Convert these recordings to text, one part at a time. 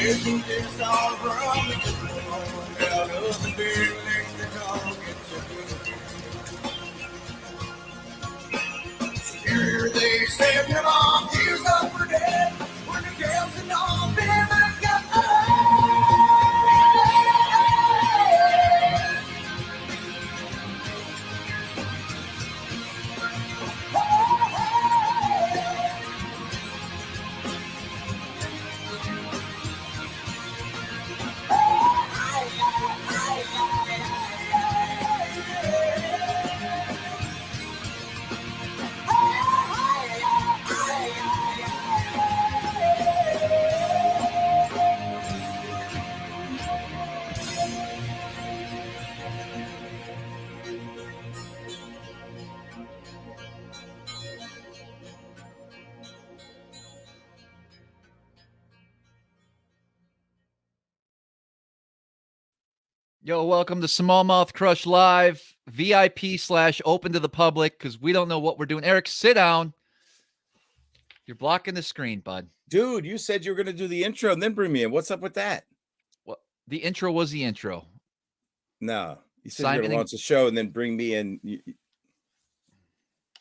Isn't this all from the good out of the big things they're talking to? Superior, they said your mom here's up for dead. When the girls and all been like Yo, welcome to SmallmouthCrush Live, VIP/open to the public, because we don't know what we're doing. Eric, sit down. You're blocking the screen, bud. Dude, you said you were going to do the intro and then bring me in. What's up with that? Well, the intro was the intro. No, you said you were going to launch the show and then bring me in.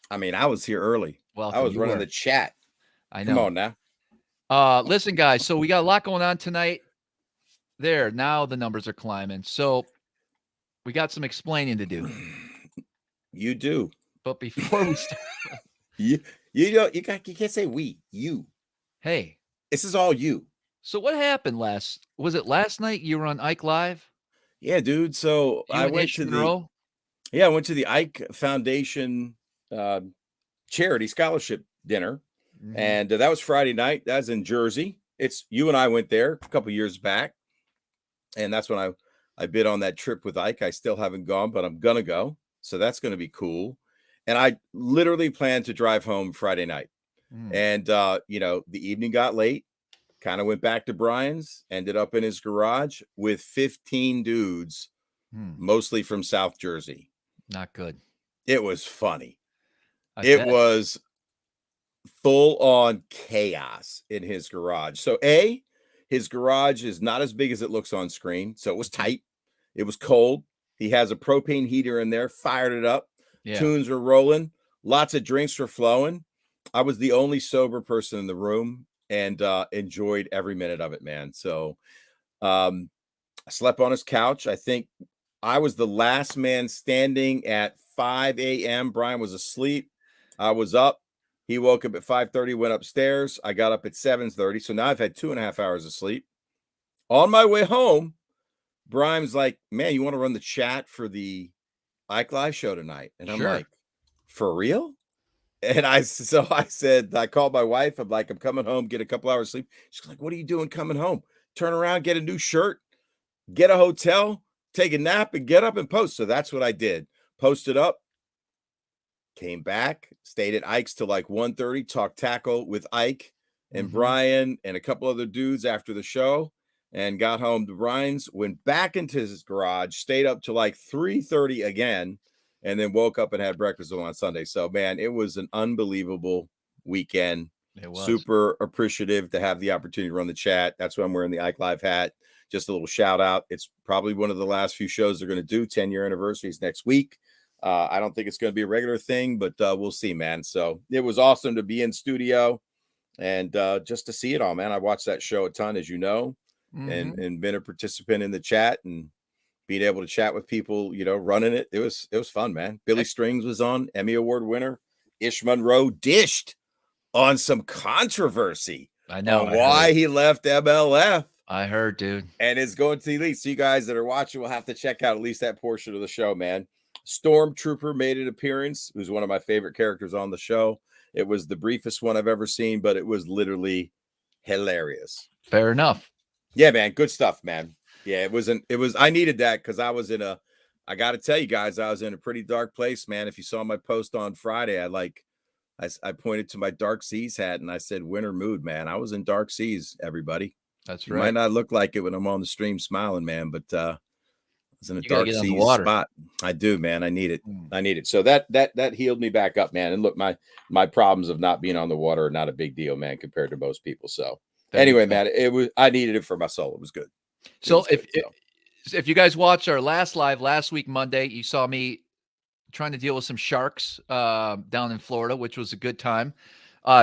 I mean, I was here early. Welcome. I was running the chat. I know. Come on now. Listen, guys, so we got a lot going on tonight. There, now the numbers are climbing. So we got some explaining to do. You do. But before we start, you can't say we, you. Hey. This is all you. So what happened was it last night you were on Ike Live? Yeah, dude. So I went to the Ike Foundation charity scholarship dinner. Mm-hmm. And that was Friday night. That was in Jersey. You and I went there a couple years back. And that's when I bid on that trip with Ike. I still haven't gone, but I'm going to go. So that's going to be cool. And I literally planned to drive home Friday night. And, the evening got late, kind of went back to Brian's, ended up in his garage with 15 dudes, mostly from South Jersey. Not good. It was funny. It was full on chaos in his garage. So his garage is not as big as it looks on screen. So it was tight. It was cold. He has a propane heater in there, fired it up. Yeah. Tunes were rolling. Lots of drinks were flowing. I was the only sober person in the room and enjoyed every minute of it, man. So I slept on his couch. I think I was the last man standing at 5 a.m. Brian was asleep. I was up. He woke up at 5:30, went upstairs. I got up at 7:30. So now I've had 2.5 hours of sleep. On my way home, Brian's like, man, you want to run the chat for the Ike Live show tonight? And I'm like, for real? And I said, I called my wife. I'm like, I'm coming home, get a couple hours sleep. She's like, what are you doing coming home? Turn around, get a new shirt, get a hotel, take a nap, and get up and post. So that's what I did. Posted up. Came back, stayed at Ike's till like 1:30, talked tackle with Ike and Brian and a couple other dudes after the show, and got home to Brian's, went back into his garage, stayed up till like 3:30 again, and then woke up and had breakfast on Sunday. So, man, it was an unbelievable weekend. It was. Super appreciative to have the opportunity to run the chat. That's why I'm wearing the Ike Live hat. Just a little shout out. It's probably one of the last few shows they're going to do. 10-year anniversaries next week. I don't think it's going to be a regular thing, but we'll see, man. So it was awesome to be in studio and just to see it all, man. I watched that show a ton, as you know, and been a participant in the chat and being able to chat with people, running it. It was fun, man. Billy Strings was on, Emmy Award winner. Ish Monroe dished on some controversy. I know on why he left MLF. I heard, dude. And is going to the elite. So you guys that are watching will have to check out at least that portion of the show, man. Stormtrooper made an appearance, who's one of my favorite characters on the show. It was the briefest one I've ever seen, but it was literally hilarious. Fair enough. Yeah, man. Good stuff, man. Yeah, I needed that because I got to tell you guys, I was in a pretty dark place, man. If you saw my post on Friday, I pointed to my Dark Seas hat and I said, winter mood, man. I was in dark seas, everybody. That's right. It might not look like it when I'm on the stream smiling, man, but, in a dark sea spot. I do, man. I need it. So that healed me back up, man. And look, my problems of not being on the water are not a big deal, man, compared to most people. So Anyway, man, I needed it for my soul. It was good. So if you guys watched our last live last week, Monday, you saw me trying to deal with some sharks down in Florida, which was a good time.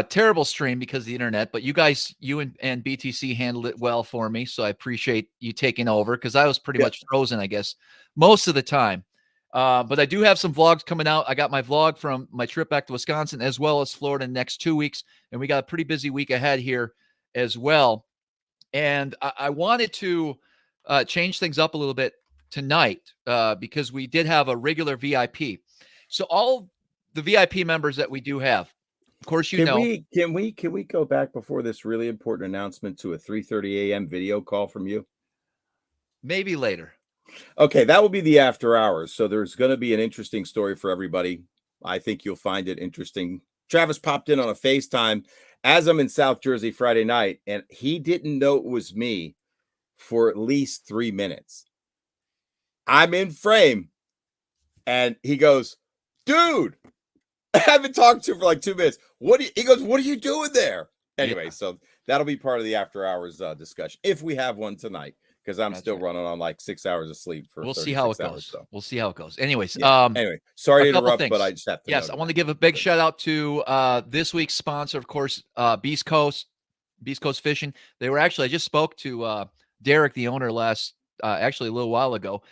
Terrible stream because of the internet, but you guys, you and BTC handled it well for me. So I appreciate you taking over because I was pretty much frozen, I guess, most of the time. But I do have some vlogs coming out. I got my vlog from my trip back to Wisconsin as well as Florida in the next 2 weeks. And we got a pretty busy week ahead here as well. And I wanted to change things up a little bit tonight because we did have a regular VIP. So all the VIP members that we do have, of course, can we go back before this really important announcement to a 3:30 a.m. video call from you? Maybe later. Okay, that will be the after hours. So there's going to be an interesting story for everybody. I think you'll find it interesting. Travis popped in on a FaceTime as I'm in South Jersey Friday night, and he didn't know it was me for at least 3 minutes. I'm in frame, and he goes, "Dude, I haven't talked to him for like 2 minutes. He goes, what are you doing there?" Anyway, so that'll be part of the after hours discussion if we have one tonight, because I'm still running on like 6 hours of sleep for. We'll see how it goes. So. We'll see how it goes. Anyways, anyway, sorry to interrupt, but I just have to. Yes, I want to give a big shout out to this week's sponsor, of course, Beast Coast Fishing. They were actually, I just spoke to Derek, the owner, actually a little while ago.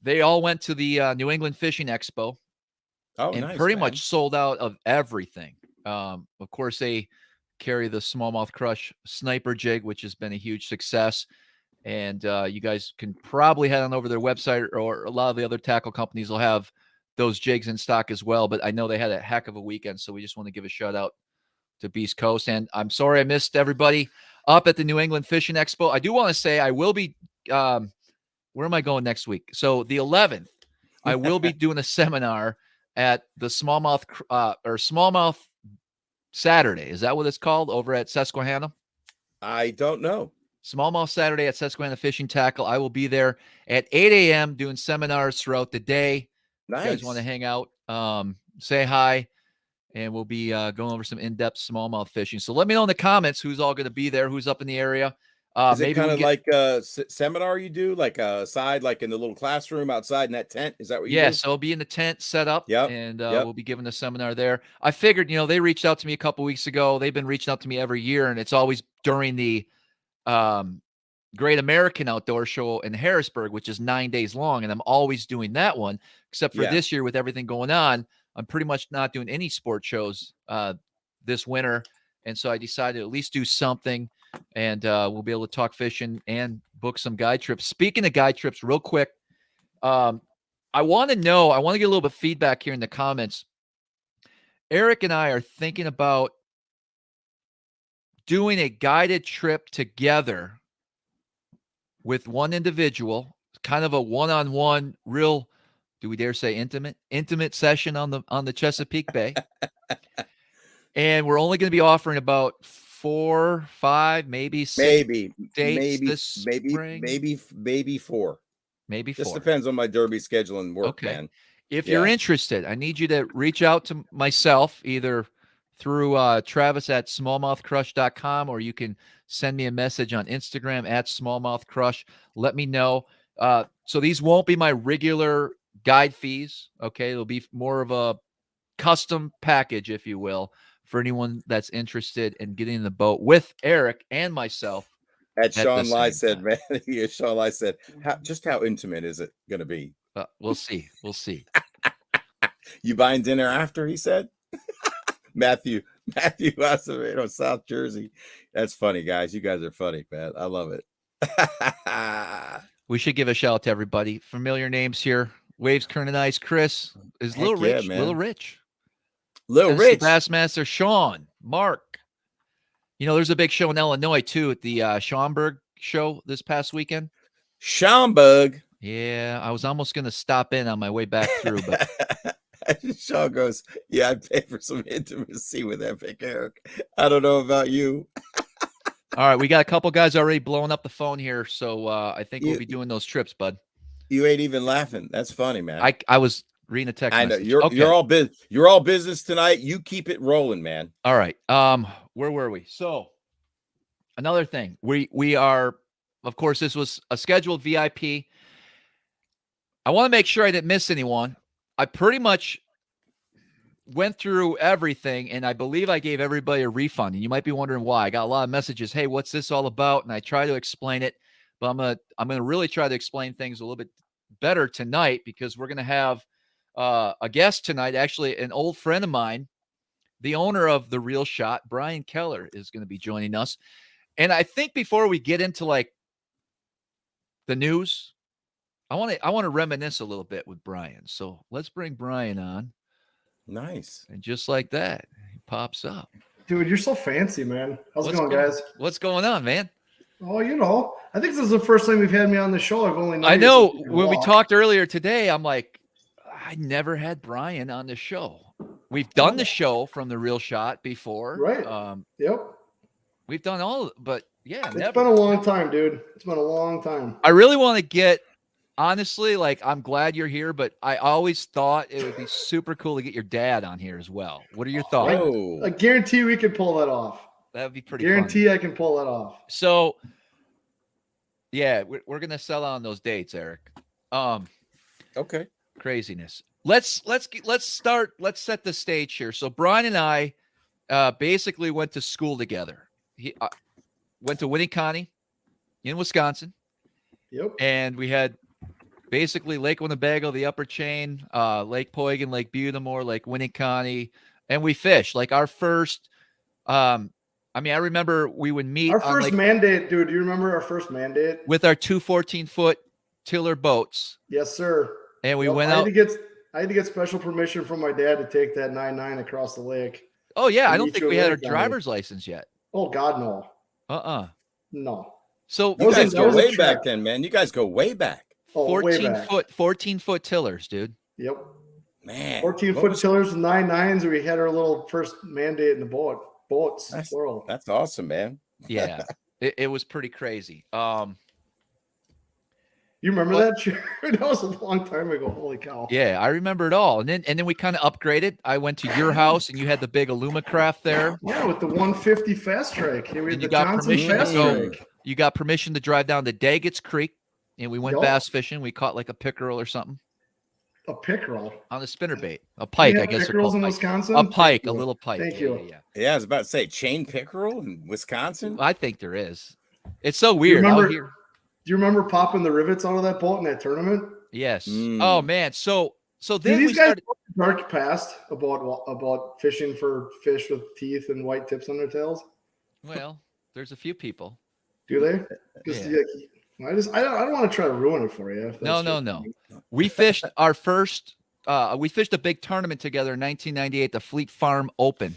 They all went to the New England Fishing Expo. And pretty much sold out of everything. Of course, they carry the SmallmouthCrush sniper jig, which has been a huge success. And you guys can probably head on over their website, or a lot of the other tackle companies will have those jigs in stock as well. But I know they had a heck of a weekend, so we just want to give a shout out to Beast Coast. And I'm sorry I missed everybody up at the New England Fishing Expo. I do want to say I will be where am I going next week? So the 11th, I will be doing a seminar at the Smallmouth Saturday. Is that what it's called over at Susquehanna? I don't know. Smallmouth Saturday at Susquehanna Fishing Tackle. I will be there at 8 a.m. doing seminars throughout the day. Nice. You guys want to hang out, say hi, and we'll be going over some in-depth smallmouth fishing. So let me know in the comments who's all going to be there, who's up in the area. Is it kind of like a seminar you do, like a side, like in the little classroom outside in that tent? Is that what you do? Yeah, so I'll be in the tent set up, and we'll be giving a seminar there. I figured, they reached out to me a couple weeks ago. They've been reaching out to me every year, and it's always during the Great American Outdoor Show in Harrisburg, which is 9 days long, and I'm always doing that one, except for this year with everything going on. I'm pretty much not doing any sport shows this winter, and so I decided to at least do something. And we'll be able to talk fishing and book some guide trips. Speaking of guide trips, real quick, I want to get a little bit of feedback here in the comments. Eric and I are thinking about doing a guided trip together with one individual, kind of a one-on-one, real, do we dare say intimate session on the Chesapeake Bay. And we're only going to be offering about 4, 5, maybe 6 dates this spring. Maybe 4. Maybe 4. This depends on my derby schedule and work, man. If you're interested, I need you to reach out to myself either through Travis at smallmouthcrush.com, or you can send me a message on Instagram at smallmouthcrush. Let me know. So these won't be my regular guide fees. Okay, it'll be more of a custom package, if you will, for anyone that's interested in getting in the boat with Eric and myself. As Sean Lai said, man, Sean Lai said, how intimate is it going to be? We'll see. We'll see. You buying dinner after, he said? Matthew Acevedo, South Jersey. That's funny, guys. You guys are funny, man. I love it. We should give a shout out to everybody. Familiar names here. Waves, Kern and Ice, Chris is Little Rich. Little Rich, Bassmaster, Sean, Mark. There's a big show in Illinois too at the Schaumburg show this past weekend. Schaumburg. Yeah, I was almost going to stop in on my way back through, but Sean goes, "Yeah, I'd pay for some intimacy with Epic Eric. I don't know about you." All right, we got a couple guys already blowing up the phone here, so I think we'll be doing those trips, bud. You ain't even laughing. That's funny, man. I was reading a text. I know message. you're all business tonight. You keep it rolling, man. All right. Where were we? So another thing, we are, of course, this was a scheduled VIP. I want to make sure I didn't miss anyone. I pretty much went through everything, and I believe I gave everybody a refund. And you might be wondering why. I got a lot of messages. Hey, what's this all about? And I try to explain it, but I'm gonna really try to explain things a little bit better tonight, because we're gonna have a guest tonight. Actually, an old friend of mine, the owner of The Real Shot, Brian Keller, is going to be joining us. And I think before we get into like the news, I want to reminisce a little bit with Brian. So let's bring Brian on. Nice. And just like that, he pops up. Dude, you're so fancy, man. How's it going, guys? What's going on, man? Oh, I think this is the first time we've had me on the show. I've only known I know you when we talked earlier today, I'm like, I never had Brian on the show. We've done the show from The Real Shot before. Right. Yep. We've done all, but yeah. It's been a long time, dude. It's been a long time. I really want to get, honestly, like, I'm glad you're here, but I always thought it would be super cool to get your dad on here as well. What are your thoughts? I guarantee we could pull that off. That would be pretty Guarantee I can pull that off. So, yeah, we're going to sell on those dates, Eric. Okay. Craziness. Let's set the stage here. So Brian and I basically went to school together. He went to Winneconne in Wisconsin. Yep. And we had basically Lake Winnebago, the upper chain, Lake Poygan, Lake Butamore, Lake Winneconne, and we fished. Like our first, I remember we would meet. Our first mandate, dude. Do you remember our first mandate? With our 2 14-foot tiller boats. Yes, sir. And we went out. I had to get special permission from my dad to take that 9.9 across the lake. Oh, yeah. I don't think we had our driver's license yet. Oh, God, no. No. So you guys go way back then, man. You guys go way back. 14-foot tillers, dude. Yep. Man. 14-foot tillers with 9.9s. We had our little first mandate in the boats. That's awesome, man. Yeah. It was pretty crazy. You remember that? That was a long time ago. Holy cow. Yeah, I remember it all. And then we kind of upgraded. I went to your house and you had the big Alumacraft there. Yeah, with the 150 fast strike. Here we had you the got Johnson permission fast to go. strike. You got permission to drive down to Daggett's Creek, and we went bass fishing. We caught like a pickerel or something. A pickerel on a spinnerbait, a pike, I guess. Pickerels in Wisconsin. A pike, a little pike. Thank you. Yeah, I was about to say chain pickerel in Wisconsin. I think there is. It's so weird. Do you remember popping the rivets out of that boat in that tournament? Yes. Oh man. So then these guys dark past about fishing for fish with teeth and white tips on their tails. Well, there's a few people. Do they? I don't want to try to ruin it for you. No. We fished our first. We fished a big tournament together in 1998, the Fleet Farm Open.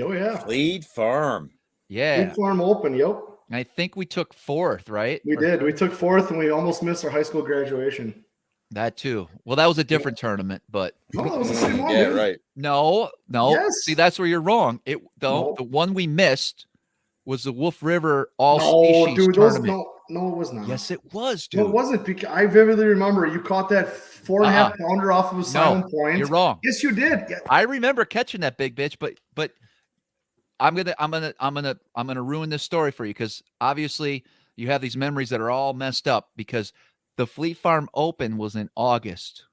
Oh yeah. Fleet Farm. Yeah. Fleet Farm Open. Yep. I think we took 4th, right? We did. We took 4th, and we almost missed our high school graduation. That too. Well, that was a different tournament, but no, that was the same one. Yeah, dude. right. No. Yes. See, that's where you're wrong. The one we missed was the Wolf River Species tournament. No, it was not. Yes, it was, dude. No, it wasn't. Because I vividly remember you caught that 4.5 pounder off of a silent point. You're wrong. Yes, you did. Yeah. I remember catching that big bitch, but I'm gonna ruin this story for you, because obviously you have these memories that are all messed up, because the Fleet Farm Open was in August.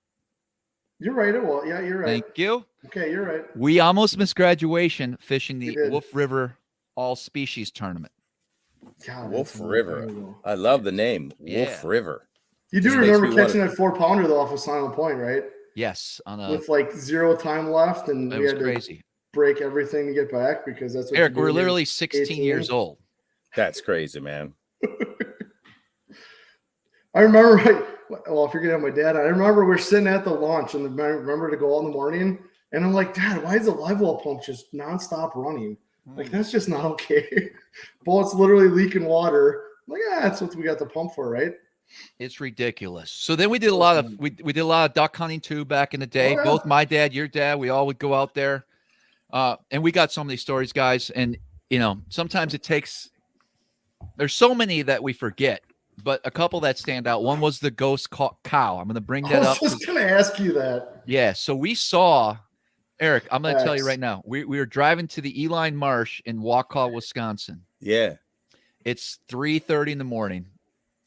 You're right. Well, yeah, you're right. Thank you. Okay, you're right. We almost missed graduation fishing the Wolf River All Species tournament. God, Wolf River. I love the name. Wolf River. You do remember catching that 4 pounder though off of Silent Point, right? Yes, with like 0 time left, and we had to break everything to get back, because that's what Eric, we're literally 16 years old. That's crazy, man. I remember, if you're gonna have my dad, I remember we're sitting at the launch, and I remember to go out in the morning, and I'm like, Dad, why is the live well pump just nonstop running? Like, that's just not okay. Boat's literally leaking water. I'm like, that's what we got the pump for, right? It's ridiculous. So then we did a lot of we did a lot of duck hunting too back in the day. Oh, yeah. Both my dad, your dad, we all would go out there. And we got so many stories, guys. And sometimes it takes, there's so many that we forget, but a couple that stand out. One was the ghost cow. I'm going to bring that up. I was just going to ask you that. Yeah. So we saw, Eric, I'm going to tell you right now, we were driving to the Eline Marsh in Waukau, Wisconsin. Yeah. It's 3:30 in the morning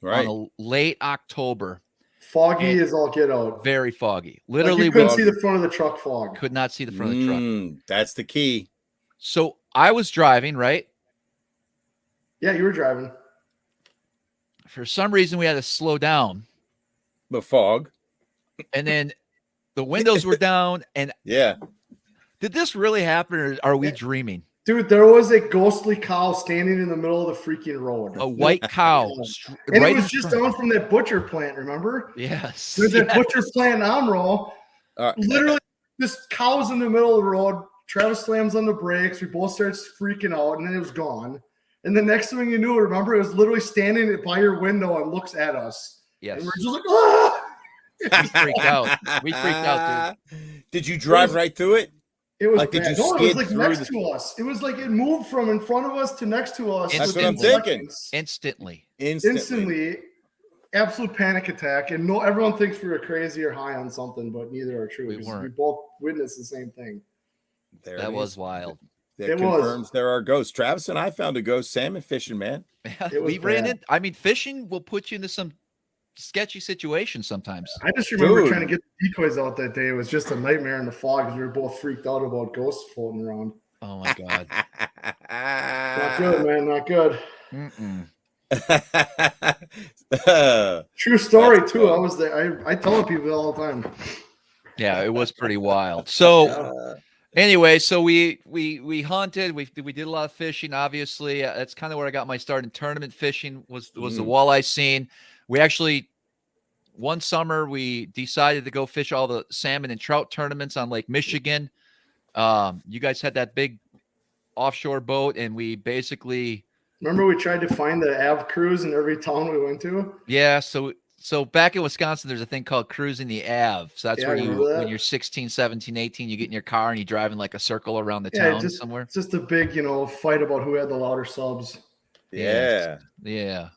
Right. on a late October. Foggy is all get out. Very foggy. Like Literally, you couldn't see the front of the truck fog. could not see the front of the truck. That's the key. So I was driving, right? Yeah, you were driving. For some reason, we had to slow down. The fog. And then the windows were down. And Yeah. did this really happen, or are we dreaming? Dude, there was a ghostly cow standing in the middle of the freaking road. A white cow. And right it was in just front. down from that butcher plant, remember? Yes. There's that butcher plant in Amro. Literally, this cow's in the middle of the road. Travis slams on the brakes. We both start freaking out, and then it was gone. And the next thing you knew, remember, it was literally standing by your window and looks at us. Yes. And we're just like, ah! We freaked out. We freaked out, dude. Did you drive right through it? It was Like, did bad. you No, it was skid like through next to us. It was like it moved from in front of us to next to us. That's what I'm within thinking. seconds. Instantly. Absolute panic attack. And no, everyone thinks we were crazy or high on something, but neither are true. We 'cause weren't. We both witnessed the same thing. There That it was is. wild. That It was. confirms there are ghosts. Travis and I found a ghost salmon fishing, man. It was We ran bad. in. I mean, fishing will put you into some sketchy situations sometimes. I just remember Dude. trying to get the decoys out that day. It was just a nightmare in the fog because we were both freaked out about ghosts floating around. Oh my god. Not good, man. Not good. Mm-mm. True story That's too. cool. I was there. I tell people all the time. Yeah, it was pretty wild. So anyway, so we hunted. We did a lot of fishing. Obviously, that's kind of where I got my start in tournament fishing. Was the walleye scene. We actually one summer we decided to go fish all the salmon and trout tournaments on Lake Michigan. You guys had that big offshore boat, and we basically Remember we tried to find the Av cruise in every town we went to? yeah. So back in Wisconsin, there's a thing called cruising the Ave. So that's Yeah, where I you, remember that. when you're 16, 17, 18, you get in your car and you drive in like a circle around the Yeah, town somewhere. It's just a big, fight about who had the louder subs. Yeah. Yeah.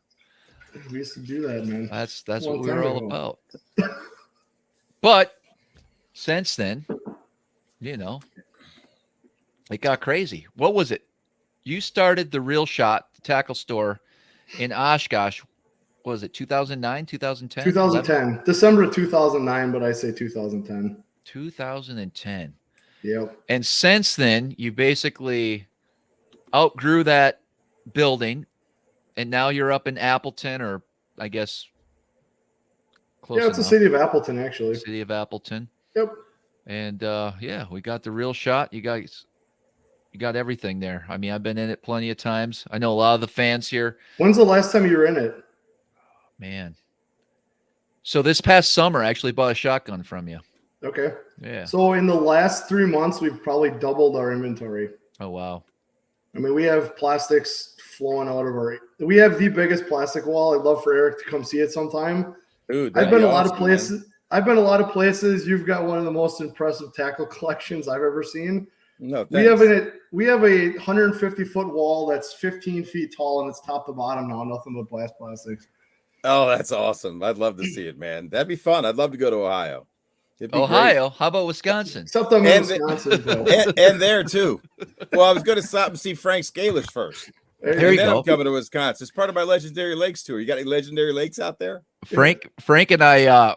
We used to do that, man. That's Long what we time were all ago. about. But since then, it got crazy. What was it? You started the Real Shot tackle store in Oshkosh. What was it 2009, 2010? 2010. December of 2009, but I say 2010. 2010. Yep. And since then, you basically outgrew that building, and now you're up in Appleton, or I guess close Yeah, it's the enough. city of Appleton, actually. City of Appleton. Yep. And we got the Real Shot. You guys, you got everything there. I mean, I've been in it plenty of times. I know a lot of the fans here. When's the last time you were in it? Man. So this past summer, I actually bought a shotgun from you. Okay. Yeah. So in the last 3 months, we've probably doubled our inventory. Oh, wow. I mean, we have plastics flowing out of our. We have the biggest plastic wall. I'd love for Eric to come see it sometime. Dude, I've been a lot of awesome, man. places. I've been a lot of places. You've got one of the most impressive tackle collections I've ever seen. No, We have thanks. we have a 150-foot wall that's 15 feet tall and it's top to bottom now. Nothing but blast plastics. Oh, that's awesome. I'd love to see it, man. That'd be fun. I'd love to go to Ohio. It'd be Ohio? How about Wisconsin? Except I'm in And Wisconsin. but great. And there too. Well, I was going to stop and see Frank Scalish first. There And you then go. I'm coming to Wisconsin. It's part of my Legendary Lakes tour. You got any Legendary Lakes out there? Frank and I,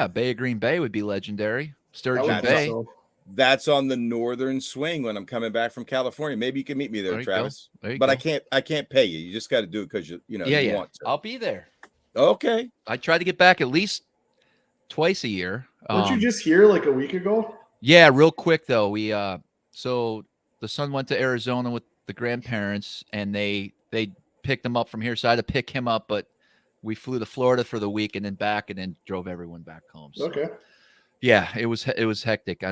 Bay of Green Bay would be legendary. I Sturgeon would think Bay. so. That's on the northern swing when I'm coming back from California. Maybe you can meet me there, There you Travis. go. There you But go. I can't pay you. You just got to do it because you Yeah. want to. I'll be there. Okay. I try to get back at least twice a year. Weren't you just here like a week ago? Yeah, real quick though. We so the son went to Arizona with the grandparents, and they picked him up from here. So I had to pick him up, but we flew to Florida for the week and then back, and then drove everyone back home. So, Okay. yeah, it was hectic.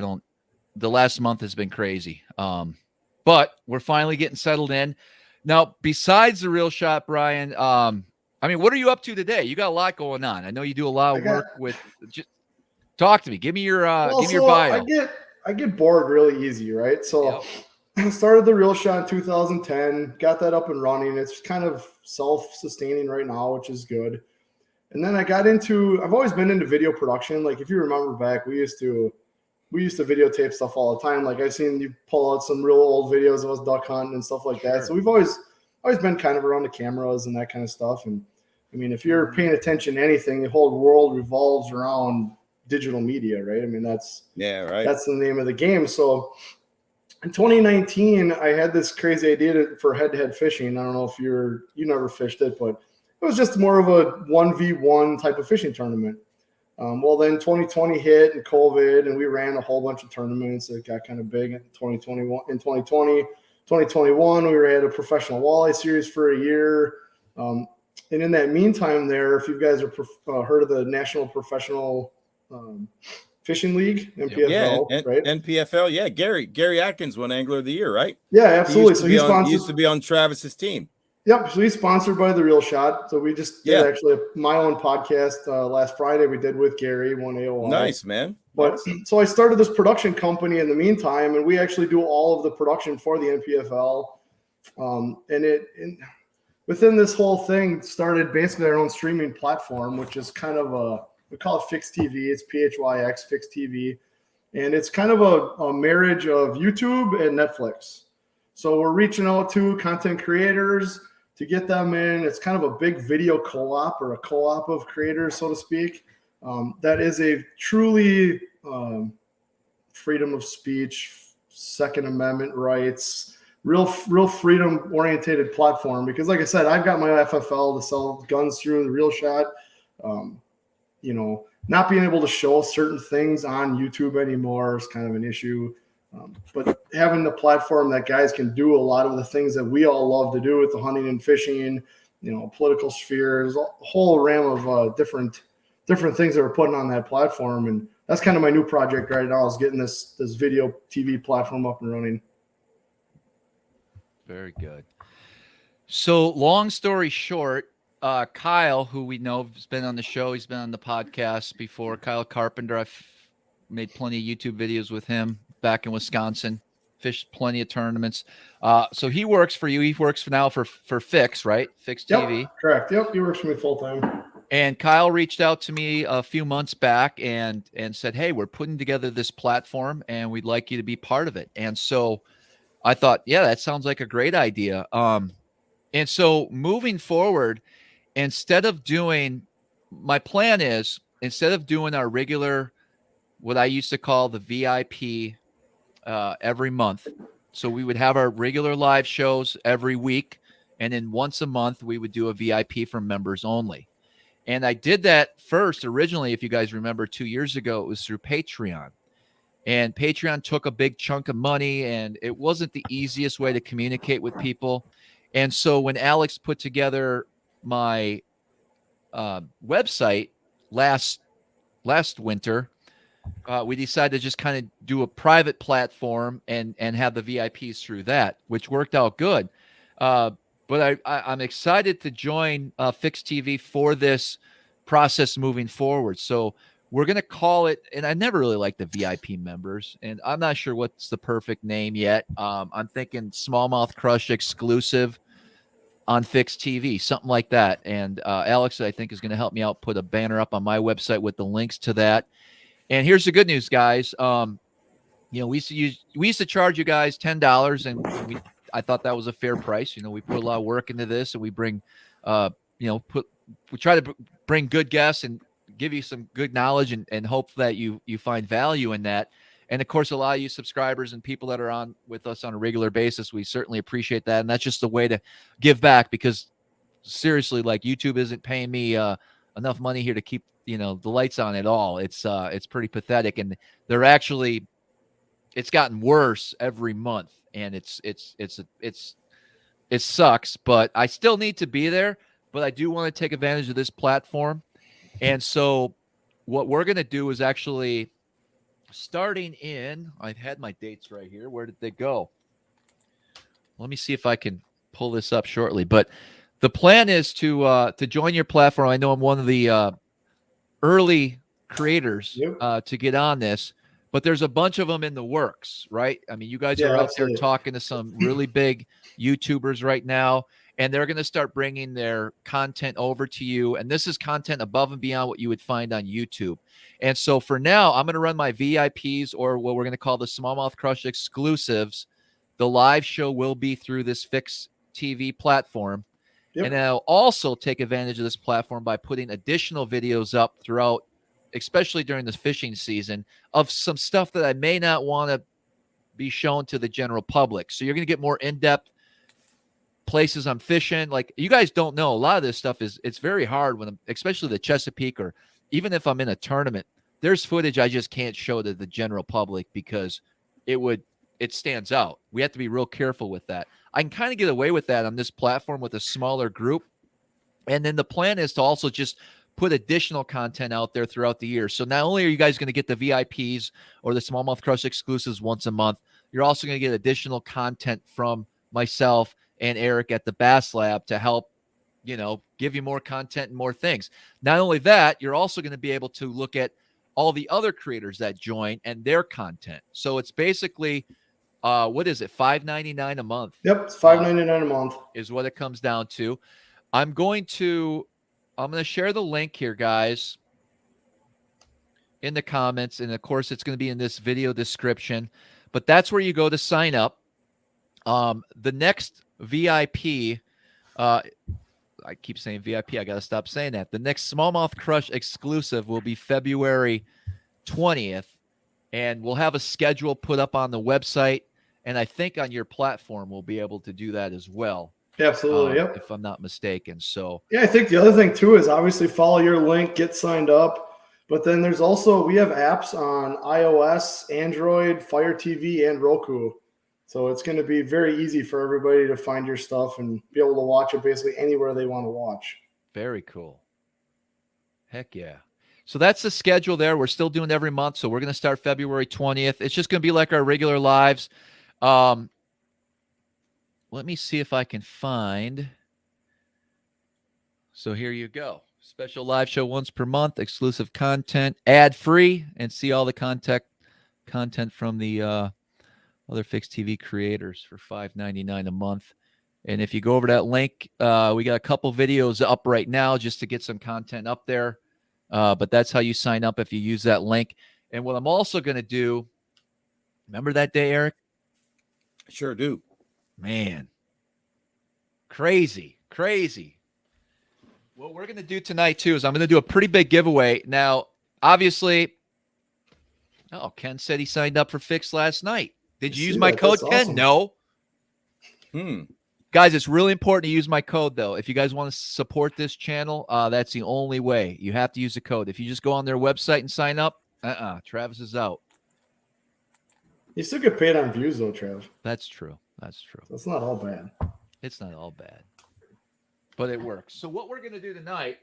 The last month has been crazy. But we're finally getting settled in. Now, besides the Real Shot, Brian, I mean, what are you up to today? You got a lot going on. I know you do a lot of work with. Just talk to me. Give me your bio. I get bored really easy, right? So I started the Real Shot in 2010, got that up and running. It's kind of self-sustaining right now, which is good. And then I've always been into video production. Like if you remember back, we used to videotape stuff all the time. Like I've seen you pull out some real old videos of us duck hunting and stuff like that. Sure. So we've always always been kind of around the cameras and that kind of stuff. And I mean, if you're paying attention to anything, the whole world revolves around digital media, right? I mean, that's the name of the game. So in 2019, I had this crazy idea for head-to-head fishing. I don't know if you never fished it, but it was just more of a 1v1 type of fishing tournament. Well, then 2020 hit and COVID, and we ran a whole bunch of tournaments that got kind of big in 2021. In 2021, we ran a professional walleye series for a year. And in that meantime there, if you guys have heard of the National Professional Fishing League, NPFL, right? NPFL, yeah. Gary Atkins won Angler of the Year, right? Yeah, absolutely. He used to be on Travis's team. Yep. So he's sponsored by The Real Shot. So we just did actually my own podcast last Friday. We did with Gary, one AOI. Nice, man. But so I started this production company in the meantime, and we actually do all of the production for the NPFL. And within this whole thing started basically our own streaming platform, which is kind of we call it PHYXTV. It's PHYX PHYXTV. And it's kind of a marriage of YouTube and Netflix. So we're reaching out to content creators to get them in. It's kind of a big video co-op or a co-op of creators, so to speak. That is a truly freedom of speech, Second Amendment rights, real freedom oriented platform. Because like I said, I've got my FFL to sell guns through The Real Shot. Not being able to show certain things on YouTube anymore is kind of an issue. But having the platform that guys can do a lot of the things that we all love to do with the hunting and fishing, political spheres, a whole ram of different things that we're putting on that platform. And that's kind of my new project right now, is getting this video TV platform up and running. Very good. So long story short, Kyle, who we know has been on the show, he's been on the podcast before. Kyle Carpenter, I've made plenty of YouTube videos with him back in Wisconsin, fished plenty of tournaments. So he works for you. He works now for Fix, right? PHYXTV. Yep, correct. Yep, he works for me full time. And Kyle reached out to me a few months back and said, hey, we're putting together this platform and we'd like you to be part of it. And so I thought, yeah, that sounds like a great idea. And so moving forward, my plan is, instead of doing our regular, what I used to call the VIP every month. So we would have our regular live shows every week. And then once a month, we would do a VIP for members only. And I did that first originally, if you guys remember 2 years ago, it was through Patreon. And Patreon took a big chunk of money, and it wasn't the easiest way to communicate with people. And so when Alex put together my website last winter, we decided to just kind of do a private platform and have the VIPs through that, which worked out good. But I'm excited to join PHYXTV for this process moving forward. So we're going to call it, and I never really liked the VIP members, and I'm not sure what's the perfect name yet. I'm thinking SmallmouthCrush exclusive on PHYXTV, something like that. And Alex, I think, is going to help me out, put a banner up on my website with the links to that. And here's the good news, guys. We used to charge you guys $10, and I thought that was a fair price. We put a lot of work into this, and we bring, we try to bring good guests and give you some good knowledge and hope that you find value in that. And of course, a lot of you subscribers and people that are on with us on a regular basis, we certainly appreciate that. And that's just a way to give back, because seriously, like, YouTube isn't paying me enough money here to keep, the lights on at all. It's pretty pathetic. And it's gotten worse every month, and it sucks, but I still need to be there, but I do want to take advantage of this platform. And so what we're going to do is actually starting in, I've had my dates right here. Where did they go? Let me see if I can pull this up shortly. But the plan is to join your platform. I know I'm one of the early creators to get on this, but there's a bunch of them in the works, right? I mean, you guys are out there talking to some really big YouTubers right now, and they're going to start bringing their content over to you. And this is content above and beyond what you would find on YouTube. And so for now, I'm going to run my VIPs, or what we're going to call the SmallmouthCrush exclusives. The live show will be through this TV platform. Yep. And I'll also take advantage of this platform by putting additional videos up throughout, especially during the fishing season, of some stuff that I may not want to be shown to the general public. So you're going to get more in-depth places I'm fishing. Like, you guys don't know, a lot of this stuff it's very hard when especially the Chesapeake, or even if I'm in a tournament, there's footage I just can't show to the general public because it stands out. We have to be real careful with that. I can kind of get away with that on this platform with a smaller group. And then the plan is to also just put additional content out there throughout the year. So not only are you guys going to get the VIPs or the Smallmouth Crush exclusives once a month, you're also going to get additional content from myself and Eric at the Bass Lab to help, give you more content and more things. Not only that, you're also going to be able to look at all the other creators that join and their content. So it's basically, what is it, $5.99 a month? Yep, it's $5.99 a month is what it comes down to. I'm going to share the link here, guys, in the comments. And, of course, it's going to be in this video description. But that's where you go to sign up. The next VIP, I keep saying VIP. I got to stop saying that. The next Smallmouth Crush exclusive will be February 20th. And we'll have a schedule put up on the website. And I think on your platform, we'll be able to do that as well. Absolutely, yep. If I'm not mistaken. So yeah, I think the other thing too is obviously follow your link, get signed up. But then there's also, we have apps on iOS, Android, Fire TV, and Roku. So it's going to be very easy for everybody to find your stuff and be able to watch it basically anywhere they want to watch. Very cool. Heck yeah. So that's the schedule there. We're still doing every month. So we're going to start February 20th. It's just going to be like our regular lives. Let me see if I can find. So here you go. Special live show once per month, exclusive content, ad-free, and see all the content from the other PHYXTV creators for $5.99 a month. And if you go over that link, we got a couple videos up right now just to get some content up there. But that's how you sign up if you use that link. And what I'm also going to do, remember that day, Eric? Sure do. Man, crazy. What we're going to do tonight, too, is I'm going to do a pretty big giveaway. Now, obviously, Ken said he signed up for Fix last night. Did you use my code, Ken? Awesome. No. Guys, it's really important to use my code, though. If you guys want to support this channel, that's the only way. You have to use the code. If you just go on their website and sign up, Travis is out. You still get paid on views, though, Trav. That's true. That's not all bad. It's not all bad, but it works. So what we're going to do tonight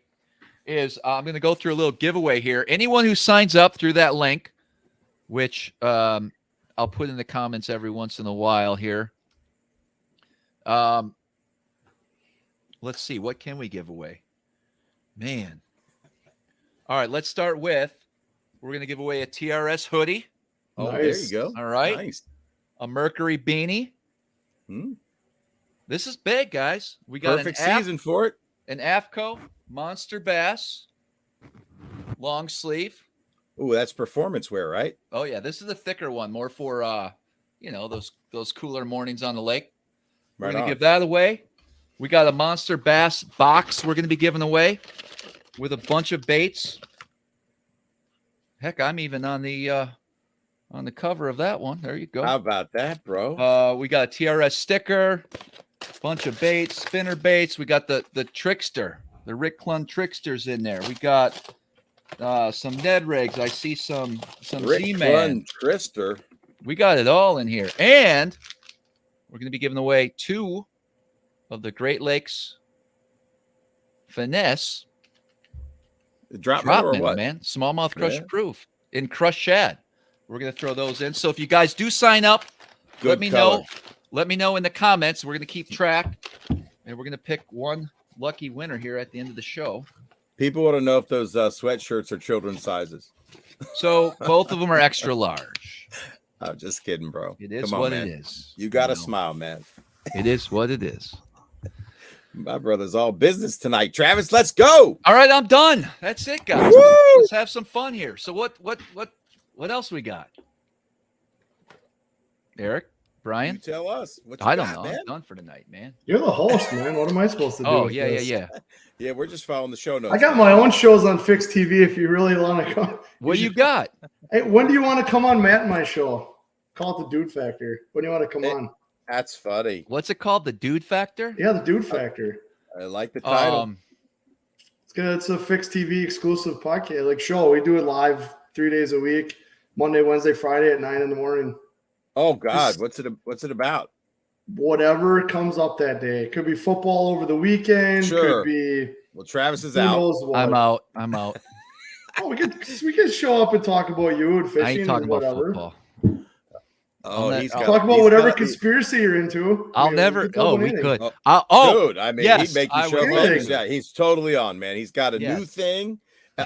is I'm going to go through a little giveaway here. Anyone who signs up through that link, which I'll put in the comments every once in a while here. Let's see. What can we give away? Man. All right, let's start with, we're going to give away a TRS hoodie. Oh, nice. There you go. All right. Nice. A Mercury beanie. This is big, guys. We got perfect season for it. An AFCO MonsterBass long sleeve. Ooh, that's performance wear, right? Oh yeah, this is a thicker one, more for those cooler mornings on the lake. We're gonna give that away. We got a MonsterBass box we're gonna be giving away with a bunch of baits. Heck, I'm even on the cover of that one. There you go. How about that, bro? We got a TRS sticker, bunch of baits, spinner baits. We got the Trickster, the Rick Clun Tricksters in there. We got some Ned rigs. I see some Rick Z-Man. Clun Trickster. We got it all in here. And we're going to be giving away 2 of the Great Lakes Finesse. Drop or what? Man. Smallmouth Crush proof in crushed shad. We're going to throw those in. So if you guys do sign up, let me know. Let me know in the comments. We're going to keep track, and we're going to pick one lucky winner here at the end of the show. People want to know if those sweatshirts are children's sizes. So both of them are extra large. I'm just kidding, bro. It is Come on, what man. it is. You got to smile, man. It is what it is. My brother's all business tonight. Travis, let's go. All right, I'm done. That's it, guys. Woo! Let's have some fun here. So what else we got? Eric? Brian? You tell us. What you I don't got, know. man? I'm done for tonight, man. You're the host, man. What am I supposed to do? Oh, with yeah, this? yeah. Yeah, we're just following the show notes. I got my own shows on PHYXTV if you really want to come. What do you got? Hey, when do you want to come on Matt and my show? Call it the Dude Factor. When do you want to come on? That's funny. What's it called? The Dude Factor? Yeah, the Dude Factor. I like the title. It's good. It's a PHYXTV exclusive podcast, like show. We do it live 3 days a week, Monday, Wednesday, Friday at 9 a.m. Oh God, what's it about? Whatever comes up that day. It could be football over the weekend. Sure. Could be. Well, Travis is Who out. knows what. I'm out. Oh, we could show up and talk about you and I fishing ain't and talking about whatever. football. Oh, I'll he's talk got, Talk about he's whatever got- conspiracy you're into. I'll We never. could talk Oh, about we anything. could. Dude, I mean, yes, he'd make you I show would. up. Yeah, he's totally on, man. He's got a Yes. new thing.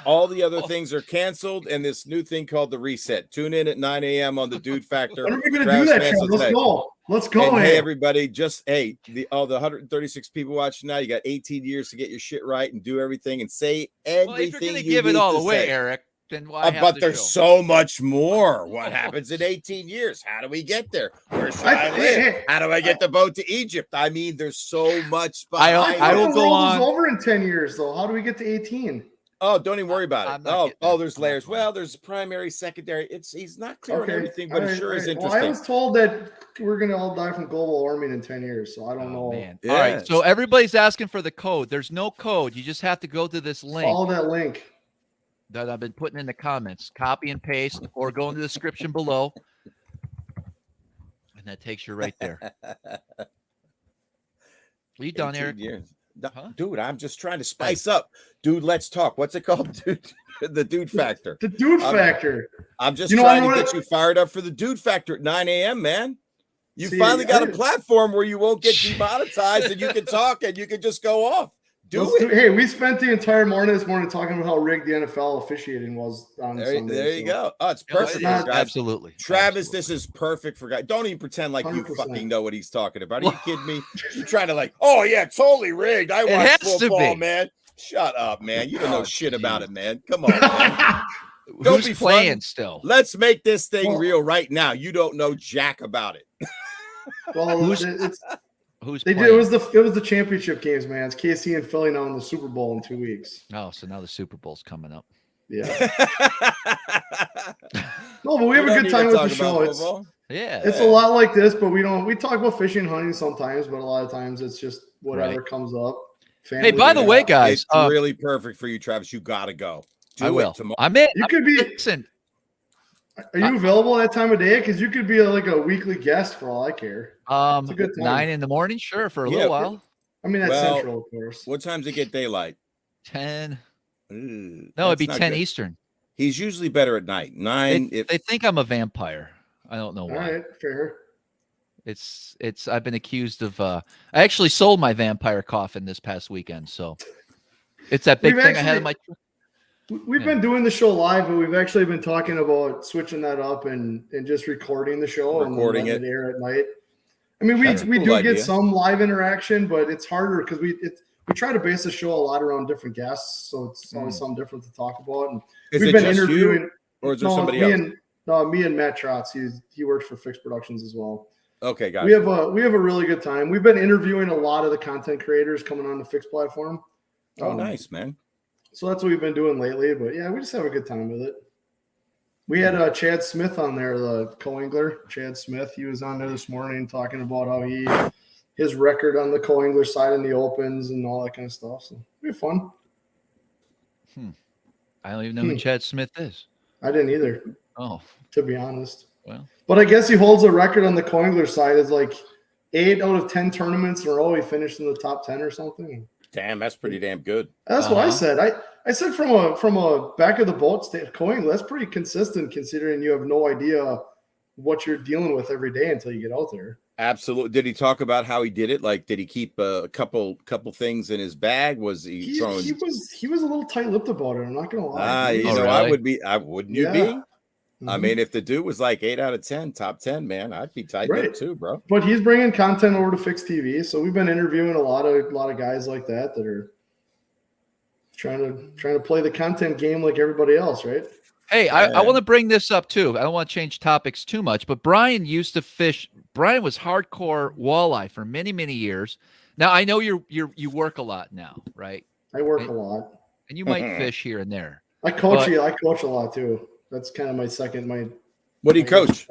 All the other things are canceled, and this new thing called the Reset. Tune in at 9 a.m. on the Dude Factor. When are we going to do Travis that, Mansell's Sean? Let's Day. go. Let's go. And hey, Hey. everybody, all the 136 people watching now, you got 18 years to get your shit right and do everything and say everything. Well, if you're going to you give it need all to away, say. Eric, then why have But the there's show? so much more. What happens in 18 years? How do we get there? Where should I live? How do I get the boat to Egypt? I mean, there's so much behind I it. will The go world is on. over in 10 years, though. How do we get to 18? Oh, don't even worry about I'm it. not Oh, getting that. there's layers. Well, there's primary, secondary. He's not clear on everything, but All it right, sure all is right. Well, interesting. I was told that we're going to all die from global warming in 10 years, so I don't know. Man. Yeah. All right. So everybody's asking for the code. There's no code. You just have to go to this link Follow that link. that I've been putting in the comments. Copy and paste, or go in the description below, and that takes you right there. Are you done, 18 Eric? years. Huh? Dude, I'm just trying to spice up. Dude, let's talk. What's it called, dude? The Dude Factor. The Dude Factor. I'm just You know, trying I to wanna- get you fired up for the Dude Factor at 9 a.m., man. You See, finally got a I- platform where you won't get demonetized and you can talk and you can just go off. Hey, we spent the entire morning this morning talking about how rigged the NFL officiating was on Sunday. There you go. Oh, it's No, perfect. it for is. guys. Absolutely. Travis, Absolutely. this is perfect for guys. Don't even pretend like you 100%. fucking know what he's talking about. Are you kidding me? You're trying to oh yeah, totally rigged. I It watch has to football, be. man. Shut up, man. You don't know shit about geez. it, man. Come on, man. Don't Who's be playing fronting. still? Let's make this thing Well- real right now. You don't know jack about it. Well, Who's it's playing? it was the championship games, man. It's KC and Philly now in the Super Bowl in 2 weeks. Oh, so now the Super Bowl's coming up. Yeah. No, but we have a good time with the show. Yeah. It's a lot like this, but we talk about fishing and hunting sometimes, but a lot of times it's just whatever Right. comes up. Hey, by the way, guys, It's really perfect for you, Travis. You got to go. Do I it will. tomorrow. I'm in. You could be. Listen, Are you available that time of day? Because you could be like a weekly guest for all I care. a good time. 9 in the morning, sure, for a Yeah, little while. I mean, that's Well, central, of course. What times it get daylight? 10. Ooh, No, it'd that's be not 10 good. Eastern. He's usually better at night. 9. They think I'm a vampire. I don't know All why. right, fair. It's I've been accused of I actually sold my vampire coffin this past weekend, so it's that big We've thing I had in my We've Yeah. been doing the show live, but we've actually been talking about switching that up and just recording the show Recording and letting it. air at night. I mean, That's a we cool do idea. get some live interaction, but it's harder because we try to base the show a lot around different guests, so it's always something different to talk about. And Is we've it been just interviewing. you, or is there No, somebody me else? me and Matt Trotz. He works for Fixed Productions as well. Okay, guys. We have a really good time. We've been interviewing a lot of the content creators coming on the Fixed platform. Oh, nice, man. So that's what we've been doing lately. But yeah, we just have a good time with it. We had Chad Smith on there, the co-angler. Chad Smith, he was on there this morning talking about how his record on the co-angler side in the opens and all that kind of stuff. So it'll be fun. I don't even know who Chad Smith is. I didn't either, Oh, to be honest. well. But I guess he holds a record on the co-angler side. Is like 8 out of 10 tournaments in a row. He finished in the top 10 or something. Damn, that's pretty damn good. That's what I said. I said from a back of the boat co-angler, that's pretty consistent considering you have no idea what you're dealing with every day until you get out there. Absolutely. Did he talk about how he did it? Like, did he keep a couple things in his bag? Was he throwing? He was a little tight-lipped about it. I'm not gonna lie. You Oh, know, really? I would be. Wouldn't you Yeah. be? Mhm. I mean, if the dude was like 8 out of 10, top 10, man, I'd be tight Right. up too, bro. But he's bringing content over to PHYXTV, so we've been interviewing a lot of guys like that are trying to play the content game like everybody else, right? Hey, Yeah. I want to bring this up too. I don't want to change topics too much, but Brian used to fish Brian was hardcore walleye for many, many years. Now I know you work a lot now, right? I work a lot, and you might fish here and there. I coach a lot too. That's kind of my second. What do you coach?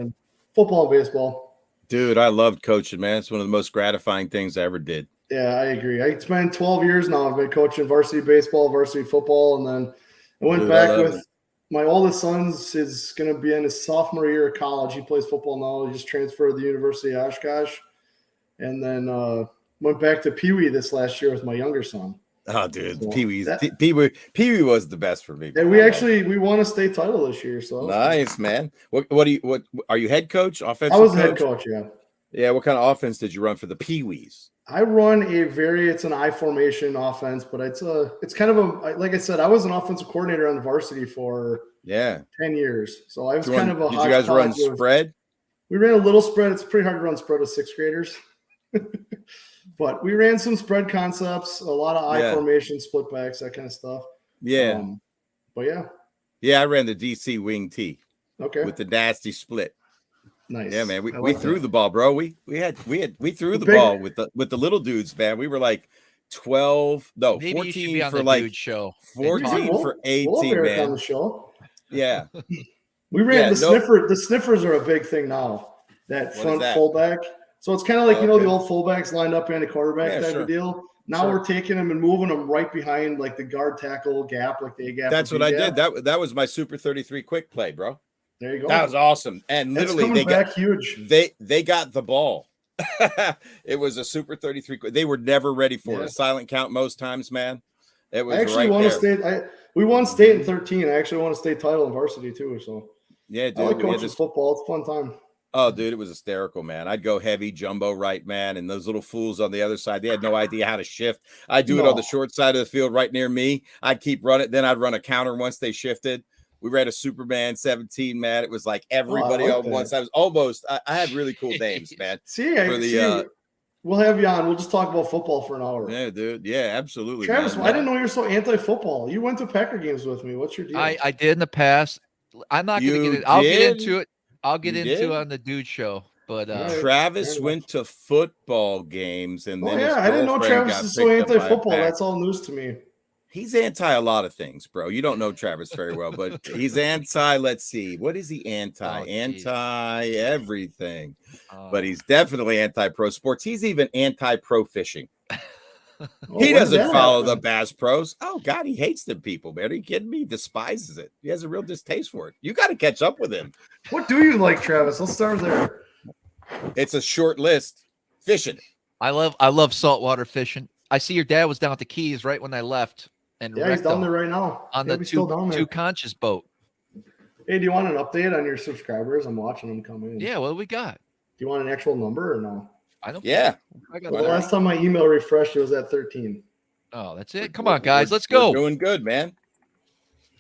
Football and baseball. Dude, I loved coaching, man. It's one of the most gratifying things I ever did. Yeah, I agree. It's been 12 years now. I've been coaching varsity baseball, varsity football, and then I went back with my oldest son's is going to be in his sophomore year of college. He plays football now. He just transferred to the University of Oshkosh, and then went back to Pee Wee this last year with my younger son. Oh, dude, so Pee Wee was the best for me. And we won a state title this year. So nice, man. What are you head coach? Offensive? I was head coach. Yeah. Yeah. What kind of offense did you run for the Pee Wees? I run it's an I formation offense, but it's kind of like I said, I was an offensive coordinator on the varsity for 10 years. So I was did you guys run spread? We ran a little spread. It's pretty hard to run spread with sixth graders. But we ran some spread concepts, a lot of I formation, split backs, that kind of stuff. Yeah. But yeah. Yeah, I ran the DC wing T. Okay. With the nasty split. Nice. Yeah, man. We threw the ball, bro. We threw the ball with the little dudes, man. We were like 14 for like dude show. 14 for 18, man. On the show. Yeah. We ran the sniffer. The sniffers are a big thing now. That front fullback. So it's kind of like, the old fullbacks lined up in a quarterback type of deal. Now we're taking them and moving them right behind like the guard tackle gap, like the A gap. That's what I did. That was my Super 33 quick play, bro. There you go. That was awesome. And literally they got huge. They got the ball. It was a Super 33. They were never ready for a silent count most times, man. It was we won state in 13. I actually won a state title in varsity too. So yeah, dude. I like coaching football. It's a fun time. Oh, dude, it was hysterical, man. I'd go heavy jumbo right, man, and those little fools on the other side, they had no idea how to shift. I'd do it on the short side of the field right near me. I'd keep running. Then I'd run a counter once they shifted. We ran a Superman 17, man. It was like everybody on one side. I had really cool names, man. We'll have you on. We'll just talk about football for an hour. Yeah, dude. Yeah, absolutely. Travis, I didn't know you were so anti-football. You went to Packer games with me. What's your deal? I did in the past. I'm not going to get it. I'll get into it. I'll get into on the dude show, but Travis went to football games, and then I didn't know Travis is so anti-football. That's all news to me. He's anti a lot of things, bro. You don't know Travis very well, but he's anti. Let's see, what is he anti? Anti everything, but he's definitely anti-pro sports. He's even anti-pro fishing. He doesn't follow the Bass Pros. Oh God, he hates them people, man. Are you kidding me? He despises it. He has a real distaste for it. You got to catch up with him. What do you like, Travis? Let's start there. It's a short list. Fishing. I love saltwater fishing. I see your dad was down at the Keys right when I left, and he's down there right now on the two conscious boat. Hey, do you want an update on your subscribers? I'm watching them come in. Yeah, what do we got? Do you want an actual number or no? I don't. Yeah. The last time my email refreshed, it was at 13. Oh, that's it. Come on, guys, let's go. We're doing good, man.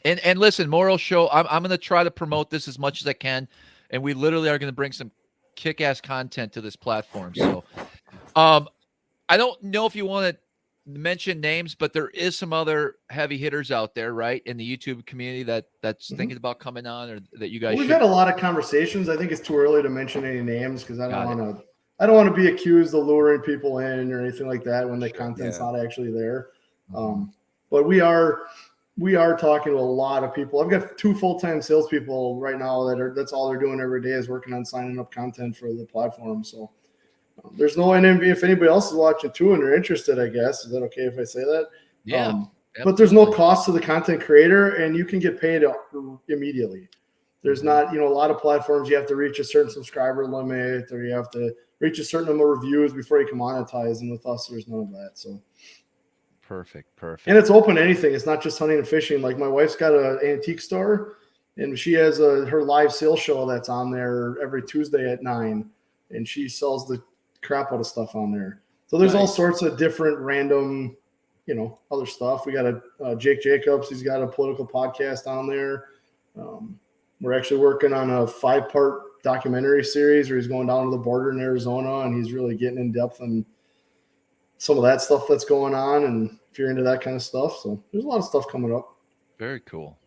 And listen, Moral Show. I'm going to try to promote this as much as I can, and we literally are going to bring some kick-ass content to this platform. So, I don't know if you want to mention names, but there is some other heavy hitters out there, right, in the YouTube community that's thinking about coming on, or that you guys. We've had a lot of conversations. I think it's too early to mention any names because I don't want to be accused of luring people in or anything like that when the content's not actually there. But we are talking to a lot of people. I've got 2 full-time salespeople right now that's all they're doing every day is working on signing up content for the platform. So there's no NMV. If anybody else is watching too and they're interested, I guess, is that okay if I say that? Yeah. But there's no cost to the content creator, and you can get paid immediately. There's not, a lot of platforms you have to reach a certain subscriber limit, or you have to reach a certain number of reviews before you can monetize. And with us, there's none of that. So perfect. And it's open to anything. It's not just hunting and fishing. Like my wife's got an antique store, and she has her live sales show that's on there every Tuesday at 9, and she sells the crap out of stuff on there. So there's all sorts of different random, other stuff. We got a Jake Jacobs. He's got a political podcast on there. We're actually working on a 5-part documentary series where he's going down to the border in Arizona, and he's really getting in depth on some of that stuff that's going on. And if you're into that kind of stuff, so there's a lot of stuff coming up. Very cool.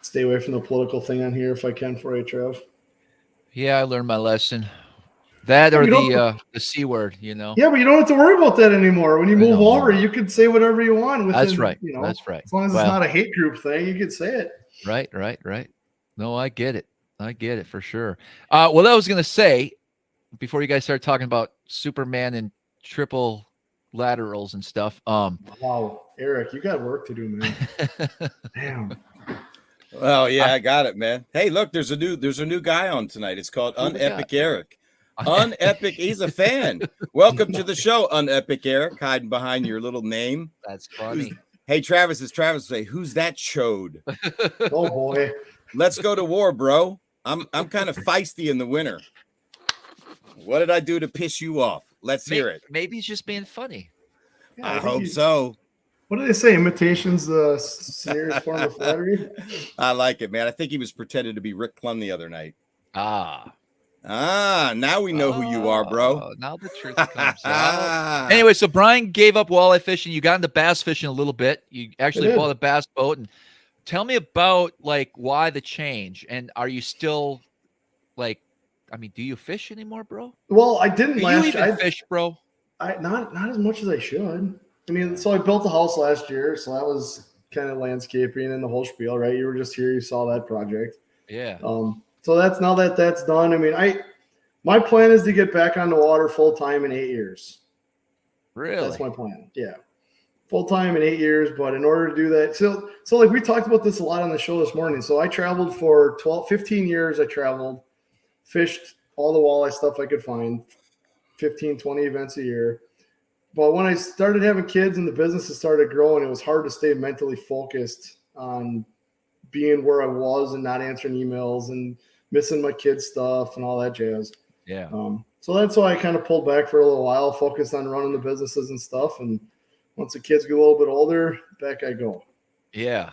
Stay away from the political thing on here if I can for you, Trev. Yeah, I learned my lesson. That or the C word, you know. Yeah, but you don't have to worry about that anymore. When you move know, over, you can say whatever you want within, That's right. you know, That's right. as long as it's not a hate group thing, you can say it. Right. No, I get it. I get it for sure. What I was going to say before you guys start talking about Superman and triple laterals and stuff. Wow, Eric, you got work to do, man. Damn. Well, yeah, I got it, man. Hey, look, there's a new guy on tonight. It's called Unepic Eric. Unepic, he's a fan. Welcome to the show, Unepic Eric, hiding behind your little name. That's funny. Hey, Travis say, who's that chode? Oh boy. Let's go to war, bro. I'm kind of feisty in the winter. What did I do to piss you off? Let's hear it. Maybe he's just being funny. Yeah, I hope so. What do they say? Imitation's the serious form of flattery. I like it, man. I think he was pretending to be Rick Plum the other night. Ah, now we know who you are, bro. Now the truth comes out. Anyway, so Brian gave up walleye fishing. You got into bass fishing a little bit. You actually bought a bass boat. And tell me about like why the change. And are you still like, I mean, do you fish anymore, bro? Well, I didn't do last you even fish, bro? Not as much as I should. I mean, so I built a house last year, so that was kind of landscaping and the whole spiel, right? You were just here, you saw that project. Yeah. So that's now that that's done. I mean, my plan is to get back on the water full time in 8 years. Really? That's my plan. Yeah. Full time in 8 years, but in order to do that, so like we talked about this a lot on the show this morning. So I traveled for 15 years. I traveled, fished all the walleye stuff I could find, 15, 20 events a year. But when I started having kids and the businesses started growing, it was hard to stay mentally focused on being where I was and not answering emails and missing my kids' stuff and all that jazz. Yeah. So that's why I kind of pulled back for a little while, focused on running the businesses and stuff. And once the kids get a little bit older, back I go. Yeah.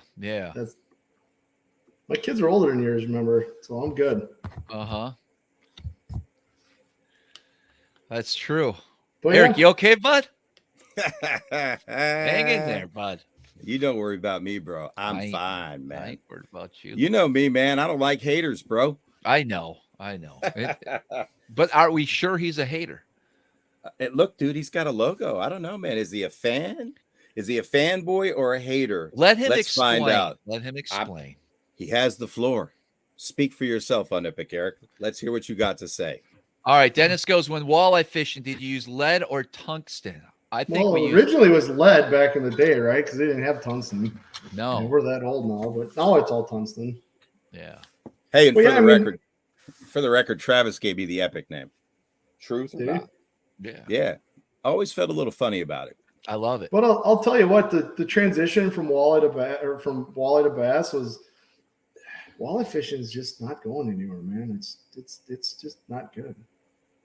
My kids are older than yours, remember? So I'm good. Uh-huh. That's true. But Eric, you okay, bud? Hang in there, bud. You don't worry about me, bro. I'm fine, man. I ain't worried about you. You know me, man. I don't like haters, bro. I know. But are we sure he's a hater? Look, dude, he's got a logo. I don't know, man. Is he a fan? Is he a fanboy or a hater? Let's explain. Find out. Let him explain. He has the floor. Speak for yourself, Unepic Eric. Let's hear what you got to say. All right, Dennis goes, when walleye fishing, did you use lead or tungsten? I think originally it was lead back in the day, right? Because they didn't have tungsten. No. We're that old now, but now it's all tungsten. Yeah. Hey, and for the record, Travis gave me the epic name. Truth or not? Yeah. I always felt a little funny about it. I love it. But I'll tell you what, the transition from walleye to bass was walleye fishing is just not going anywhere, man. It's just not good.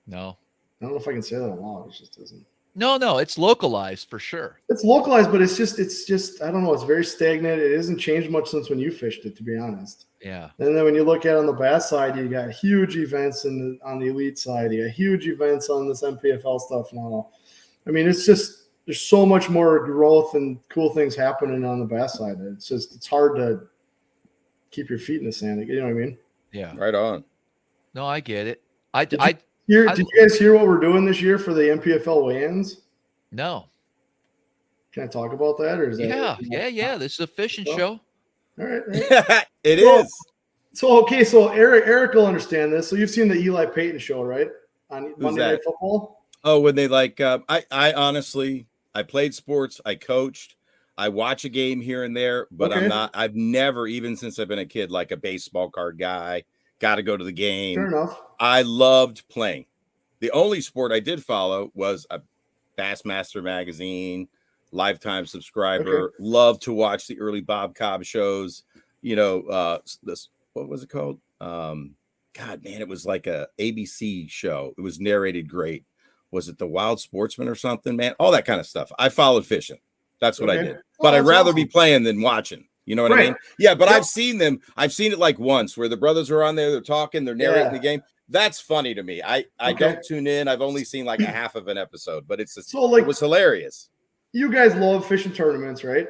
No. I don't know if I can say that aloud. It just doesn't. No, it's localized for sure. It's localized, but it's just I don't know. It's very stagnant. It hasn't changed much since when you fished it, to be honest. Yeah. And then when you look at it on the bass side, you got huge events on the elite side. You got huge events on this NPFL stuff now. I mean, it's just there's so much more growth and cool things happening on the bass side. It's hard to keep your feet in the sand. You know what I mean? Yeah. Right on. No, I get it. Did you guys hear what we're doing this year for the NPFL weigh-ins? No. Can I talk about that, or is that? Yeah. This is a fishing show. All right. It is. So Eric will understand this. So you've seen the Eli Payton show, right? On Monday Night Football. Oh, when they I honestly, I played sports, I coached, I watch a game here and there, but I've never, even since I've been a kid, like a baseball card guy. Got to go to the game. Fair enough. I loved playing. The only sport I did follow was a Bassmaster magazine, lifetime subscriber. Okay. Loved to watch the early Bob Cobb shows. You know, this, what was it called? God, man, it was like a ABC show. It was narrated great. Was it The Wild Sportsman or something, man? All that kind of stuff. I followed fishing. That's what I did. But I'd rather be playing than watching. You know what I mean? Yeah, but I've seen them. I've seen it like once where the brothers are on there, they're talking, they're narrating the game. That's funny to me. I don't tune in. I've only seen like a half of an episode, but it was hilarious. You guys love fishing tournaments, right?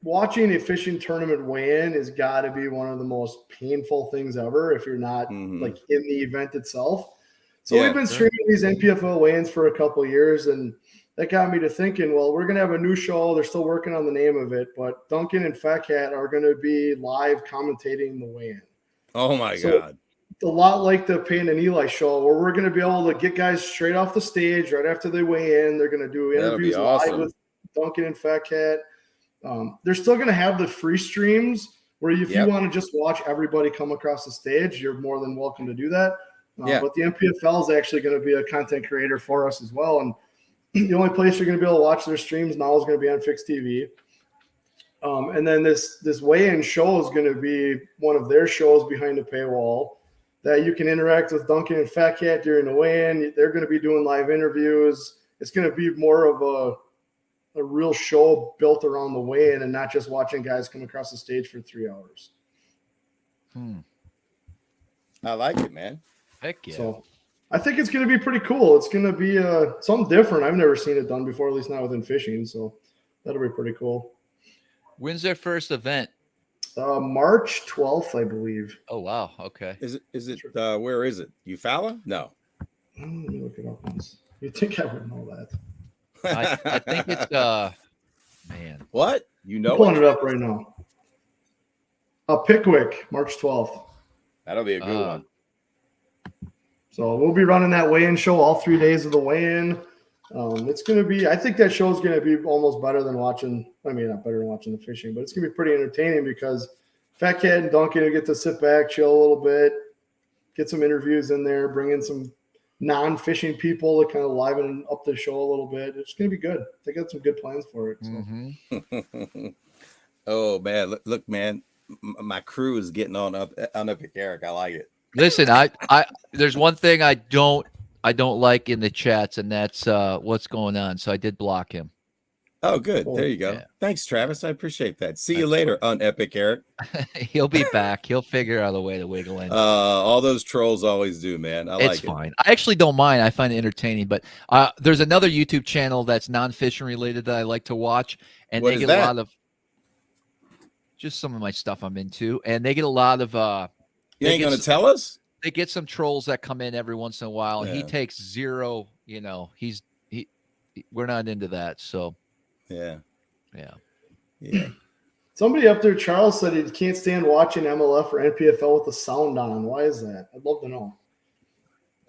Watching a fishing tournament weigh-in has got to be one of the most painful things ever if you're not like in the event itself. So we've been streaming these NPFL weigh-ins for a couple of years, and that got me to thinking, well, we're going to have a new show. They're still working on the name of it, but Duncan and Fat Cat are going to be live commentating the weigh-in. Oh, my God. A lot like the Payne and Eli show, where we're going to be able to get guys straight off the stage right after they weigh in. They're going to do interviews live with Duncan and Fat Cat. They're still going to have the free streams where if you want to just watch everybody come across the stage, you're more than welcome to do that. But the NPFL is actually going to be a content creator for us as well. And the only place you're going to be able to watch their streams now is going to be on PHYXTV. And then this weigh-in show is going to be one of their shows behind the paywall that you can interact with Duncan and Fat Cat during the weigh-in. They're going to be doing live interviews. It's going to be more of a real show built around the weigh-in and not just watching guys come across the stage for 3 hours. I like it, man. Heck yeah. So I think it's going to be pretty cool. It's going to be something different. I've never seen it done before, at least not within fishing. So that'll be pretty cool. When's their first event? March 12th, I believe. Oh, wow. Okay. Is it where is it? Eufaula? No. Let me look it up once. You'd think I would know that. I think it's man. What? You know, I'm pulling it up right now. Pickwick, March 12th. That'll be a good one. So we'll be running that weigh-in show all 3 days of the weigh-in. It's going to be, I think that show is going to be almost better than watching, I mean, not better than watching the fishing, but it's going to be pretty entertaining because Fat Cat and Duncan will get to sit back, chill a little bit, get some interviews in there, bring in some non-fishing people to kind of liven up the show a little bit. It's going to be good. They got some good plans for it. So. Oh, man. Look, man, my crew is getting on Epic Eric. I like it. Listen, I there's one thing I don't like in the chats, and that's what's going on. So I did block him. Oh, good. There you go. Yeah. Thanks, Travis. I appreciate that. See you later on Epic Eric. He'll be back. He'll figure out a way to wiggle in. All those trolls always do, man. It's fine. I actually don't mind. I find it entertaining. But there's another YouTube channel that's non-fishing related that I like to watch, and they get a lot of just some of my stuff I'm into, and they get a lot of. You ain't gonna tell us? They get some trolls that come in every once in a while, and he takes zero. You know, we're not into that. So, yeah. Somebody up there, Charles, said he can't stand watching MLF or NPFL with the sound on. Why is that? I'd love to know.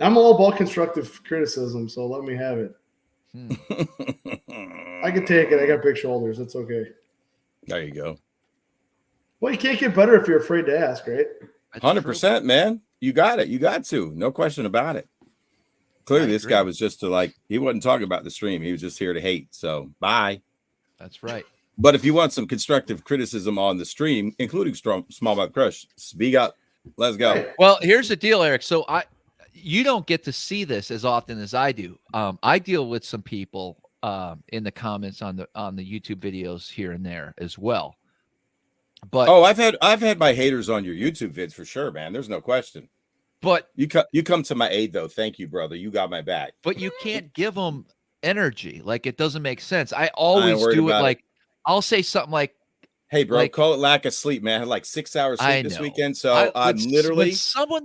I'm all about constructive criticism, so let me have it. I can take it. I got big shoulders. It's okay. There you go. Well, you can't get better if you're afraid to ask, right? 100%, man. You got it. You got to. No question about it. Clearly, this guy was just he wasn't talking about the stream. He was just here to hate. So, bye. That's right. But if you want some constructive criticism on the stream, including SmallmouthCrush, speak up. Let's go. Well, here's the deal, Eric. So, you don't get to see this as often as I do. I deal with some people in the comments on the YouTube videos here and there as well. But I've had my haters on your YouTube vids for sure, man. There's no question. But you come to my aid though. Thank you, brother. You got my back. But you can't give them energy. Like, it doesn't make sense. I always do it like I'll say something like, "Hey, bro, call it lack of sleep, man. I had like 6 hours sleep this weekend, so I'm literally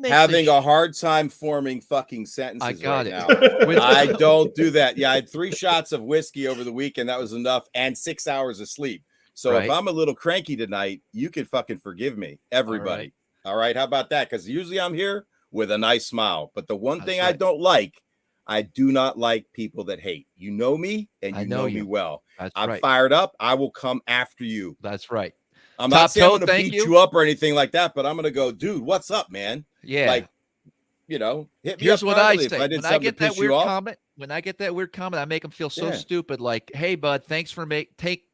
having a hard time forming fucking sentences right now. I don't do that. Yeah, I had 3 shots of whiskey over the weekend. That was enough, and 6 hours of sleep. So if I'm a little cranky tonight, you can fucking forgive me, everybody. All right? How about that? Because usually I'm here with a nice smile. But the one thing I don't like, I do not like people that hate. You know me, and you know me well. I'm fired up. I will come after you. That's right. I'm not saying I'm going to beat you up or anything like that, but I'm going to go, dude, what's up, man? Yeah. Like, you know, hit me Here's up what I say. if I did when I get that weird comment, I make them feel so stupid. Like, hey, bud, thanks for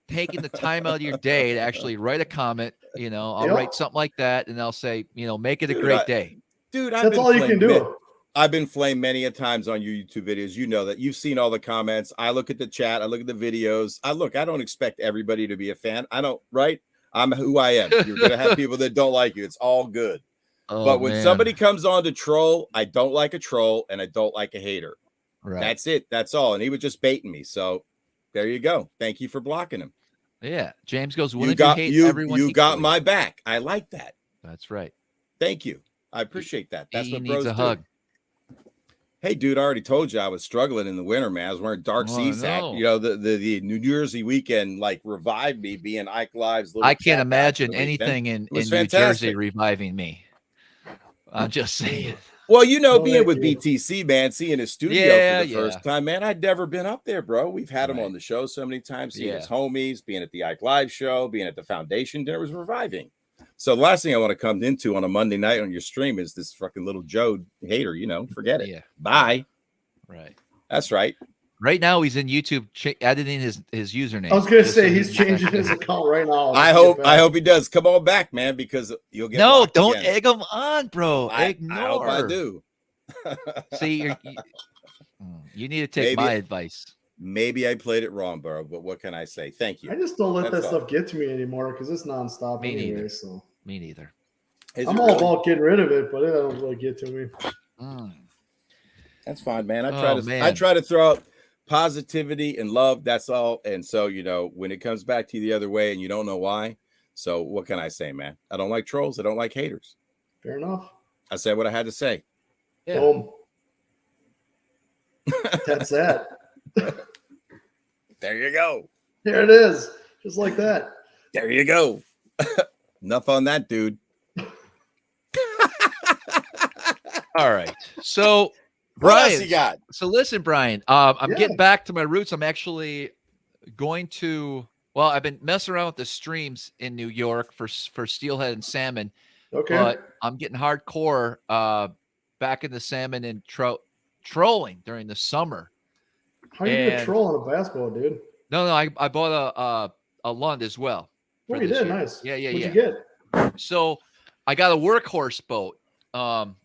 taking the time out of your day to actually write a comment. You know, I'll write something like that, and I'll say, you know, make it a great day. Dude, that's all you can do. I've been flamed many a times on your YouTube videos. You know that. You've seen all the comments. I look at the chat. I look at the videos. I don't expect everybody to be a fan. I'm who I am. You're going to have people that don't like you. It's all good. But when somebody comes on to troll, I don't like a troll and I don't like a hater. Right. That's it. That's all. And he was just baiting me. So there you go. Thank you for blocking him. Yeah. James goes, you got my back. I like that. That's right. Thank you. I appreciate that. That's he what needs bros a hug. Hey, dude, I already told you I was struggling in the winter, man. I was wearing dark sea sack. You know, the New Jersey weekend like revived me being Ike Live's little. I can't imagine anything in New Jersey reviving me. I'm just saying. Well, you know, being with BTC, man, seeing his studio for the first time, man, I'd never been up there, bro. We've had him on the show so many times, seeing his homies, being at the Ike Live show, being at the foundation dinner was reviving. So the last thing I want to come into on a Monday night on your stream is this fucking little Joe hater, you know, forget it. Yeah. Bye. Right. That's right. Right now he's in YouTube editing his username. I was going to say he's changing his account right now. I hope he does. Come on back, man, because you'll get don't again. Egg him on, bro. I hope I do. See, you need to take my advice. Maybe I played it wrong, bro, but what can I say? Thank you. I just don't let that stuff get to me anymore because it's nonstop anyway. So me neither. I'm all about getting rid of it, but it doesn't really get to me. That's fine, man. I try to throw out positivity and love. That's all. And so, you know, when it comes back to you the other way and you don't know why. So what can I say, man? I don't like trolls. I don't like haters. Fair enough. I said what I had to say. Yeah. Boom. That's that. There you go. There it is. Just like that. There you go. Enough on that, dude. All right. So, Brian, what else you got? So listen, Brian, I'm getting back to my roots. I'm actually going to, well, I've been messing around with the streams in New York for steelhead and salmon. Okay. But I'm getting hardcore back in the salmon and trout trolling during the summer. How are you going to troll on a bass boat, dude? No, I bought a Lund as well. Oh, you did? Nice. Yeah. What'd you get? So I got a workhorse boat.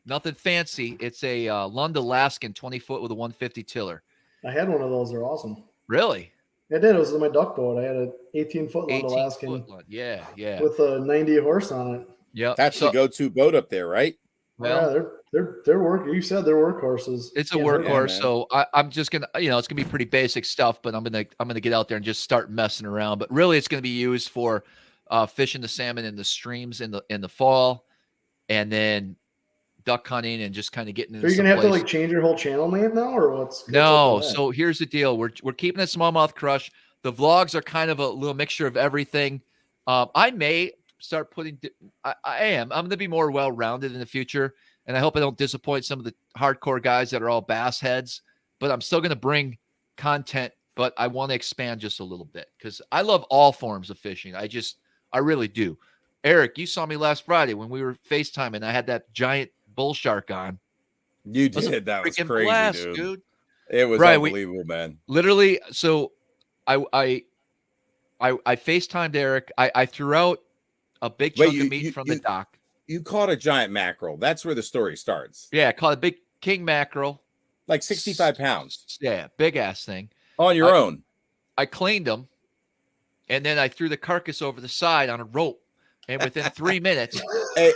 Nothing fancy. It's a Lund Alaskan 20-foot with a 150 tiller. I had one of those. They're awesome. Really? I did. It was in my duck boat. I had an 18-foot Lund Alaskan. Yeah. With a 90 horse on it. Yeah. That's the go-to boat up there, right? Well, yeah, they're work. You said they're workhorses. It's a workhorse, so I'm just gonna, it's gonna be pretty basic stuff, but I'm gonna get out there and just start messing around. But really, it's gonna be used for fishing the salmon in the streams in the fall, and then duck hunting and just kind of getting. Are you gonna have to like change your whole channel name now, or what's? No. So here's the deal: we're keeping it SmallmouthCrush. The vlogs are kind of a little mixture of everything. I may start putting. I'm going to be more well-rounded in the future, and I hope I don't disappoint some of the hardcore guys that are all bass heads. But I'm still going to bring content, but I want to expand just a little bit because I love all forms of fishing. I really do. Eric, you saw me last Friday when we were FaceTiming. I had that giant bull shark on. You did. That was crazy, blast, dude. It was unbelievable, man. Literally, so I FaceTimed Eric. I threw out a big chunk of meat from the dock. You caught a giant mackerel. That's where the story starts. Yeah, I caught a big king mackerel. Like 65 pounds. Yeah, big ass thing. On your own. I cleaned him, and then I threw the carcass over the side on a rope. And within 3 minutes, a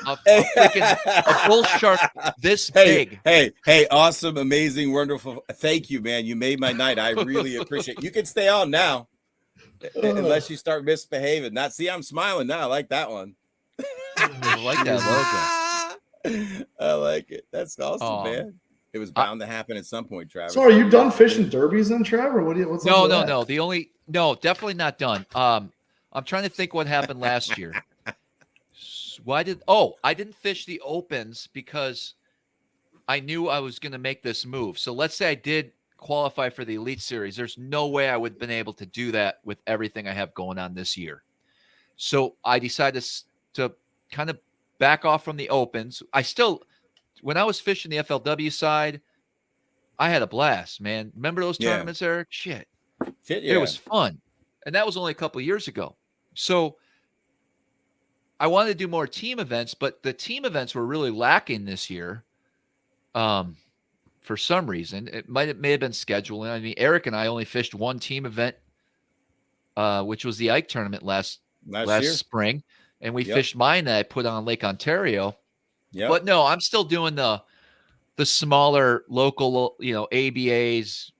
bull shark this big. Hey, awesome, amazing, wonderful. Thank you, man. You made my night. I really appreciate it. You can stay on now. Unless you start misbehaving. I'm smiling now. I like that one. I like that logo. I like it. That's awesome, man. It was bound to happen at some point, Travis. So are you done fishing derbies then, Trav? Or what's No. Definitely not done. I'm trying to think what happened last year. I didn't fish the opens because I knew I was going to make this move. So let's say I did qualify for the Elite Series. There's no way I would have been able to do that with everything I have going on this year. So I decided to kind of back off from the opens. When I was fishing the FLW side, I had a blast, man. Remember those tournaments, Eric? Shit, yeah. It was fun. And that was only a couple of years ago. So I wanted to do more team events, but the team events were really lacking this year. For some reason, it may have been scheduling. I mean, Eric and I only fished one team event, which was the Ike tournament last spring, and we fished mine that I put on Lake Ontario. Yeah, but no, I'm still doing the smaller local, ABAs,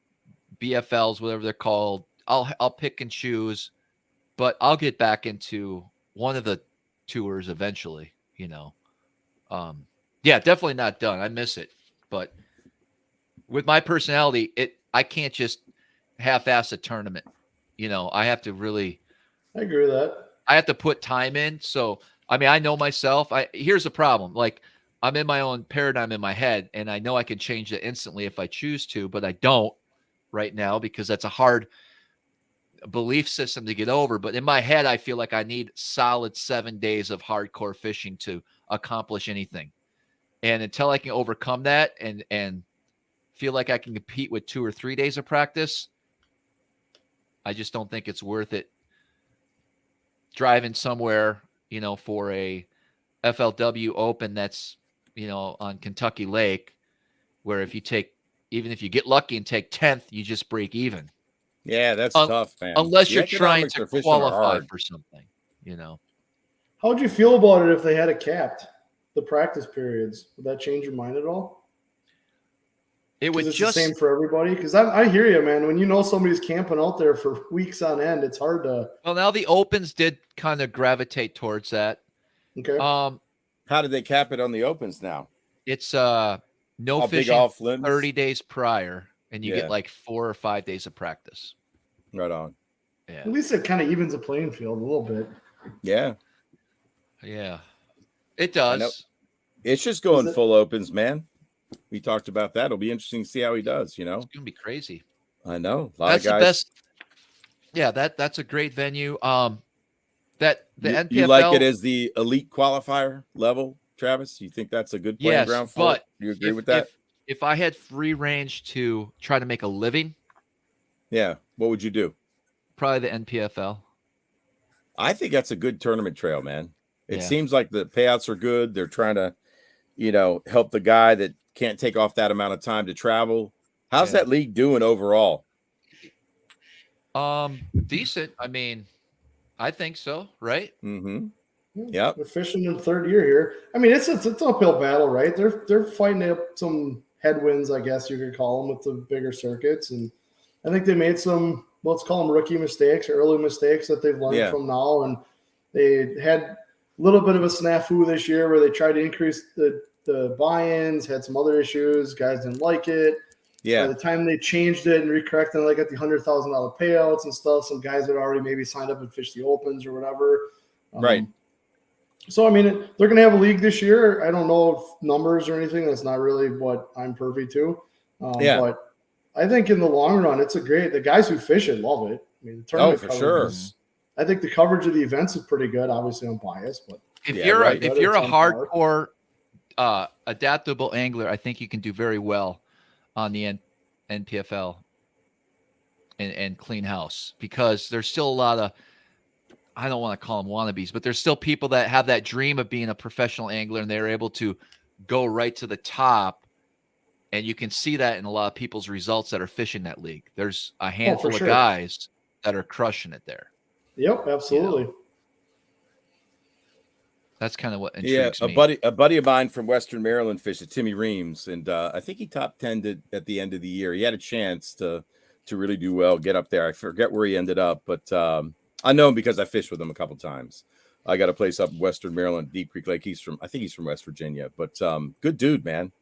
BFLs, whatever they're called. I'll pick and choose, but I'll get back into one of the tours eventually. Definitely not done. I miss it, but with my personality, I can't just half-ass a tournament. You know, I have to really. I agree with that. I have to put time in. So, I mean, I know myself. Here's the problem. Like, I'm in my own paradigm in my head, and I know I can change it instantly if I choose to, but I don't right now because that's a hard belief system to get over. But in my head, I feel like I need solid 7 days of hardcore fishing to accomplish anything. And until I can overcome that and feel like I can compete with 2 or 3 days of practice, I just don't think it's worth it driving somewhere, you know, for a FLW Open that's, you know, on Kentucky Lake, where even if you get lucky and take 10th, you just break even. Yeah, that's tough, man. Unless The you're trying economics to of fishing are qualify hard. for something, you know. How would you feel about it if they had it capped, the practice periods? Would that change your mind at all? It would It's just the same for everybody. Because I hear you, man. When you know somebody's camping out there for weeks on end, it's hard to. Well, now the Opens did kind of gravitate towards that. Okay. How did they cap it on the Opens now? It's no fishing off limits? 30 days prior, and you get like 4 or 5 days of practice. Right on. Yeah. At least it kind of evens the playing field a little bit. Yeah. Yeah. It does. It's just going full Opens, man. We talked about that. It'll be interesting to see how he does, you know. It's gonna be crazy. I know. A lot That's of guys. the best. Yeah, that's a great venue. That the NPFL, you like it as the elite qualifier level, Travis? You think that's a good playing ground for it? Do you agree with that? If I had free range to try to make a living, yeah, what would you do? Probably the NPFL. I think that's a good tournament trail, man. It seems like the payouts are good. They're trying to, you know, help the guy that can't take off that amount of time to travel. How's that league doing overall? Decent. I mean, I think so, right? Mm-hmm. Yeah. They're fishing in third year here. I mean, it's an uphill battle, right? They're fighting up some headwinds, I guess you could call them, with the bigger circuits. And I think they made some, let's call them rookie mistakes or early mistakes that they've learned from now. And they had a little bit of a snafu this year where they tried to increase the buy-ins, had some other issues. Guys didn't like it. Yeah. By the time they changed it and recorrected, they got the $100,000 payouts and stuff. Some guys had already maybe signed up and fished the Opens or whatever. Right. So, I mean, they're going to have a league this year. I don't know if numbers or anything. That's not really what I'm privy to. But I think in the long run, it's the guys who fish it love it. I mean, the tournament for sure. I think the coverage of the events is pretty good. Obviously, I'm biased, but if you're a hardcore adaptable angler, I think you can do very well on the NPFL and clean house, because there's still a lot of, I don't want to call them wannabes, but there's still people that have that dream of being a professional angler, and they're able to go right to the top. And you can see that in a lot of people's results that are fishing that league. There's a handful of guys that are crushing it there. Yep, absolutely. You know? That's kind of what intrigues me. A buddy of mine from Western Maryland fished at Timmy Reams, and I think he top 10'd at the end of the year. He had a chance to really do well, get up there. I forget where he ended up, but I know him because I fished with him a couple times. I got a place up in Western Maryland, Deep Creek Lake. I think he's from West Virginia, but good dude, man.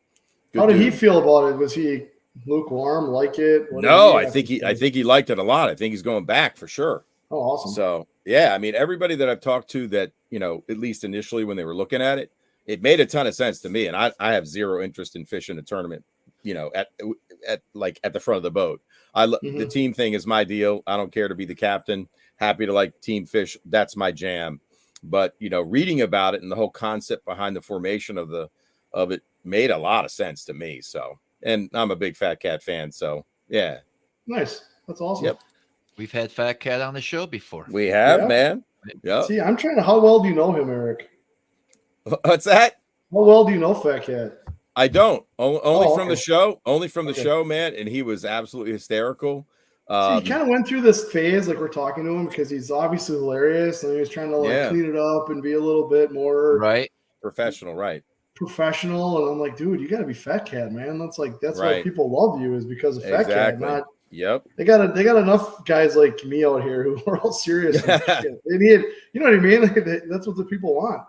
Good How did dude. he feel about it? Was he lukewarm, like it? No, I think he liked it a lot. I think he's going back for sure. Oh, awesome. So yeah, I mean, everybody that I've talked to that, you know, at least initially when they were looking at it, it made a ton of sense to me. And I have zero interest in fishing a tournament, you know, at the front of the boat. The team thing is my deal. I don't care to be the captain. Happy to like team fish. That's my jam. But, you know, reading about it and the whole concept behind the formation of it made a lot of sense to me. So, and I'm a big Fat Cat fan. So yeah. Nice. That's awesome. Yep. We've had Fat Cat on the show before. We have, man. Yeah. See, I'm trying to, how well do you know him, Eric? What's that? How well do you know Fat Cat? I don't. Only from the show. Only from the show, man. And he was absolutely hysterical. So he kind of went through this phase, like we're talking to him, because he's obviously hilarious, and he was trying to clean it up and be a little bit more professional, professional. And I'm like, dude, you got to be Fat Cat, man. That's why people love you, is because of Fat Cat. Not they got enough guys like me out here who are all serious. And shit. They need, you know what I mean? That's what the people want.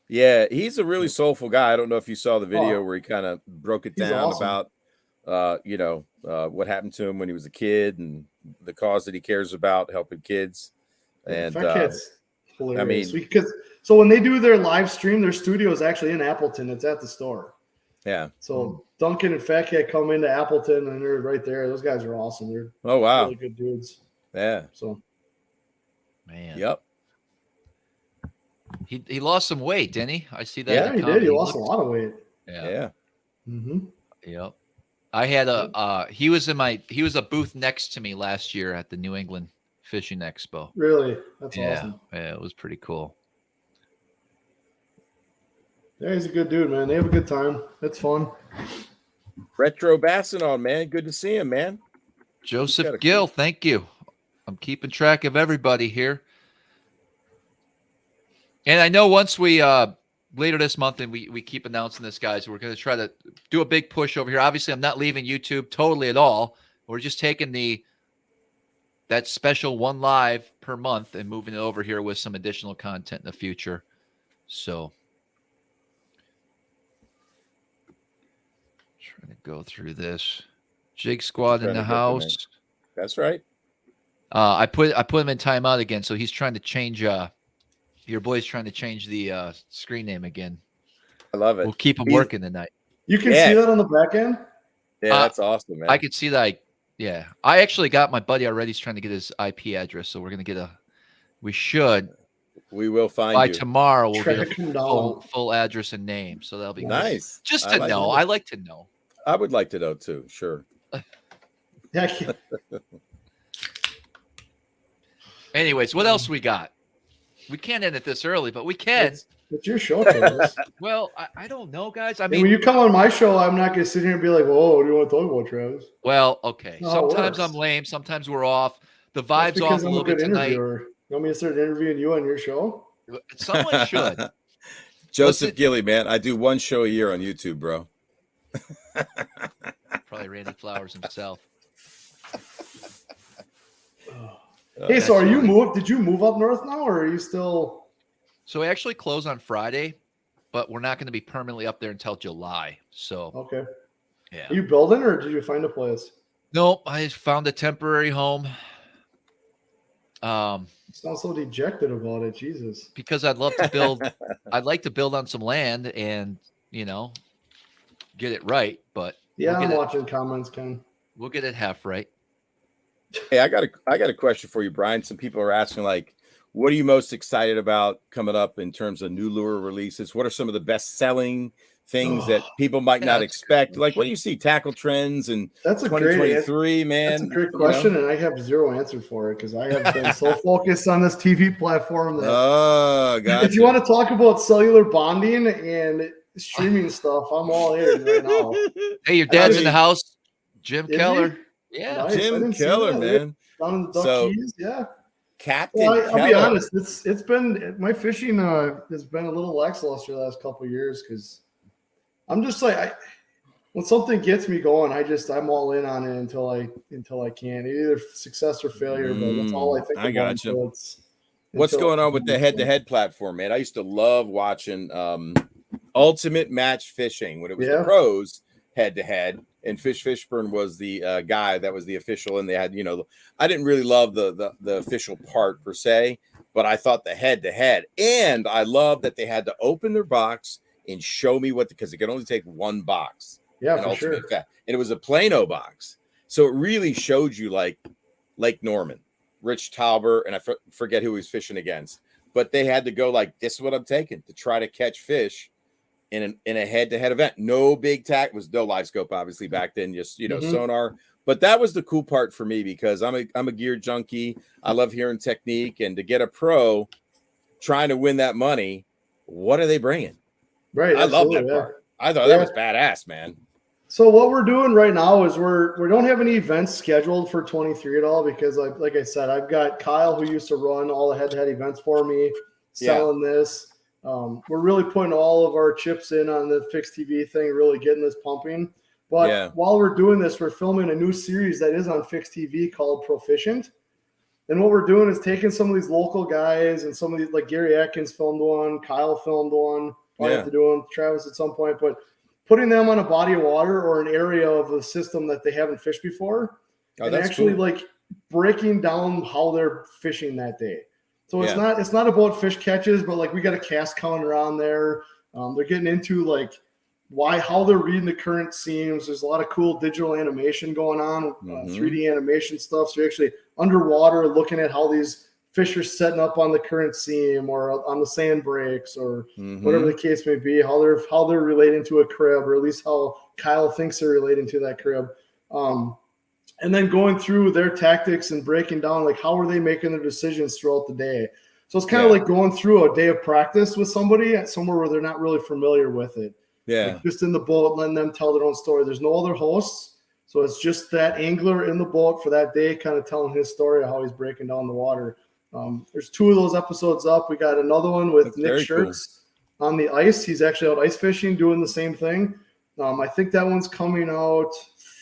Yeah, he's a really soulful guy. I don't know if you saw the video where he kind of broke it down about what happened to him when he was a kid and the cause that he cares about, helping kids. And Fat Cat's hilarious. I mean, because so when they do their live stream, their studio is actually in Appleton. It's at the store. Yeah. So Duncan and Fat Cat come into Appleton and they're right there. Those guys are awesome. They're really good dudes. Yeah. So, man. Yep. He lost some weight, didn't he? I see that. Yeah, he did. He lost a lot of weight. Yeah. Mm-hmm. Yep. I had he was a booth next to me last year at the New England Fishing Expo. Really? That's awesome. Yeah, it was pretty cool. Yeah, he's a good dude, man. They have a good time. It's fun. Retro Bassin on, man. Good to see him, man. Joseph Gill, thank you. I'm keeping track of everybody here. And I know once we later this month, and we keep announcing this, guys, we're going to try to do a big push over here. Obviously, I'm not leaving YouTube totally at all. We're just taking that special one live per month and moving it over here with some additional content in the future. So trying to go through this. Jig Squad in the house. That's right. I put him in timeout again, so he's trying to change. Your boy's trying to change the screen name again. I love it. We'll keep him working tonight. You can see that on the back end? Yeah, that's awesome, man. I could see that. Yeah. I actually got my buddy already. He's trying to get his IP address, so we're going to get we will find by tomorrow. We'll get a full address and name, so that'll be nice. Good. Just to know. I like to know. I would like to know too. Sure. Yeah. Anyways, what else we got? We can't end it this early, but we can. It's your show, Travis. Well, I don't know, guys. I mean, when you come on my show, I'm not going to sit here and be like, "Whoa, what do you want to talk about, Travis?" Well, okay. Sometimes I'm lame. Sometimes we're off. The vibe's off a little bit tonight. You want me to start interviewing you on your show? Someone should. Joseph Gilly, man. I do one show a year on YouTube, bro. Probably Randy Flowers himself. Hey, so did you move up north now, or are you still? So we actually close on Friday, but we're not going to be permanently up there until July. So okay. Yeah. Are you building, or did you find a place? Nope, I found a temporary home. You sound so dejected about it, Jesus. Because I'd love to build. I'd like to build on some land and get it right. But yeah, I'm watching comments, Ken. We'll get it half right. Hey, I got a question for you, Brian. Some people are asking, like, what are you most excited about coming up in terms of new lure releases? What are some of the best-selling things that people might not expect? Like, what do you see? Tackle trends and that's 2023, man. That's a great question, and I have zero answer for it because I have been so focused on this TV platform that if you want to talk about cellular bonding and streaming stuff, I'm all in right now. Hey, your dad's in the house, Jim Keller. Yeah, nice. Jim Keller, man. Down in the Duck Keys, yeah. Captain Keller. I'll be honest, it's been my fishing has been a little lackluster the last couple of years because I'm just like when something gets me going, I'm all in on it until I can. Either success or failure, but that's all I think about. I got you. What's going on with the head-to-head platform, man? I used to love watching Ultimate Match Fishing when it was the pros head-to-head. And Fish Fishburne was the guy that was the official, and they had, I didn't really love the official part per se, but I thought the head-to-head, and I love that they had to open their box and show me because it could only take one box. Yeah, for sure. And it was a Plano box, so it really showed you like Lake Norman, Rich Tauber, and I forget who he was fishing against, but they had to go like, this is what I'm taking to try to catch fish. In a head-to-head event, no big tack, was no live scope obviously back then, just sonar. But that was the cool part for me because I'm a gear junkie. I love hearing technique, and to get a pro trying to win that money, what are they bringing? Right, I love that part. I thought that was badass, man. So what we're doing right now is we don't have any events scheduled for 23 at all because like I said, I've got Kyle who used to run all the head-to-head events for me, selling this. We're really putting all of our chips in on the PHYXTV thing, really getting this pumping. But while we're doing this, we're filming a new series that is on PHYXTV called Proficient. And what we're doing is taking some of these local guys and some of these, like Gary Atkins filmed one, Kyle filmed one. I have to do one, Travis at some point. But putting them on a body of water or an area of the system that they haven't fished before, and actually cool. Like breaking down how they're fishing that day. So it's not about fish catches, but like we got a cast counter on there. They're getting into like how they're reading the current seams. There's a lot of cool digital animation going on, 3D animation stuff. So you're actually underwater looking at how these fish are setting up on the current seam or on the sand breaks or whatever the case may be, how they're relating to a crib, or at least how Kyle thinks they're relating to that crib. And then going through their tactics and breaking down, like, how are they making their decisions throughout the day? So it's kind of like going through a day of practice with somebody at somewhere where they're not really familiar with it. Yeah. Like just in the boat, letting them tell their own story. There's no other hosts. So it's just that angler in the boat for that day, kind of telling his story of how he's breaking down the water. There's 2 of those episodes up. We got another one with Nick Shirts on the ice. He's actually out ice fishing, doing the same thing. I think that one's coming out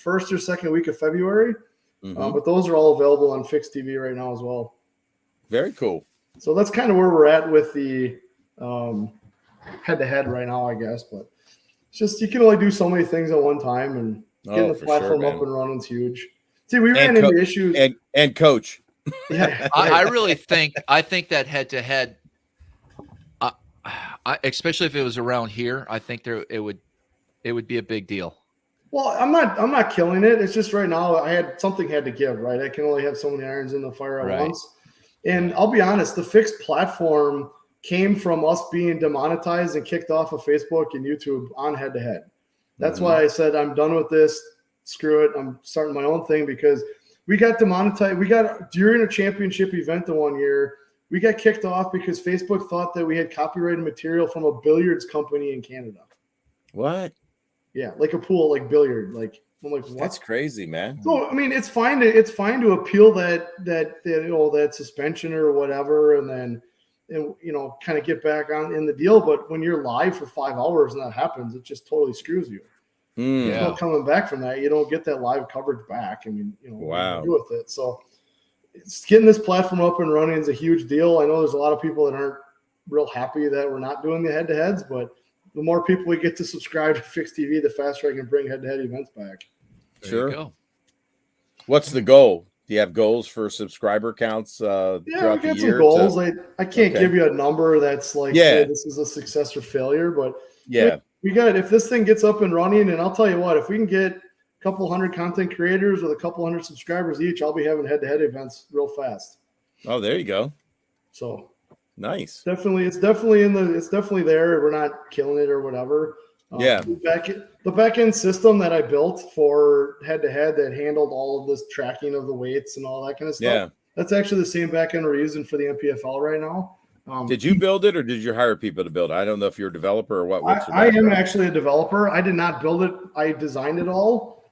first or second week of February. But those are all available on PHYXTV right now as well. Very cool. So that's kind of where we're at with the head-to-head right now, I guess. But it's just, you can only do so many things at one time, and getting the platform up and running is huge. See, we ran into issues. And coach. Yeah, I really think that head-to-head, especially if it was around here, I think it would be a big deal. Well, I'm not killing it. It's just right now something had to give, right? I can only have so many irons in the fire at once. And I'll be honest, the fixed platform came from us being demonetized and kicked off of Facebook and YouTube on head-to-head. That's why I said, I'm done with this. Screw it. I'm starting my own thing, because we got demonetized. During a championship event the one year, we got kicked off because Facebook thought that we had copyrighted material from a billiards company in Canada. What? Yeah, like a pool, like billiard. Like, I'm like, what? That's crazy, man. So I mean, it's fine to appeal that suspension or whatever, and then kind of get back on in the deal. But when you're live for 5 hours and that happens, it just totally screws you. There's no coming back from that. You don't get that live coverage back. I mean, wow. Do with it. So it's getting this platform up and running is a huge deal. I know there's a lot of people that aren't real happy that we're not doing the head-to-heads, but the more people we get to subscribe to PHYXTV, the faster I can bring head-to-head events back. There you go. What's the goal? Do you have goals for subscriber counts throughout the year? Some goals. I can't give you a number that's like, hey, this is a success or failure, but we got, if this thing gets up and running, and I'll tell you what, if we can get a couple hundred content creators with a couple hundred subscribers each, I'll be having head-to-head events real fast. Oh, there you go. So nice. It's definitely there. We're not killing it or whatever. The back end system that I built for head-to-head that handled all of this tracking of the weights and all that kind of stuff. Yeah. That's actually the same back end we're using for the NPFL right now. Did you build it, or did you hire people to build it? I don't know if you're a developer or what. I am actually a developer. I did not build it. I designed it all.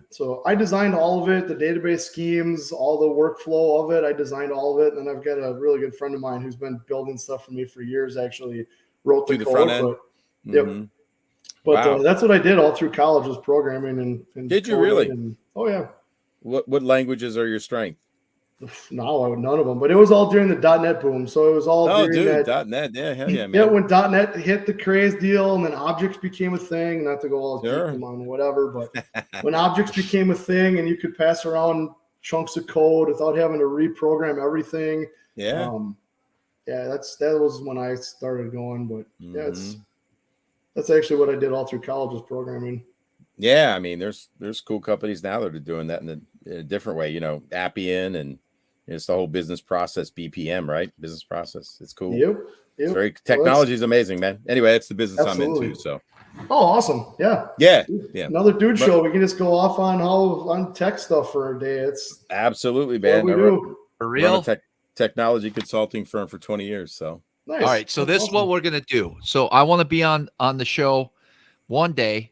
So I designed all of it, the database schemes, all the workflow of it. I designed all of it. And then I've got a really good friend of mine who's been building stuff for me for years, actually wrote the code. Front end? But that's what I did all through college, was programming and did you really? Oh yeah. What languages are your strength? No, I would none of them, but it was all during the .NET boom. So it was all during that. .NET, yeah, hell yeah, man. Yeah, when .NET hit the craze deal, and then objects became a thing. Not to go all deep on whatever, but when objects became a thing, and you could pass around chunks of code without having to reprogram everything. Yeah, that was when I started going. But that's actually what I did all through college, was programming. Yeah, I mean, there's cool companies now that are doing that in a different way. Appian, and it's the whole business process, BPM, right? Business process. It's cool. Yep. It's technology is amazing, man. Anyway, that's the business I'm into. So. Oh, awesome. Yeah. Another dude show. We can just go off on tech stuff for a day. It's absolutely, man. What we do. For real. Technology consulting firm for 20 years. So. Nice. All right. So this is what we're going to do. So I want to be on the show one day.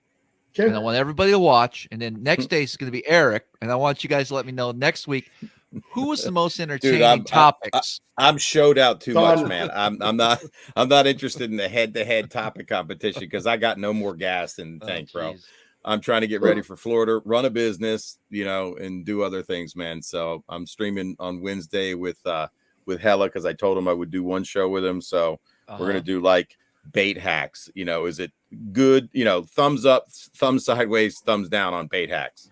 Okay. And I want everybody to watch. And then next day is going to be Eric. And I want you guys to let me know next week who was the most entertaining topics. I'm showed out too much, man. I'm not interested in the head-to-head topic competition, because I got no more gas in the tank, bro. I'm trying to get ready for Florida, run a business, and do other things, man. So I'm streaming on Wednesday with Hella, because I told him I would do one show with him. So we're gonna do like bait hacks. You know, is it good? You know, thumbs up, thumbs sideways, thumbs down on bait hacks.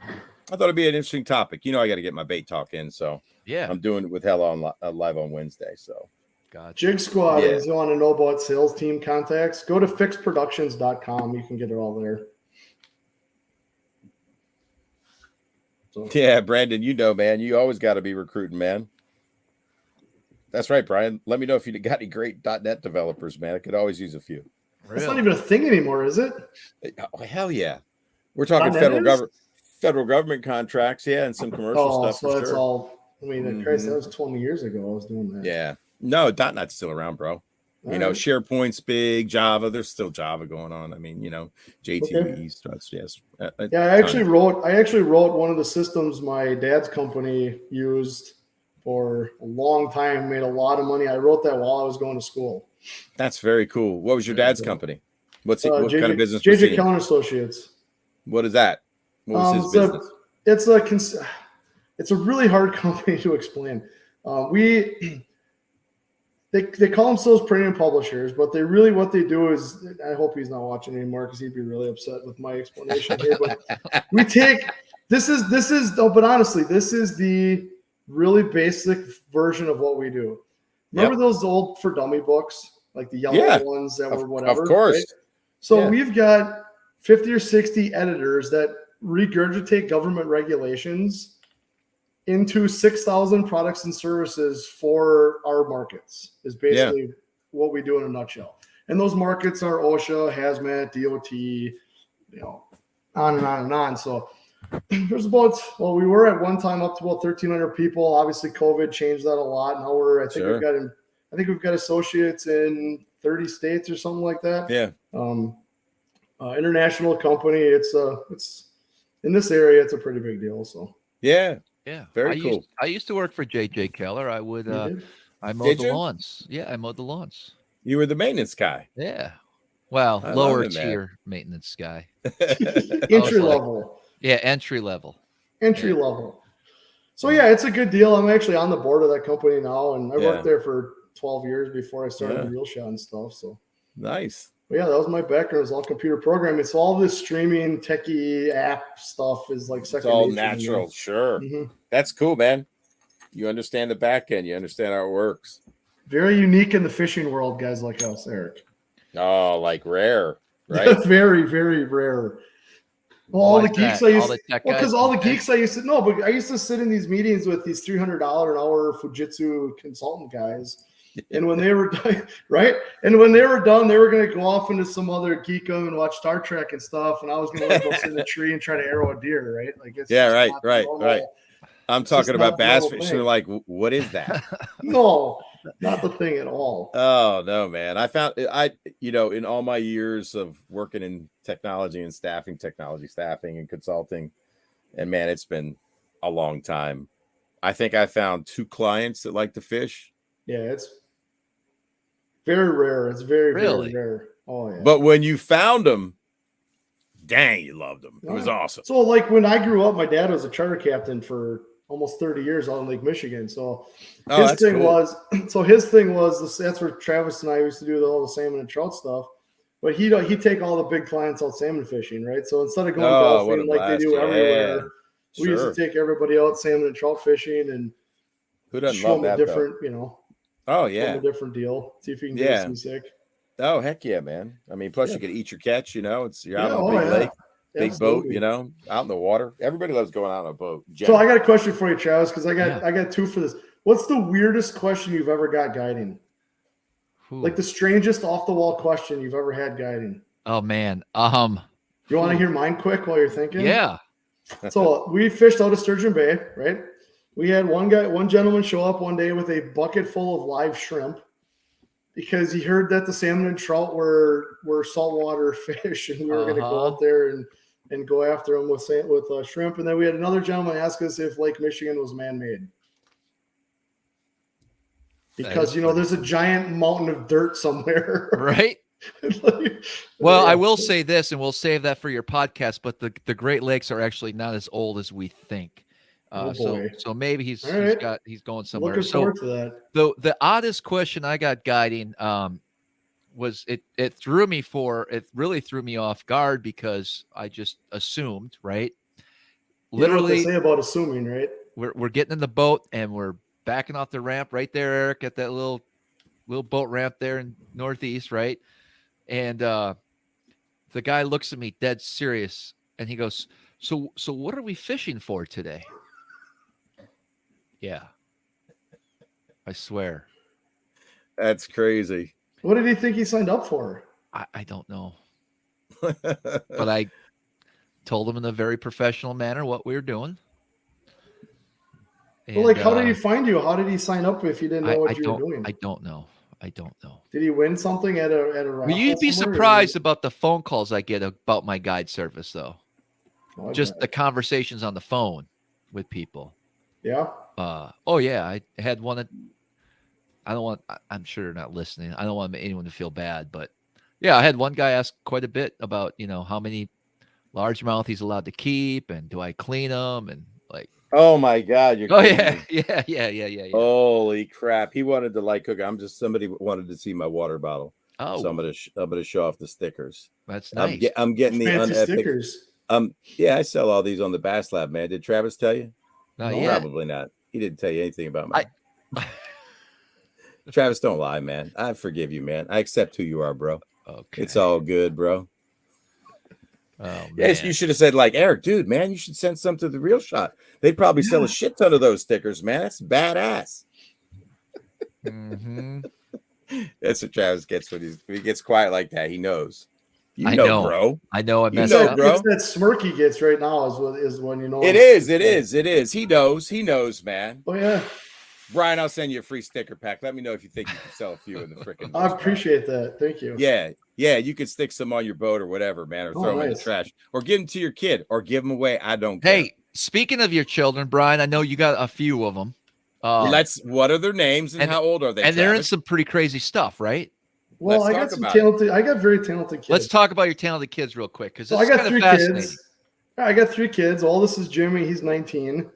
I thought it'd be an interesting topic. You know, I got to get my bait talk in, so Yeah, I'm doing it with Hella on live on Wednesday. So, gotcha. Jig Squad, if you want to know about sales team contacts, go to fixproductions.com. You can get it all there. So. Yeah, Brandon, you know, man, you always got to be recruiting, man. That's right, Brian. Let me know if you got any great .NET developers, man. I could always use a few. That's not even a thing anymore, is it? Oh, hell yeah. We're talking federal government contracts, yeah, and some commercial stuff. So it's all. I mean, Christ, that was 20 years ago. I was doing that. Yeah. No, .NET's still around, bro. You know, SharePoint's big, Java. There's still Java going on. I mean, you know, JTE struts. Yes. Yeah, I actually wrote one of the systems my dad's company used for a long time. Made a lot of money. I wrote that while I was going to school. That's very cool. What was your dad's company? What kind of business? JJ Keller Associates. What is that? What was his business? It's a really hard company to explain. They call themselves premium publishers, but what they do is, I hope he's not watching anymore because he'd be really upset with my explanation here. But but honestly, this is the really basic version of what we do. Remember those old For Dummy books, like the yellow ones that were whatever? Of course. Right? So we've got 50 or 60 editors that regurgitate government regulations into 6,000 products and services for our markets is basically what we do in a nutshell. And those markets are OSHA, hazmat, DOT, you know, on and on and on. So there's we were at one time up to about 1,300 people. Obviously COVID changed that a lot. Now I think we've got associates in 30 states or something like that. Yeah. International company. It's in this area, it's a pretty big deal. So yeah, very cool. I used to work for JJ Keller. I would I mowed the lawns. Yeah, I mowed the lawns. You were the maintenance guy. Yeah. Well, lower tier maintenance guy. Entry level. Yeah, entry level. So yeah, it's a good deal. I'm actually on the board of that company now, and I worked there for 12 years before I started Real Shot and stuff. So nice. But yeah, that was my background. It was all computer programming. So all this streaming techie app stuff is like second. It's all natural. Sure. Mm-hmm. That's cool, man. You understand the back end. You understand how it works. Very unique in the fishing world, guys like us, Eric. Oh, like rare, right? Very, very rare. Well, all the geeks I used to know, but I used to sit in these meetings with these $300 an hour Fujitsu consultant guys. And when they were done, right? And when they were done, they were going to go off into some other geekum and watch Star Trek and stuff. And I was going to go sit in a tree and try to arrow a deer, right? Like it's right. I'm talking about bass fishing. They're like, what is that? No, not the thing at all. Oh no, man! I found in all my years of working in technology and technology staffing and consulting, and man, it's been a long time. I think I found 2 clients that like to fish. Yeah, it's very rare. It's very, very rare. Oh, yeah. But when you found them, dang, you loved them. It was awesome. So, like, when I grew up, my dad was a charter captain for almost 30 years on Lake Michigan. So his thing was that's where Travis and I used to do all the salmon and trout stuff. But he'd take all the big clients out salmon fishing, right? So instead of going golfing like they do everywhere, we used to take everybody out salmon and trout fishing and who doesn't love that different, Oh yeah, a different deal. See if you can get seasick. Oh heck yeah, man! I mean, plus you could eat your catch. You're out on a big lake, big boat. Out in the water. Everybody loves going out on a boat. So I got a question for you, Travis, because I got 2 for this. What's the weirdest question you've ever got guiding? Like the strangest off the wall question you've ever had guiding? Oh man. You want to hear mine quick while you're thinking? Yeah. So we fished out of Sturgeon Bay, right? We had one gentleman show up one day with a bucket full of live shrimp because he heard that the salmon and trout were saltwater fish, and we were going to go out there and go after them with shrimp. And then we had another gentleman ask us if Lake Michigan was man-made because there's a giant mountain of dirt somewhere, right? Well, I will say this, and we'll save that for your podcast. But the Great Lakes are actually not as old as we think. So maybe he's going somewhere. Looking forward to that. The oddest question I got guiding was it really threw me off guard because I just assumed, right? You know what they Literally, say about assuming, right? we're getting in the boat and we're backing off the ramp right there, Eric, at that little boat ramp there in Northeast, right? And the guy looks at me dead serious and he goes, So what are we fishing for today? Yeah. I swear. That's crazy. What did he think he signed up for? I don't know. But I told him in a very professional manner what we were doing. Well, like, how did he find you? How did he sign up if he didn't know what you were doing? I don't know. Did he win something at a raffle? Will you be surprised about the phone calls I get about my guide service, though? Okay. Just the conversations on the phone with people. Yeah. Oh yeah, I had one. I'm sure they're not listening. I don't want anyone to feel bad, but yeah, I had one guy ask quite a bit about, how many largemouth he's allowed to keep and do I clean them and like. Oh my God! Yeah. Holy crap! He wanted to cook. Somebody wanted to see my water bottle. Oh, so I'm gonna show off the stickers. That's nice. I'm getting the fancy stickers. Yeah, I sell all these on the Bass Lab, man. Did Travis tell you? No, probably not. He didn't tell you anything about me. Travis, don't lie, man. I forgive you, man. I accept who you are, bro. Okay, it's all good, bro. Oh, man. Yes, you should have said, Eric, dude, man, you should send some to the Real Shot. They'd probably sell a shit ton of those stickers, man. That's badass. Mm-hmm. That's what Travis gets when he gets quiet like that. He knows. I know, bro. I know. I messed up, bro. It's that smirk he gets right now is when you know. It is. He knows, man. Oh yeah. Brian, I'll send you a free sticker pack. Let me know if you think you can sell a few in the freaking. I appreciate that. Thank you. Yeah. You could stick some on your boat or whatever, man, or throw them in the trash, or give them to your kid, or give them away. I don't care. Hey, speaking of your children, Brian, I know you got a few of them. What are their names and how old are they? And they're in some pretty crazy stuff, right? Well, I got some talented. I got very talented kids. Let's talk about your talented kids real quick because I got 3 kids. I got 3 kids. Oldest is Jimmy. He's 19.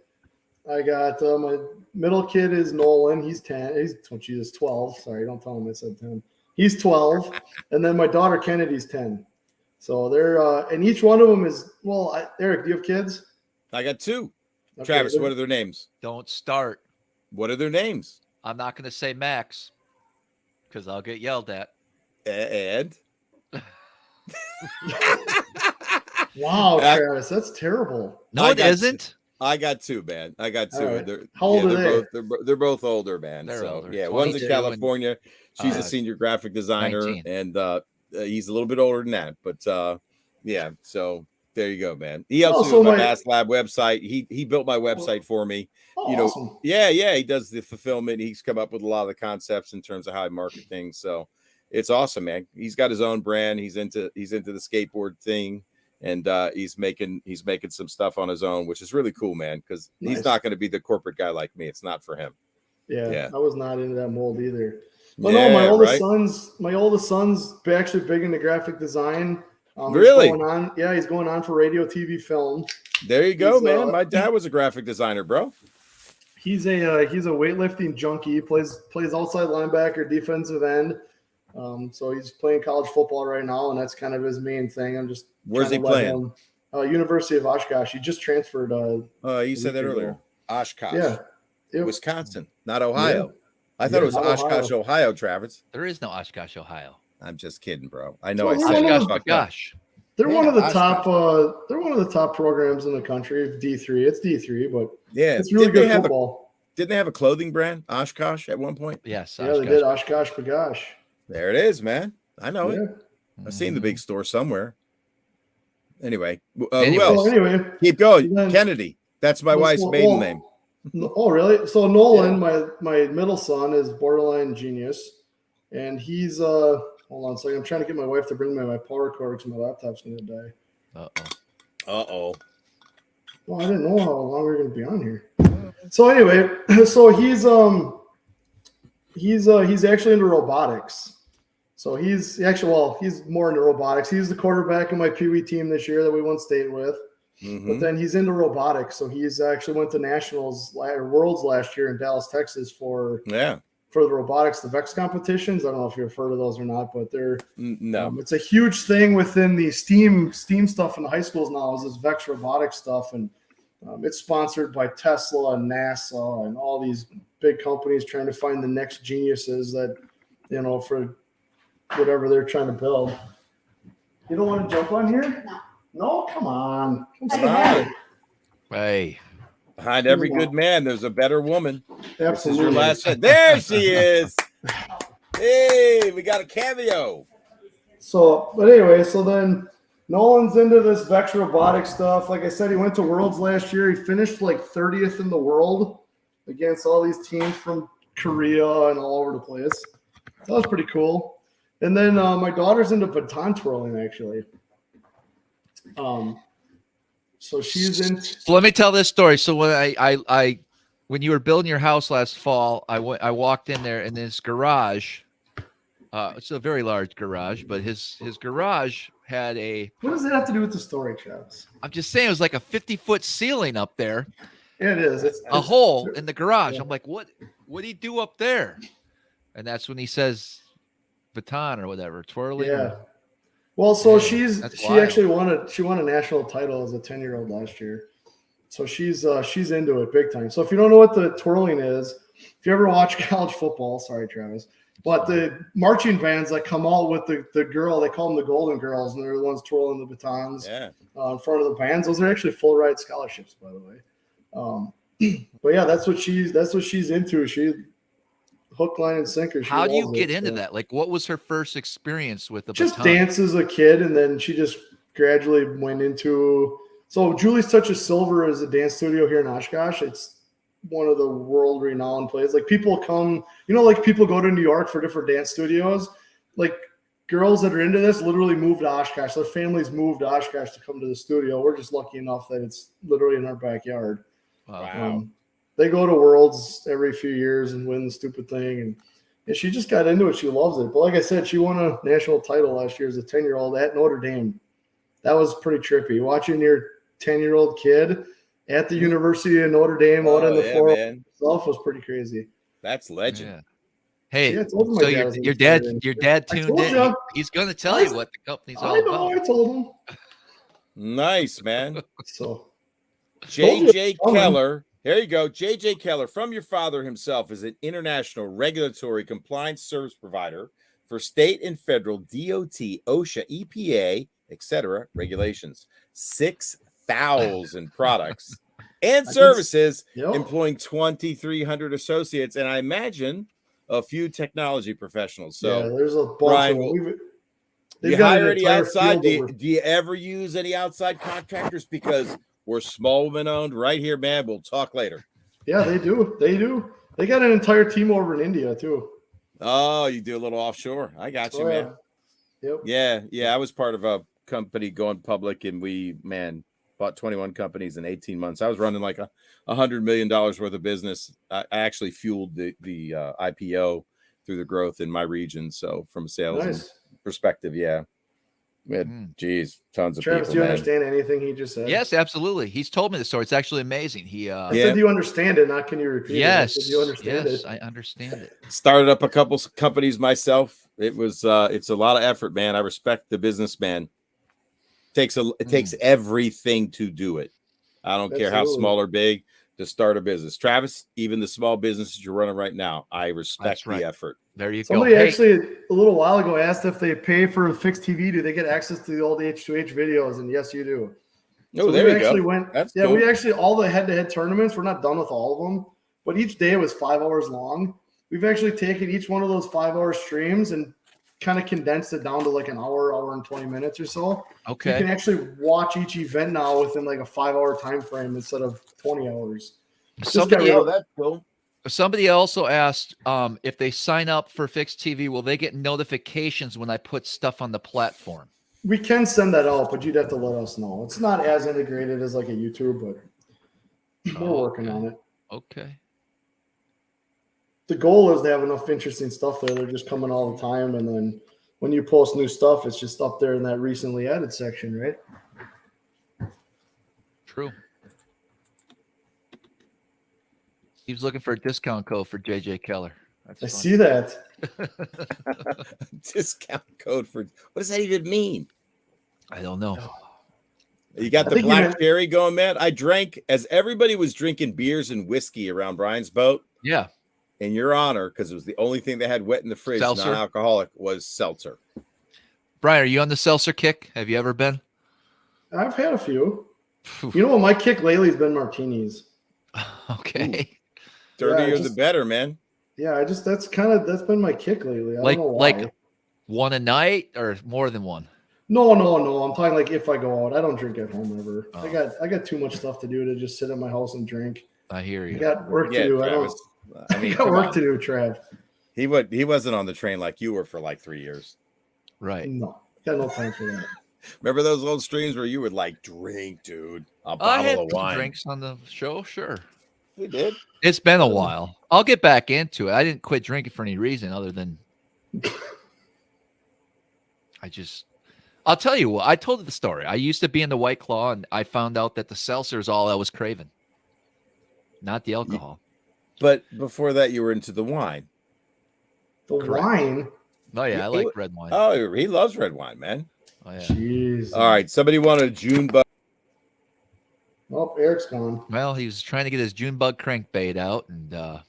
I got my middle kid is Nolan. He's 10. He's 12. Sorry, don't tell him I said 10. He's 12, and then my daughter Kennedy's 10. So they're and each one of them is Eric, do you have kids? I got 2. Okay, Travis, what are their names? Don't start. What are their names? I'm not going to say Max because I'll get yelled at. And wow, Travis, that's terrible. No, it isn't. I got 2, man. I got 2. Right. How old are they? They're both older, man. They're older. Yeah, one's in California. She's a senior graphic designer, 19. and he's a little bit older than that. But yeah, so there you go, man. He helps me with my Bass Lab website. He built my website for me. Awesome. Yeah. He does the fulfillment. He's come up with a lot of the concepts in terms of how I market things. So it's awesome, man. He's got his own brand. He's into the skateboard thing. And he's making some stuff on his own, which is really cool, man, because he's not going to be the corporate guy like me. It's not for him. Yeah, I was not into that mold either. But no, my oldest son's actually big into graphic design. Really? He's going on for radio, TV, film. There you go, man. My dad was a graphic designer, bro. He's a weightlifting junkie. He plays outside linebacker, defensive end. So he's playing college football right now, and that's kind of his main thing. Where's he playing? University of Oshkosh. He just transferred. You said that earlier. Oshkosh. Yeah. Wisconsin, not Ohio. Yeah. I thought it was Oshkosh, Ohio, Travis. There is no Oshkosh, Ohio. I'm just kidding, bro. I know. Gosh. They're one of the top. They're one of the top programs in the country. It's D3. It's D3, but it's really good football. Didn't they have a clothing brand, Oshkosh, at one point? Yes. Yeah, they did. Oshkosh Bagosh. There it is, man. I know it. I've seen the big store somewhere. Anyway, who else? Anyway, keep going. Kennedy. That's my wife's maiden name. Oh, really? So Nolan, my middle son, is borderline genius, and he's hold on a second. I'm trying to get my wife to bring me my power cord because my laptop's going to die. Uh-oh. Well, I didn't know how long we were going to be on here. So anyway, so he's actually into robotics. So he's more into robotics. He's the quarterback of my Pee Wee team this year that we won state with. Mm-hmm. But then he's into robotics. So he's actually went to nationals or worlds last year in Dallas, Texas for for the robotics, the VEX competitions. I don't know if you've heard of those or not, but they're no. It's a huge thing within the STEAM stuff in the high schools now. Is this VEX robotics stuff, and it's sponsored by Tesla and NASA and all these big companies trying to find the next geniuses that for whatever they're trying to build. You don't want to jump on here? No, come on. Come on. Hey. Behind every good man, there's a better woman. Absolutely. This is your last shot. There she is. Hey, we got a cameo. So, but anyway, so then Nolan's into this VEX robotic stuff. Like I said, he went to Worlds last year. He finished like 30th in the world against all these teams from Korea and all over the place. That was pretty cool. And then my daughter's into baton twirling, actually. So she's in. So let me tell this story. So when when you were building your house last fall, I walked in there, and this garage. It's a very large garage, but his garage had a. What does that have to do with the story, Travis? I'm just saying, it was like a 50-foot ceiling up there. Yeah, it is. It's a hole in the garage. Yeah. I'm like, what do you do up there? And that's when he says baton or whatever, twirling. Yeah. Well, so Man, she actually won a national title as a 10-year-old last year. So she's into it big time. So if you don't know what the twirling is, if you ever watch college football, sorry, Travis, but the marching bands that come out with the girl, they call them the Golden Girls, and they're the ones twirling the batons in front of the bands. Those are actually full ride scholarships, by the way. But yeah, that's what she's into. She hook, line, and sinker. How do you get into that? Like, what was her first experience with the just baton? dance as a kid, and then she just gradually went into. So Julie's Touch of Silver is a dance studio here in Oshkosh. It's one of the world-renowned places. Like people come, like people go to New York for different dance studios. Like girls that are into this literally moved to Oshkosh. Their families moved to Oshkosh to come to the studio. We're just lucky enough that it's literally in our backyard. Wow. They go to Worlds every few years and win the stupid thing. And she just got into it. She loves it. But like I said, she won a national title last year as a 10-year-old at Notre Dame. That was pretty trippy. Watching your 10-year-old kid at the University of Notre Dame out on the floor itself was pretty crazy. That's legend. Yeah. Hey, Yeah, so your dad tuned in. He's going to tell you what the company's all about. I told him. Nice, man. So JJ Keller. Here you go. JJ Keller, from your father himself, is an international regulatory compliance service provider for state and federal DOT, OSHA, EPA, etc. regulations. 6,000 products and services, employing 2,300 associates, and I imagine a few technology professionals. So yeah, there's a bunch Brian, of them. Do you hire any outside? Do you ever use any outside contractors? Because we're small women owned right here, man. We'll talk later. Yeah, they do. They got an entire team over in India too. Oh, you do a little offshore. I got you, man. Yep. Yeah. I was part of a company going public, and we, bought 21 companies in 18 months. I was running like $100 million worth of business. I actually fueled the IPO through the growth in my region. So from a sales perspective, yeah. We had, tons of Travis, people. do you understand anything he just said? Yes, absolutely. He's told me the story. It's actually amazing. I said, do you understand it? Not can you repeat it? I said, do you understand it? I understand it. Started up a couple companies myself. It was it's a lot of effort, man. I respect the businessman. It takes everything to do it. I don't care how small or big to start a business. Travis, even the small businesses you're running right now, I respect the effort. There you go. Somebody actually a little while ago asked if they pay for PHYXTV, do they get access to the old H2H videos? And yes, you do. Oh, so there you go. That's cool. We actually, all the head-to-head tournaments, we're not done with all of them, but each day was 5 hours long. We've actually taken each one of those 5-hour streams and kind of condensed it down to like an hour and 20 minutes or so. Okay. You can actually watch each event now within like a 5-hour time frame instead of 20 hours. That's cool. Somebody also asked if they sign up for PHYXTV, will they get notifications when I put stuff on the platform? We can send that out, but you'd have to let us know. It's not as integrated as like a YouTube, but we're working on it. Okay. The goal is to have enough interesting stuff there. They're just coming all the time. And then when you post new stuff, it's just up there in that recently added section, right? True. Steve's looking for a discount code for JJ Keller. I see that. Discount code for what does that even mean? I don't know. You got the black cherry going, man. I drank as everybody was drinking beers and whiskey around Brian's boat. Yeah. In your honor, because it was the only thing they had wet in the fridge, Seltzer? non-alcoholic, was seltzer. Brian, are you on the seltzer kick? Have you ever been? I've had a few. You know what? My kick lately has been martinis. Okay. Ooh. Dirtier the better, man. Yeah, that's been my kick lately. I don't know why. Like one a night or more than one? No. I'm talking like if I go out. I don't drink at home ever. Oh. I got too much stuff to do to just sit at my house and drink. I hear you. I got work to do. Travis, I got work to do, Trav. He wasn't on the train like you were for like 3 years. Right. No, got no time for that. Remember those old streams where you would like drink, dude? A I had bottle of wine. drinks on the show, sure. We did. It's been a while. I'll get back into it. I didn't quit drinking for any reason other than I'll tell you what. I told you the story. I used to be in the White Claw, and I found out that the seltzer is all I was craving, not the alcohol. But before that, you were into the wine. The wine? Oh, yeah. I like red wine. Oh, he loves red wine, man. Oh, yeah. Jeez. All right. Somebody wanted a June bug. Oh, Eric's gone. Well, he was trying to get his June bug crankbait out, and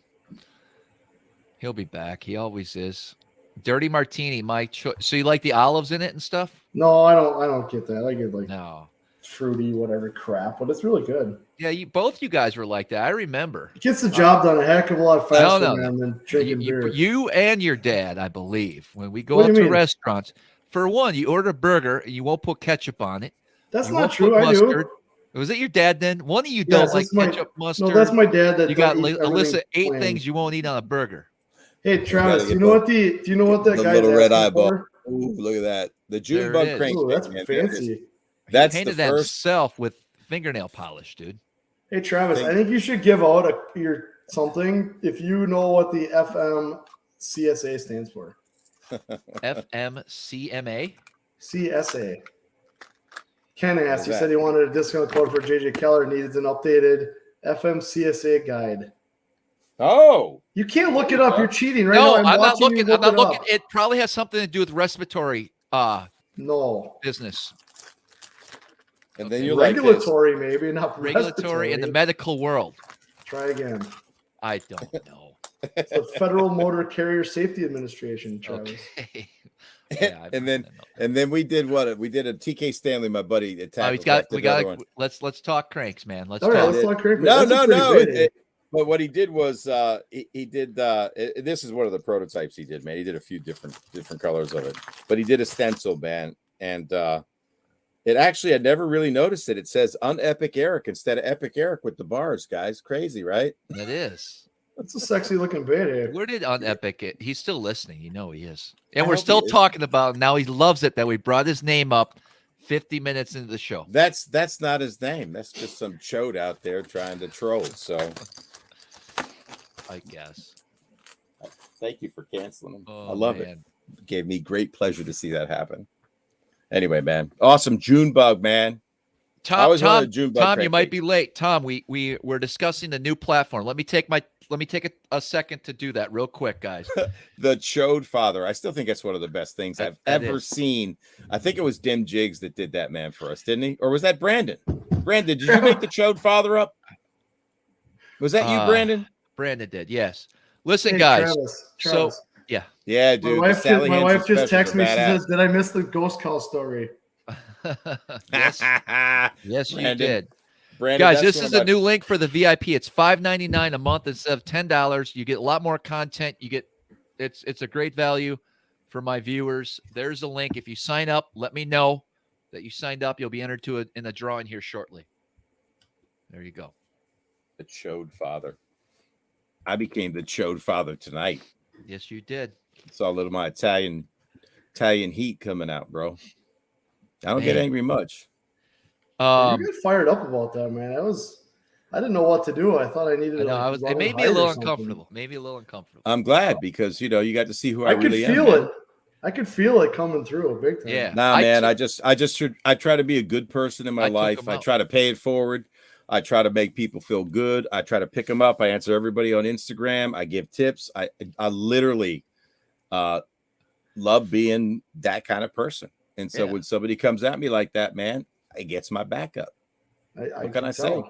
he'll be back. He always is. Dirty Martini, my choice. So you like the olives in it and stuff? No, I don't get that. I get like no fruity, whatever crap, but it's really good. Yeah, both you guys were like that. I remember. It gets the job done a heck of a lot faster, man, than drinking beer. You and your dad, I believe, when we go out to restaurants, for one, you order a burger and you won't put ketchup on it. That's not true. I do. Was it your dad then? One of you don't like ketchup, mustard. No, that's my dad. That you got Alyssa 8 things you won't eat on a burger. Hey Travis, do you know what that guy little red eyeball? Ooh, look at that. The June bug crank. Ooh, that's fancy. That's he painted the first himself with fingernail polish, dude. Hey Travis, I think you should give out your something if you know what the FMCSA stands for. FMCMA? CSA. Ken asked. He said he wanted a discount code for JJ Keller. Needed an updated FMCSA guide. Oh, you can't look it up. You're cheating right now. I'm not looking. I'm not looking. It probably has something to do with respiratory business. And then you're regulatory, maybe not regulatory in the medical world. Try again. I don't know. It's the Federal Motor Carrier Safety Administration, Travis. Okay. Yeah, and then we did what? We did a TK Stanley, my buddy. Let's talk cranks, man. Let's talk cranks. No. But what he did was he did this is one of the prototypes he did, man. He did a few different colors of it, but he did a stencil, man, and it actually I never really noticed it. It says Unepic Eric instead of Epic Eric with the bars, guys. Crazy, right? It is. That's a sexy looking bait here. Where did Unepic it? He's still listening. You know he is, and we're still talking about now. He loves it that we brought his name up 50 minutes into the show. That's not his name. That's just some chode out there trying to troll. So. I guess. Thank you for canceling them. I love it. It gave me great pleasure to see that happen. Anyway, man, awesome June bug, man. Tom, you might be late. Tom, we're discussing the new platform. Let me take a second to do that real quick, guys. The Chode Father. I still think that's one of the best things I've ever seen. I think it was Dim Jigs that did that, man, for us, didn't he? Or was that Brandon? Brandon, did you make the Chode Father up? Was that you, Brandon? Brandon did, yes. Listen, guys. Travis. Yeah, dude. My wife just texted me. She says, "Did I miss the ghost call story?" Yes, you did. Brandon, guys, this is a new link for the VIP. It's $5.99 a month instead of $10. You get a lot more content. It's a great value for my viewers. There's a link. If you sign up, let me know that you signed up. You'll be entered in a drawing here shortly. There you go. The Chode Father. I became the Chode Father tonight. Yes, you did. Saw a little of my Italian heat coming out, bro. I don't get angry much. You got fired up about that, man. I didn't know what to do. I thought I needed to. It made me a little uncomfortable. I'm glad because you got to see who I really am. I could feel it. I could feel it coming through big time. Yeah. Nah, man. I try to be a good person in my life. I try to pay it forward. I try to make people feel good. I try to pick them up. I answer everybody on Instagram. I give tips. I literally love being that kind of person. And so when somebody comes at me like that, man, it gets my back up. What can I say?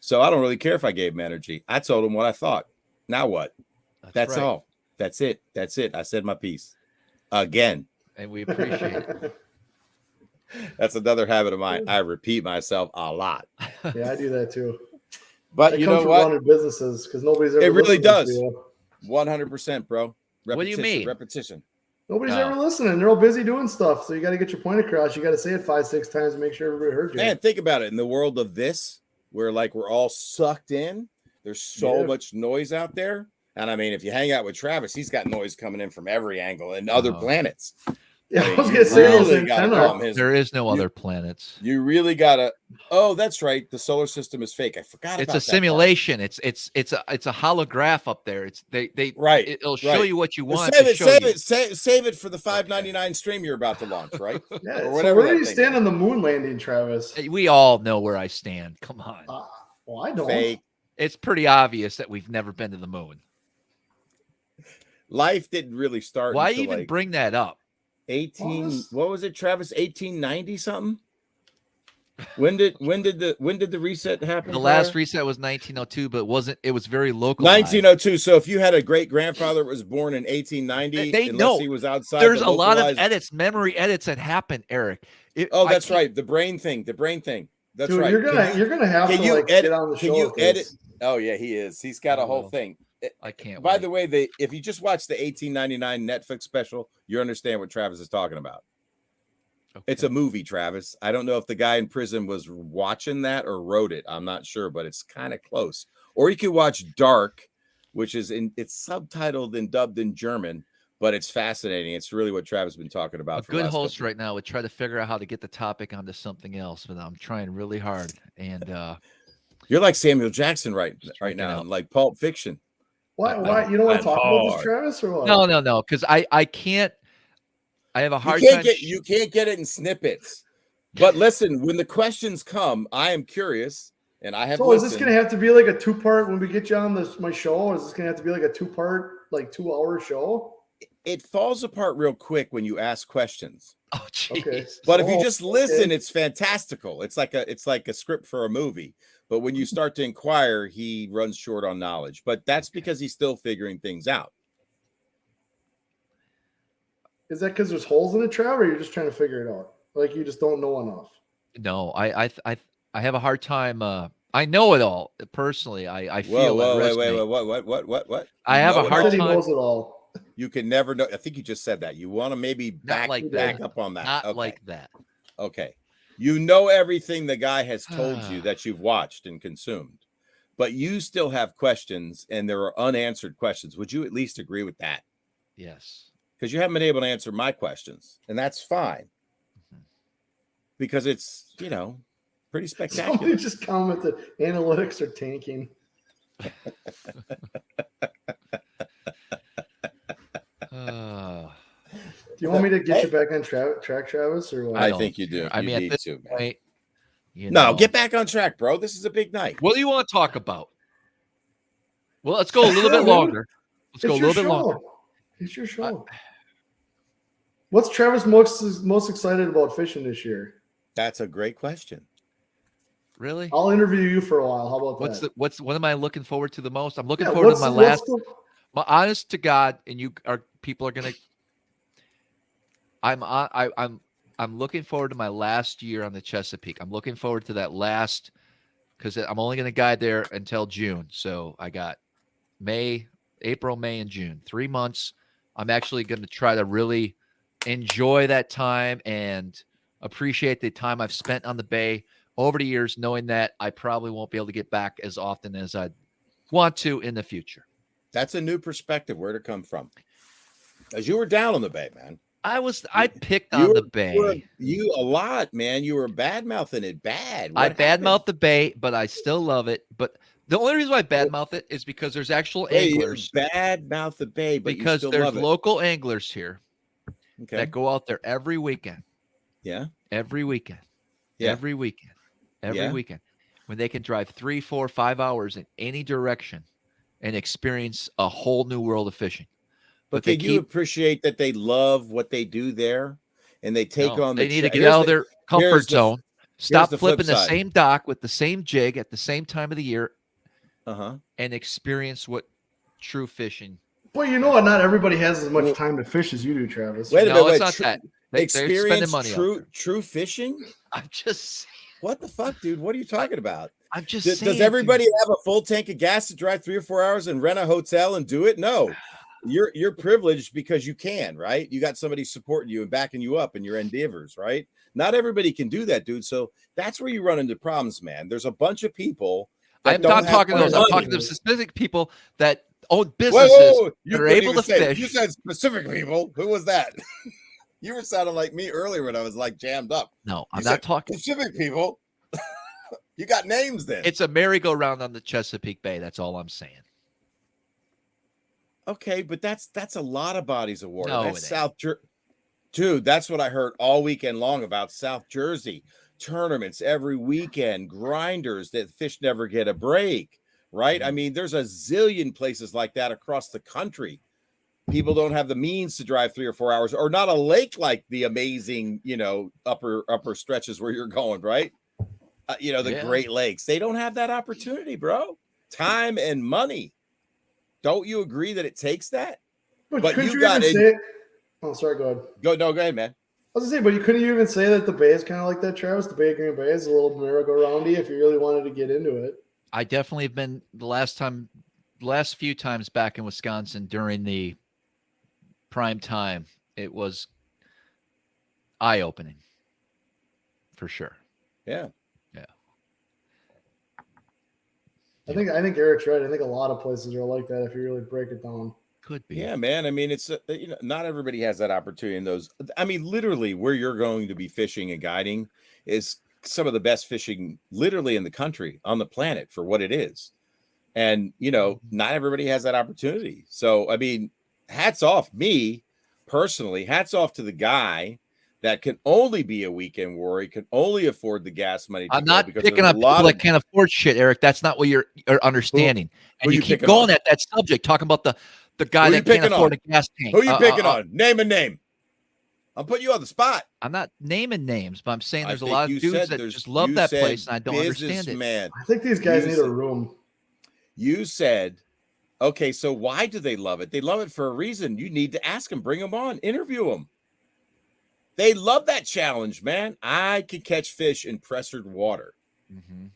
So I don't really care if I gave him energy. I told him what I thought. Now what? That's all. That's it. That's it. I said my piece again. And we appreciate it. That's another habit of mine. I repeat myself a lot. Yeah, I do that too. But you know what? Running businesses because nobody's ever. It really does. 100%, bro. What do you mean? Repetition. Nobody's ever listening. They're all busy doing stuff. So you got to get your point across. You got to say it 5-6 times to make sure everybody heard you. Man, think about it. In the world of this, where like we're all sucked in, there's so much noise out there. And I mean, if you hang out with Travis, he's got noise coming in from every angle and other planets. Yeah, I was gonna say there is no other planets. You really gotta. Oh, that's right. The solar system is fake. I forgot. It's a simulation. It's a holograph up there. It's right. It'll show you what you want. Save it for the $5.99 stream you're about to launch, right? Yeah. Or whatever. So where do you stand on the moon landing, Travis? We all know where I stand. Come on. Well, I don't. Fake. It's pretty obvious that we've never been to the moon. Life didn't really start. Why even bring that up? 18. What was it, Travis? 1890 something. When did the reset happen? The last reset was 1902, but it was very local. 1902. So if you had a great grandfather that was born in 1890, unless he was outside, there's a lot of edits, memory edits that happen, Eric. That's right. The brain thing. That's right. You're gonna have to edit, get on the show. Can you edit? Oh yeah, he is. He's got a whole thing. I can't. By the way, if you just watch the 1899 Netflix special, you understand what Travis is talking about. Okay. It's a movie, Travis. I don't know if the guy in prison was watching that or wrote it. I'm not sure, but it's kind of close. Or you could watch Dark, which is it's subtitled and dubbed in German, but it's fascinating. It's really what Travis has been talking about. A good host right now would try to figure out how to get the topic onto something else, but I'm trying really hard. And you're like Samuel Jackson right now, like Pulp Fiction. Why? You don't want to talk about this, Travis, or what? No. Because I can't. I have a hard time. You can't get it in snippets. But listen, when the questions come, I am curious, and I have. So is this going to have to be like a 2-part when we get you on my show? Or is this going to have to be like a 2-part, like 2-hour show? It falls apart real quick when you ask questions. Oh, jeez. Okay. But if you just listen, it's fantastical. It's like a script for a movie. But when you start to inquire, he runs short on knowledge. But that's because he's still figuring things out. Is that because there's holes in it, Trav, or you're just trying to figure it out? Like you just don't know enough? No, I have a hard time. I know it all personally. I feel what? I have a hard time. He knows it all. You can never know. I think you just said that. You want to maybe back up on that. Not like that. Okay. You know everything the guy has told you that you've watched and consumed, but you still have questions and there are unanswered questions. Would you at least agree with that? Yes. Because you haven't been able to answer my questions, and that's fine. Because it's, pretty spectacular. Somebody just commented analytics are tanking. Do you want me to get you back on track, Travis? Or what? I think you do. I mean, at this point, no, get back on track, bro. This is a big night. What do you want to talk about? Well, let's go a little bit longer. Let's go a little bit longer. It's your show. What's Travis most excited about fishing this year? That's a great question. Really? I'll interview you for a while. How about that? What am I looking forward to the most? I'm looking forward to my last. My honest to God, and people are gonna. I'm looking forward to my last year on the Chesapeake. I'm looking forward to that last, because I'm only going to guide there until June. So I got April, May, and June, 3 months. I'm actually going to try to really enjoy that time and appreciate the time I've spent on the bay over the years, knowing that I probably won't be able to get back as often as I'd want to in the future. That's a new perspective. Where'd it come from? As you were down on the bay, man. I picked on the bay. You a lot, man. You were bad-mouthing it bad. I bad-mouthed the bay, but I still love it. But the only reason why I bad-mouth it is because there's actual anglers. Bad-mouth the bay, but because you still there's love local anglers here that go out there every weekend. Yeah. Every weekend. Yeah. Every weekend. Every weekend. when they can drive 3, 4, 5 hours in any direction and experience a whole new world of fishing. But can you appreciate that they love what they do there, and they take on the? They need to get out of their comfort zone. Stop flipping the side. same dock with the same jig at the same time of the year, and experience what true fishing. But you know what? Not everybody has as much time to fish as you do, Travis. Wait a minute. It's not that. They're spending money true fishing. I'm just. What the fuck, dude? What are you talking about? I'm just saying. Does everybody have a full tank of gas to drive 3 or 4 hours and rent a hotel and do it? No. You're privileged because you can, right? You got somebody supporting you and backing you up in your endeavors, right? Not everybody can do that, dude. So that's where you run into problems, man. There's a bunch of people. I'm not talking to those. I'm talking to specific people that own businesses that are able to fish. You said specific people. Who was that? You were sounding like me earlier when I was like jammed up. No, I'm not talking specific people. You got names then. It's a merry-go-round on the Chesapeake Bay. That's all I'm saying. Okay, but that's a lot of bodies of water. No, that's South Jersey. Dude, that's what I heard all weekend long about South Jersey. Tournaments every weekend, grinders that fish never get a break, right? I mean, there's a zillion places like that across the country. People don't have the means to drive 3 or 4 hours, or not a lake like the amazing, upper stretches where you're going, right? The Great Lakes. They don't have that opportunity, bro. Time and money. Don't you agree that it takes that? But you got it. Oh, sorry. Go ahead. Go ahead, man. I was gonna say, but you couldn't even say that the Bay is kind of like that, Travis. The Bay of Green Bay is a little merry-go-roundy if you really wanted to get into it. I definitely have been the last few times back in Wisconsin during the prime time. It was eye-opening, for sure. Yeah. I think Eric's right. I think a lot of places are like that if you really break it down. Could be. Yeah, man. I mean, it's not everybody has that opportunity in those. I mean, literally, where you're going to be fishing and guiding is some of the best fishing, literally, in the country, on the planet, for what it is. And not everybody has that opportunity. So, I mean, hats off me personally. Hats off to the guy that can only be a weekend warrior, can only afford the gas money. I'm not picking up people that can't afford shit, Eric. That's not what you're understanding. And you keep going at that subject, talking about the guy that can't afford a gas tank. Who you picking on? Name a name. I'm putting you on the spot. I'm not naming names, but I'm saying there's a lot of dudes that just love that place, and I don't understand it. Man, I think these guys need a room. You said, okay, so why do they love it? They love it for a reason. You need to ask them, bring them on, interview them. They love that challenge, man. I can catch fish in pressured water. Mm-hmm.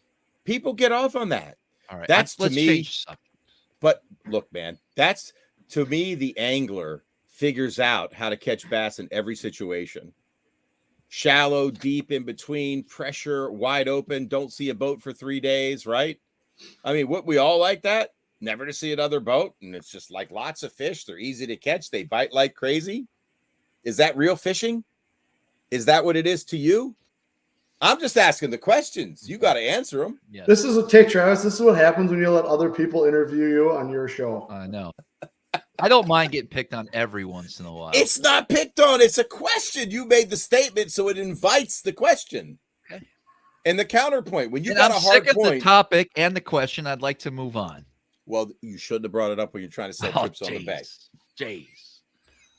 People get off on that. All right, that's to me. But look, man, that's to me. The angler figures out how to catch bass in every situation. Shallow, deep, in between, pressure, wide open. Don't see a boat for 3 days, right? I mean, what we all like that. Never to see another boat, and it's just like lots of fish. They're easy to catch. They bite like crazy. Is that real fishing? Is that what it is to you? I'm just asking the questions. You got to answer them. Yes. This is Travis. This is what happens when you let other people interview you on your show. I know. I don't mind getting picked on every once in a while. It's not picked on. It's a question. You made the statement, so it invites the question. Okay. And the counterpoint. When you got a hard point, of the topic and the question, I'd like to move on. Well, you shouldn't have brought it up when you're trying to set trips on the bay. Jeez.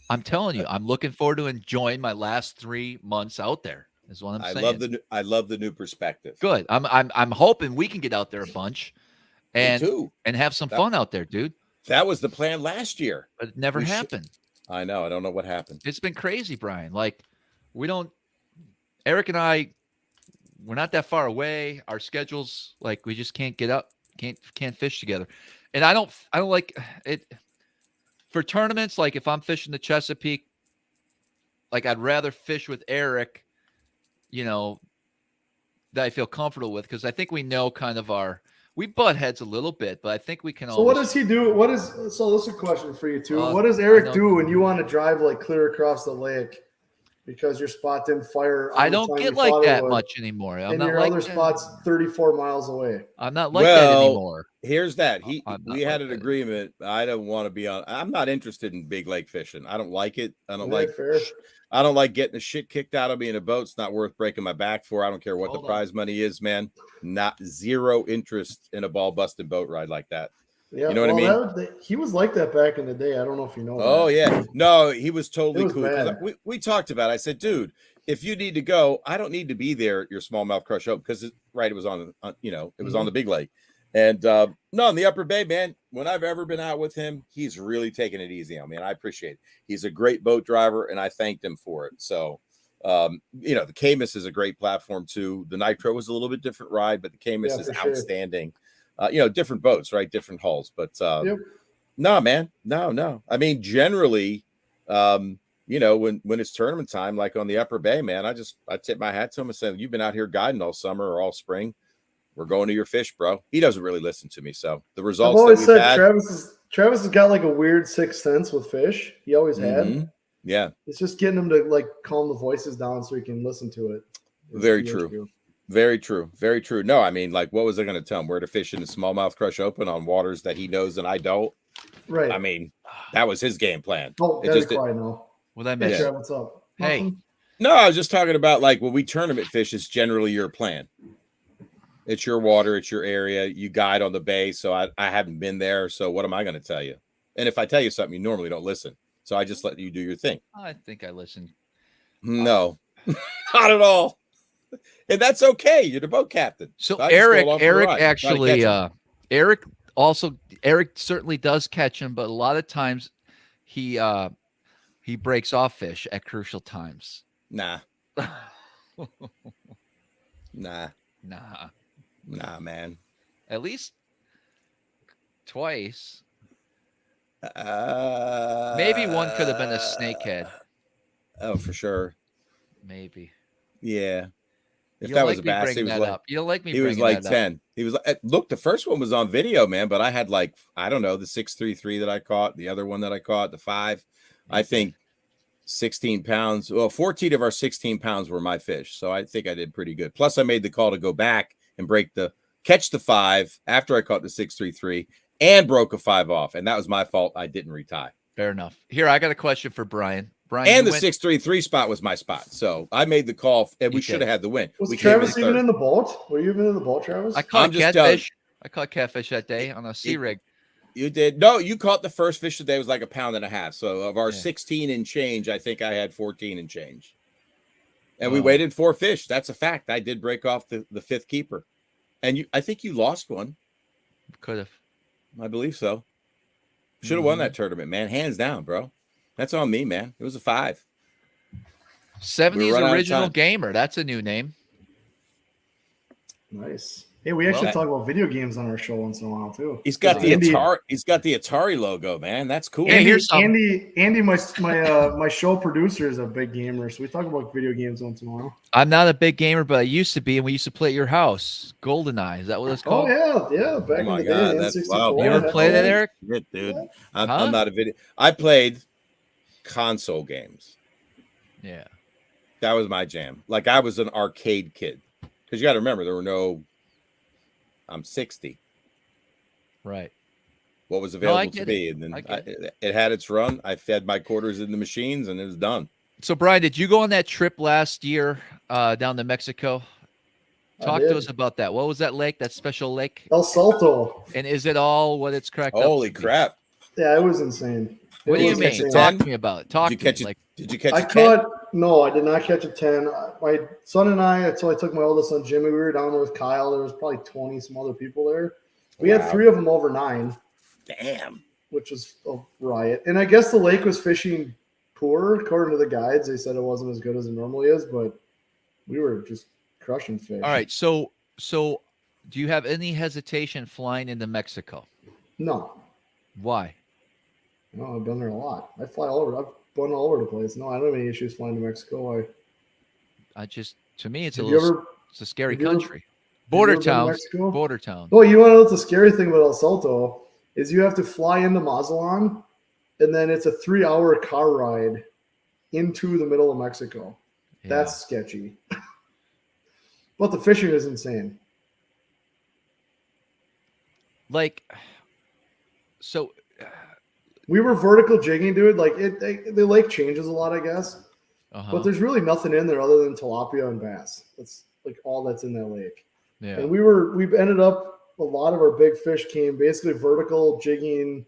I'm telling you, I'm looking forward to enjoying my last 3 months out there. Is what I'm saying. I love the new perspective. Good. I'm hoping we can get out there a bunch, and have some fun out there, dude. That was the plan last year, but it never happened. I know. I don't know what happened. It's been crazy, Brian. Like Eric and I, we're not that far away. Our schedules, like, we just can't get up, can't fish together, and I don't like it. For tournaments, like if I'm fishing the Chesapeake, like I'd rather fish with Eric, that I feel comfortable with, because I think we know kind of we butt heads a little bit, but I think we can. So what does he do? So this is a question for you too. What does Eric do when you want to drive like clear across the lake? because your spot didn't fire. I don't get like that much anymore. I'm and not your like other that. spot's 34 miles away. I'm not like that anymore. Here's that. We had like an agreement. I don't want to be on. I'm not interested in big lake fishing. I don't like it. I don't I don't like getting the shit kicked out of me in a boat. It's not worth breaking my back for. I don't care what the prize money is, man. Not zero interest in a ball busting boat ride like that. Yeah, you know what I mean? He was like that back in the day. I don't know if you know. Oh yeah, no, he was totally cool. Bad. We talked about it. I said, dude, if you need to go, I don't need to be there at your smallmouth crush open because it was on it was on the big lake. And no, in the Upper Bay, man, when I've ever been out with him, he's really taking it easy on me, and I appreciate it. He's a great boat driver, and I thanked him for it. So, the Camus is a great platform too. The Nitro was a little bit different ride, but the Camus is outstanding. Different boats, right? Different hulls, but no, man, no. I mean, generally, when it's tournament time, like on the Upper Bay, man, I tip my hat to him and say, "You've been out here guiding all summer or all spring. We're going to your fish, bro." He doesn't really listen to me. So the results I've always said Travis has got like a weird sixth sense with fish. He always had. Yeah. It's just getting him to like calm the voices down so he can listen to it. Very true. Very true. Very true. No, I mean, like, what was I going to tell him? Where to fish in the Smallmouth Crush Open on waters that he knows and I don't? Right. I mean, that was his game plan. Oh, it just quiet now. Well, that makes sense. What's up? Hey. Nothing? No, I was just talking about like when we tournament fish, it's generally your plan. It's your water, it's your area. You guide on the bay, so I haven't been there. So what am I going to tell you? And if I tell you something, you normally don't listen. So I just let you do your thing. I think I listened. No, not at all. And that's okay. You're the boat captain. So Eric certainly does catch him, but a lot of times he breaks off fish at crucial times. Nah, man. At least twice. Maybe one could have been a snakehead. Oh, for sure. Maybe. Yeah. If that was a bass, he was like, you don't like me. He was like 10. He was like, look, the first one was on video, man. But I had like, I don't know, the 633 that I caught, the other one that I caught, the 5. I think 16 pounds. Well, 14 of our 16 pounds were my fish, so I think I did pretty good. Plus, I made the call to go back and catch the 5 after I caught the 633 and broke a 5 off, and that was my fault. I didn't retie. Fair enough. Here, I got a question for Brian. And the 633 spot was my spot, so I made the call, and we should have had the win. Was Travis even in the boat? Were you even in the boat, Travis? I caught catfish. I caught catfish that day on a sea rig. You did? No, you caught the first fish today. It was like 1.5 pounds. So of our 16 and change, I think I had 14 and change. And we waited 4 fish. That's a fact. I did break off the 5th keeper. And I think you lost one. Could have. I believe so. Should have won that tournament, man. Hands down, bro. That's on me, man. It was a 5. 70s original gamer. That's a new name. Nice. Hey, we actually talk about video games on our show once in a while too. He's got the Atari. He's got the Atari logo, man. That's cool. Andy, my show producer is a big gamer, so we talk about video games once in a while. I'm not a big gamer, but I used to be, and we used to play at your house. GoldenEye, is that what it's called? Oh yeah. Back in the day, that's wow. You ever play that, Eric? Dude, I'm not a video. I played console games. Yeah, that was my jam. Like I was an arcade kid, because you got to remember there were no. I'm 60. Right. What was available to me. And then it had its run. I fed my quarters in the machines and it was done. So, Brian, did you go on that trip last year down to Mexico? Talk to us about that. What was that lake, that special lake? El Salto. And is it all what it's cracked up? Holy crap. Yeah, it was insane. What do you mean? Talk to me about it. Did you catch a 10? No, I did not catch a 10. My son and I took my oldest son, Jimmy. We were down there with Kyle. There was probably 20 some other people there. We had 3 of them over 9. Damn. Which was a riot. And I guess the lake was fishing poor, according to the guides. They said it wasn't as good as it normally is, but we were just crushing fish. All right. So do you have any hesitation flying into Mexico? No. Why? No, I've been there a lot. I fly all over. I've gone all over the place. No, I don't have any issues flying to Mexico. To me, it's it's a scary country. Border towns. Border town. Oh, you want to know what's the scary thing about El Salto is you have to fly into Mazatlan, and then it's a 3-hour car ride into the middle of Mexico. Yeah. That's sketchy. But the fishing is insane. Like, so we were vertical jigging, dude. Like the lake changes a lot, I guess. But there's really nothing in there other than tilapia and bass. That's like all that's in that lake. Yeah. And we ended up, a lot of our big fish came basically vertical jigging,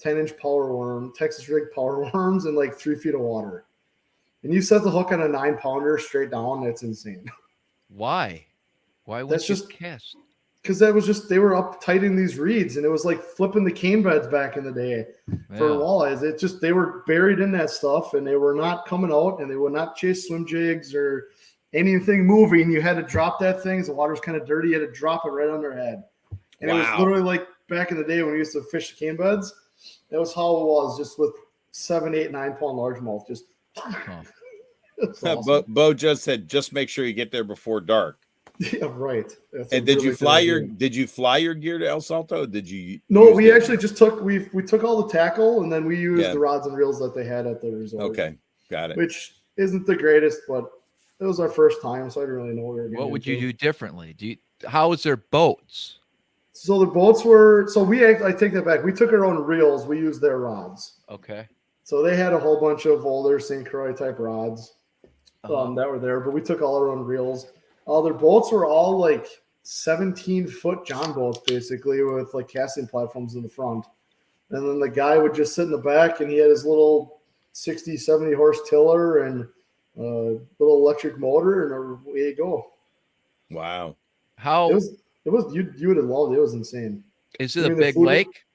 10-inch power worm, Texas rig power worms, and like 3 feet of water. And you set the hook on a 9-pounder straight down. It's insane. Why? Why wouldn't you cast? Because that was just, they were up tightening these reeds, and it was like flipping the cane beds back in the day for walleyes. It just, they were buried in that stuff, and they were not coming out, and they would not chase swim jigs or anything moving. You had to drop that thing. The water's kind of dirty. You had to drop it right on their head. And it was literally like back in the day when we used to fish the cane beds. That was how it was, just with 7, 8, 9-pound largemouth. Just awesome. Bo just said, just make sure you get there before dark. Yeah, right. And did you fly your gear to El Salto? Did you? No, we actually just took we took all the tackle, and then we used the rods and reels that they had at the resort. Okay, got it. Which isn't the greatest, but it was our first time, so I didn't really know what we were going. What would you do differently? How was their boats? So the boats were, I take that back. We took our own reels. We used their rods. Okay. So they had a whole bunch of older St. Croix type rods that were there, but we took all our own reels. Their boats were all like 17-foot John boats, basically, with like casting platforms in the front. And then the guy would just sit in the back, and he had his little 60, 70 horse tiller and a little electric motor, and away you go. Wow. It was you would have loved it. It was insane. Is it a big lake?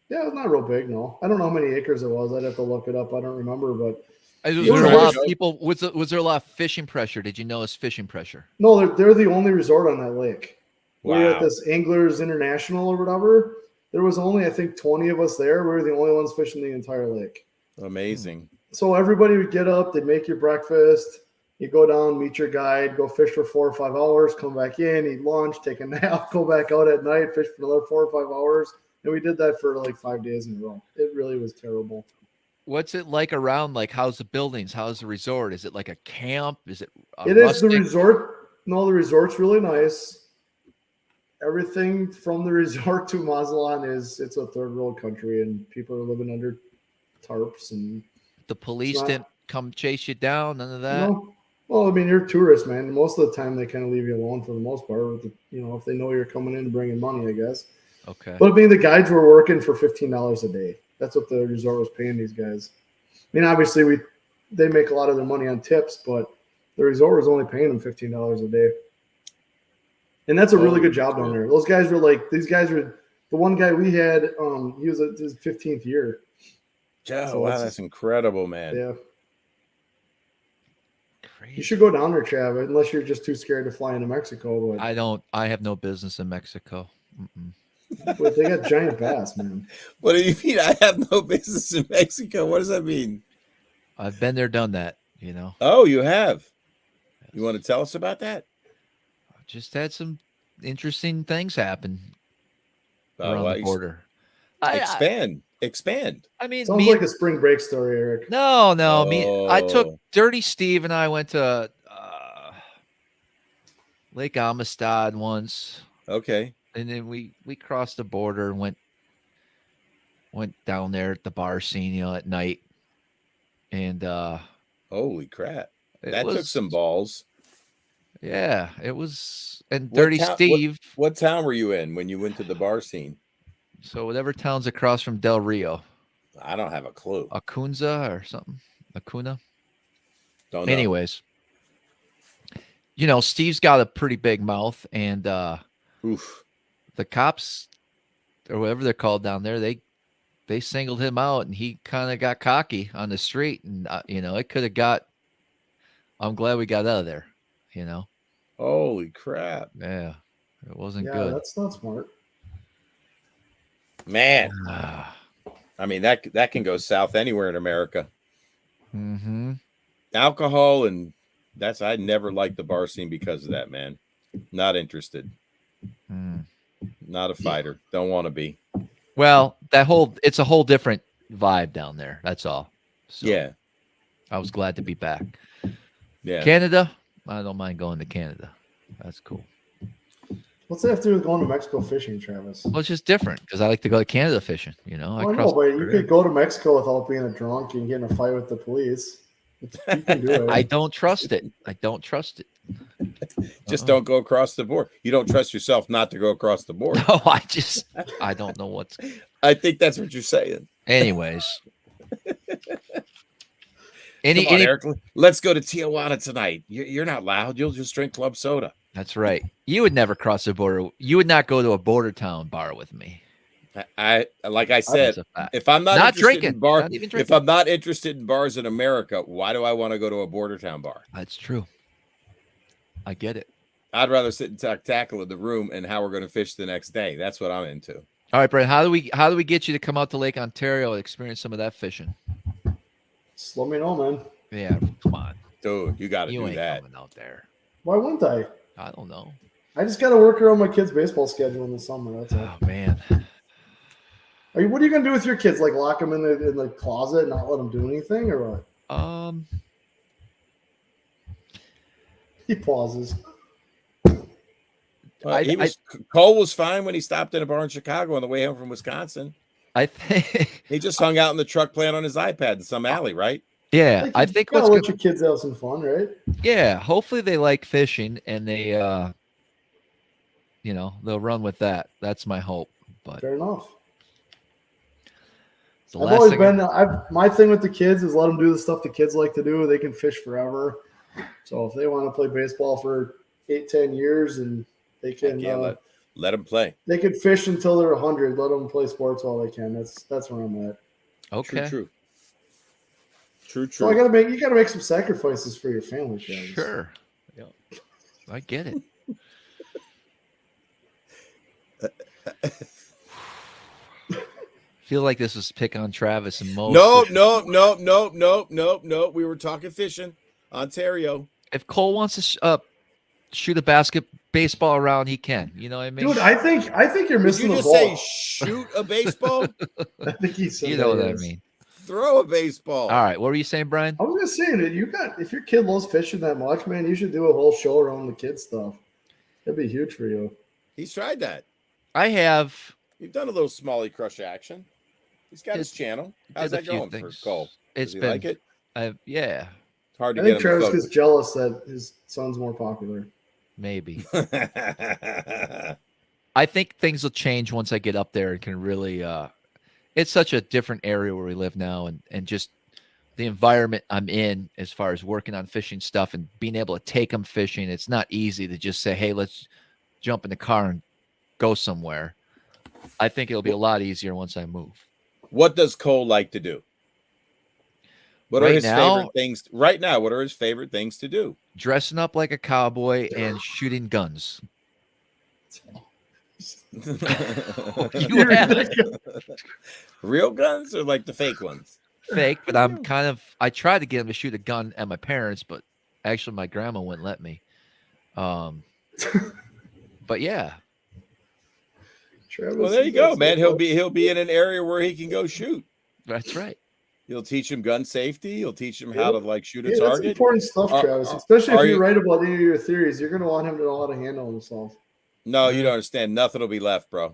Yeah, it's not real big, no. I don't know how many acres it was. I'd have to look it up. I don't remember, but was there a lot of people? Was there a lot of fishing pressure? Did you notice fishing pressure? No, they're the only resort on that lake. Wow. We were at this Anglers International or whatever. There was only, I think, 20 of us there. We were the only ones fishing the entire lake. Amazing. So everybody would get up, they'd make your breakfast, you go down, meet your guide, go fish for 4 or 5 hours, come back in, eat lunch, take a nap, go back out at night, fish for another 4 or 5 hours. And we did that for like 5 days in a row. It really was terrible. What's it like around? Like, how's the buildings? How's the resort? Is it like a camp? Is it? It is the resort. No, the resort's really nice. Everything from the resort to Mazatlan it's a third world country, and people are living under tarps. And the police didn't come chase you down. None of that. No. Well, I mean, you're tourists, man. Most of the time, they kind of leave you alone for the most part. If they know you're coming in bringing money, I guess. Okay. But I mean, the guides were working for $15 a day. That's what the resort was paying these guys. I mean, obviously, they make a lot of their money on tips, but the resort was only paying them $15 a day. And that's a really good job down there. Those guys were the one guy we had, he was his 15th year. Yeah, so wow, that's incredible, man. Yeah. Crazy. You should go down there, Trav, unless you're just too scared to fly into Mexico. But I have no business in Mexico. Mm-mm. But they got giant bass, man. What do you mean? I have no business in Mexico. What does that mean? I've been there, done that. Oh, you have. Yes. You want to tell us about that? I just had some interesting things happen around the border. Expand. I mean, sounds like a spring break story, Eric. No. I took Dirty Steve and I went to Lake Amistad once. Okay. And then we crossed the border and went down there at the bar scene, at night. And holy crap. That took some balls. Yeah, it was. And Dirty Steve. What town were you in when you went to the bar scene? So whatever town's across from Del Rio. I don't have a clue. Acunza or something. Acuna. Don't know. Anyways, Steve's got a pretty big mouth, and the cops, or whatever they're called down there, they singled him out, and he kind of got cocky on the street, and it could have got. I'm glad we got out of there. Holy crap! Yeah, it wasn't good. That's not smart, man. I mean, that can go south anywhere in America. Mm-hmm. Alcohol and I never liked the bar scene because of that, man. Not interested. Not a fighter. Don't want to be. Well, it's a whole different vibe down there. That's all. So, yeah. I was glad to be back. Yeah. Canada, I don't mind going to Canada. That's cool. What's that have to do with going to Mexico fishing, Travis? Well, it's just different because I like to go to Canada fishing. You know, I know, but you could go to Mexico without being a drunk and get in a fight with the police. You can do it. I don't trust it. I don't trust it. Just don't go across the board. You don't trust yourself not to go across the board. No, I don't know what's. I think that's what you're saying. Anyways. Come on, Eric, let's go to Tijuana tonight. You're not loud. You'll just drink club soda. That's right. You would never cross the border. You would not go to a border town bar with me. Like I said, if I'm not interested in bars, if I'm not interested in bars in America, why do I want to go to a border town bar? That's true. I get it. I'd rather sit and tackle in the room and how we're going to fish the next day. That's what I'm into. All right, Brian. How do we get you to come out to Lake Ontario and experience some of that fishing? Just let me know, man. Yeah, come on, dude. You got to do that. Coming out there. Why wouldn't I? I don't know. I just got to work around my kids' baseball schedule in the summer. That's all. Oh man. What are you gonna do with your kids? Like lock them in the closet and not let them do anything, or what? He pauses. Cole was fine when he stopped in a bar in Chicago on the way home from Wisconsin. I think he just hung out in the truck playing on his iPad in some alley, right? Yeah, I think what's let your kids have some fun, right? Yeah, hopefully they like fishing and they, they'll run with that. That's my hope. But fair enough. I've always been. My thing with the kids is let them do the stuff the kids like to do. They can fish forever. So if they want to play baseball for 8-10 years, and they can let them play. They can fish until they're 100. Let them play sports while they can. That's where I'm at. Okay. True. So you gotta make some sacrifices for your family. Travis. Sure. Yeah. I get it. Feel like this was pick on Travis and Mo. No. We were talking fishing, Ontario. If Cole wants to shoot a baseball around, he can. You know what I mean, dude? I think you're missing the ball. Did you just say shoot a baseball? I think he said. You know what I mean. Throw a baseball. All right. What were you saying, Brian? I was just saying that if your kid loves fishing that much, man, you should do a whole show around the kid stuff. It'd be huge for you. He's tried that. I have. You've done a little SmallmouthCrush action. He's got his channel. How's that going for Cole? Does he like it? Yeah. It's hard to get him. I think Travis is jealous that his son's more popular. Maybe. I think things will change once I get up there and can really. It's such a different area where we live now, and just the environment I'm in as far as working on fishing stuff and being able to take them fishing. It's not easy to just say, hey, let's jump in the car and go somewhere. I think it'll be a lot easier once I move. What does Cole like to do? What are his favorite things right now? What are his favorite things to do? Dressing up like a cowboy and shooting guns. You have real guns or like the fake ones? Fake, but I tried to get him to shoot a gun at my parents, but actually my grandma wouldn't let me. But yeah. Well, there you go, man. He'll be in an area where he can go shoot. That's right. You'll teach him gun safety. You'll teach him how to shoot a target. That's important stuff, Travis. Especially if you write about any of your theories, you're going to want him to know how to handle himself. No, you don't understand. Nothing will be left, bro.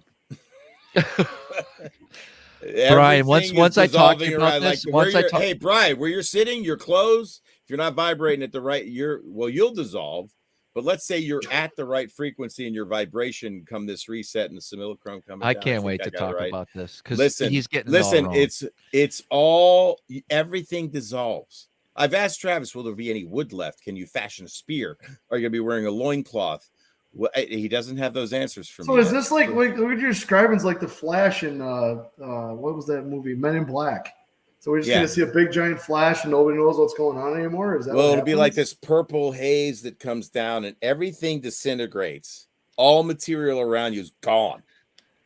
Brian, once I talk about this, hey, Brian, where you're sitting, your clothes, if you're not vibrating at the right, you'll dissolve. But let's say you're at the right frequency and your vibration come this reset and the simulacrum coming. I can't wait to talk about this because he's getting it's all everything dissolves. I've asked Travis, will there be any wood left? Can you fashion a spear? Are you gonna be wearing a loincloth? Well, he doesn't have those answers for me. So is this like what you're describing is like the Flash in what was that movie, Men in Black? So we're just going to see a big giant flash and nobody knows what's going on anymore? Is that it'll be like this purple haze that comes down and everything disintegrates. All material around you is gone.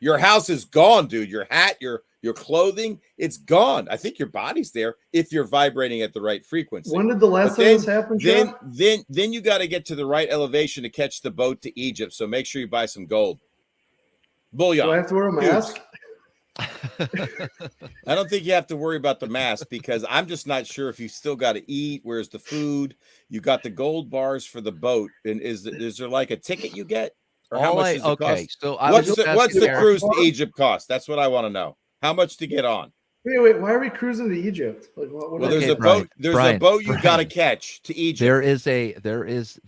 Your house is gone, dude. Your hat, your clothing, it's gone. I think your body's there if you're vibrating at the right frequency. When did the last time this happened, Jeff? Then you got to get to the right elevation to catch the boat to Egypt. So make sure you buy some gold. Bullion. Do I have to wear a mask? I don't think you have to worry about the mask because I'm just not sure if you still got to eat. Where's the food? You got the gold bars for the boat, and is there like a ticket you get, or how much does it cost? So what's the cruise to Egypt cost? That's what I want to know. How much to get on? Wait, why are we cruising to Egypt? Like, what well, there's a boat. There's a boat you got to catch to Egypt. There's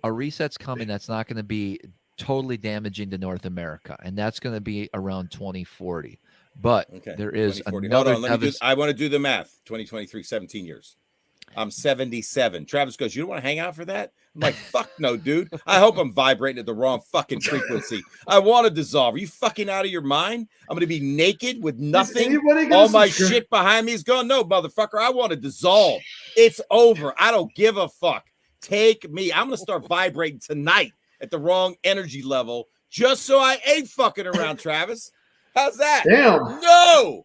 a reset's coming that's not going to be totally damaging to North America, and that's going to be around 2040. But there is another. Hold on, I want to do the math. 2023, 17 years. I'm 77. Travis goes, you don't want to hang out for that? I'm like, fuck no, dude. I hope I'm vibrating at the wrong fucking frequency. I want to dissolve. Are you fucking out of your mind? I'm going to be naked with nothing. All my shit behind me is gone. No, motherfucker. I want to dissolve. It's over. I don't give a fuck. Take me. I'm going to start vibrating tonight at the wrong energy level just so I ain't fucking around, Travis. How's that? Damn. No.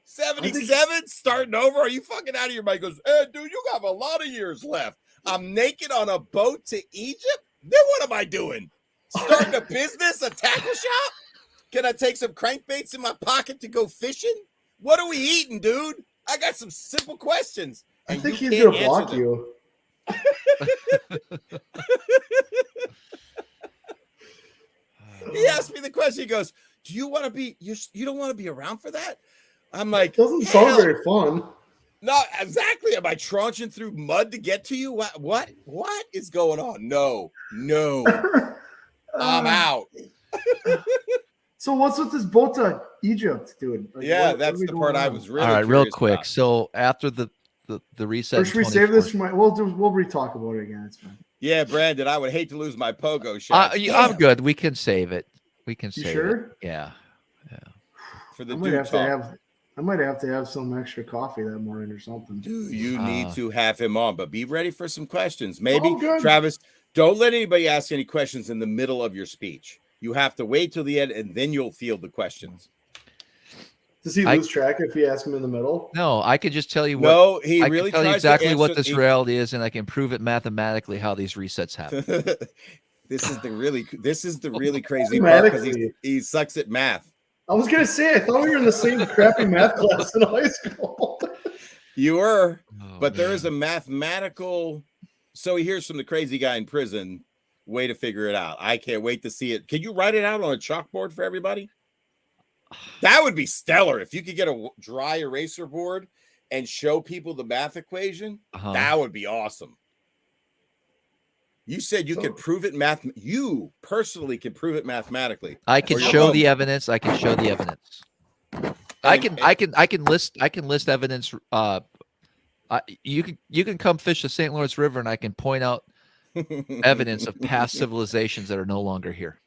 77 starting over? Are you fucking out of your mind? He goes, hey, dude, you have a lot of years left. I'm naked on a boat to Egypt? Then what am I doing? Starting a business, a tackle shop? Can I take some crankbaits in my pocket to go fishing? What are we eating, dude? I got some simple questions. I think he's going to block you. He asked me the question. He goes, do you want to be, you don't want to be around for that? I'm like, doesn't sound very fun. No, exactly. Am I trudging through mud to get to you? What is going on? No. I'm out. So what's with this boat to Egypt, dude? Like, that's the part I was really all right, real quick. About. So after the reset, or should we save this for we'll re-talk about it again. It's fine. Yeah, Brandon, I would hate to lose my pogo shot. I'm good. We can save it. We can save sure? it. Yeah. For the I might have to have some extra coffee that morning or something. Dude, you need to have him on, but be ready for some questions. Maybe, Travis, don't let anybody ask any questions in the middle of your speech. You have to wait till the end, and then you'll field the questions. Does he lose track if you ask him in the middle? No, I could just tell you what. No, he really tell you tries exactly to what this reality is, and I can prove it mathematically how these resets happen. This is the really crazy part because he sucks at math. I was gonna say, I thought we were in the same crappy math class in high school. You were, but there is a mathematical. So he hears from the crazy guy in prison. Way to figure it out. I can't wait to see it. Can you write it out on a chalkboard for everybody? That would be stellar. If you could get a dry eraser board and show people the math equation, that would be awesome. You said you could prove it you personally can prove it mathematically. I can show the evidence. I can show the evidence. I can list evidence. You can come fish the St. Lawrence River and I can point out evidence of past civilizations that are no longer here.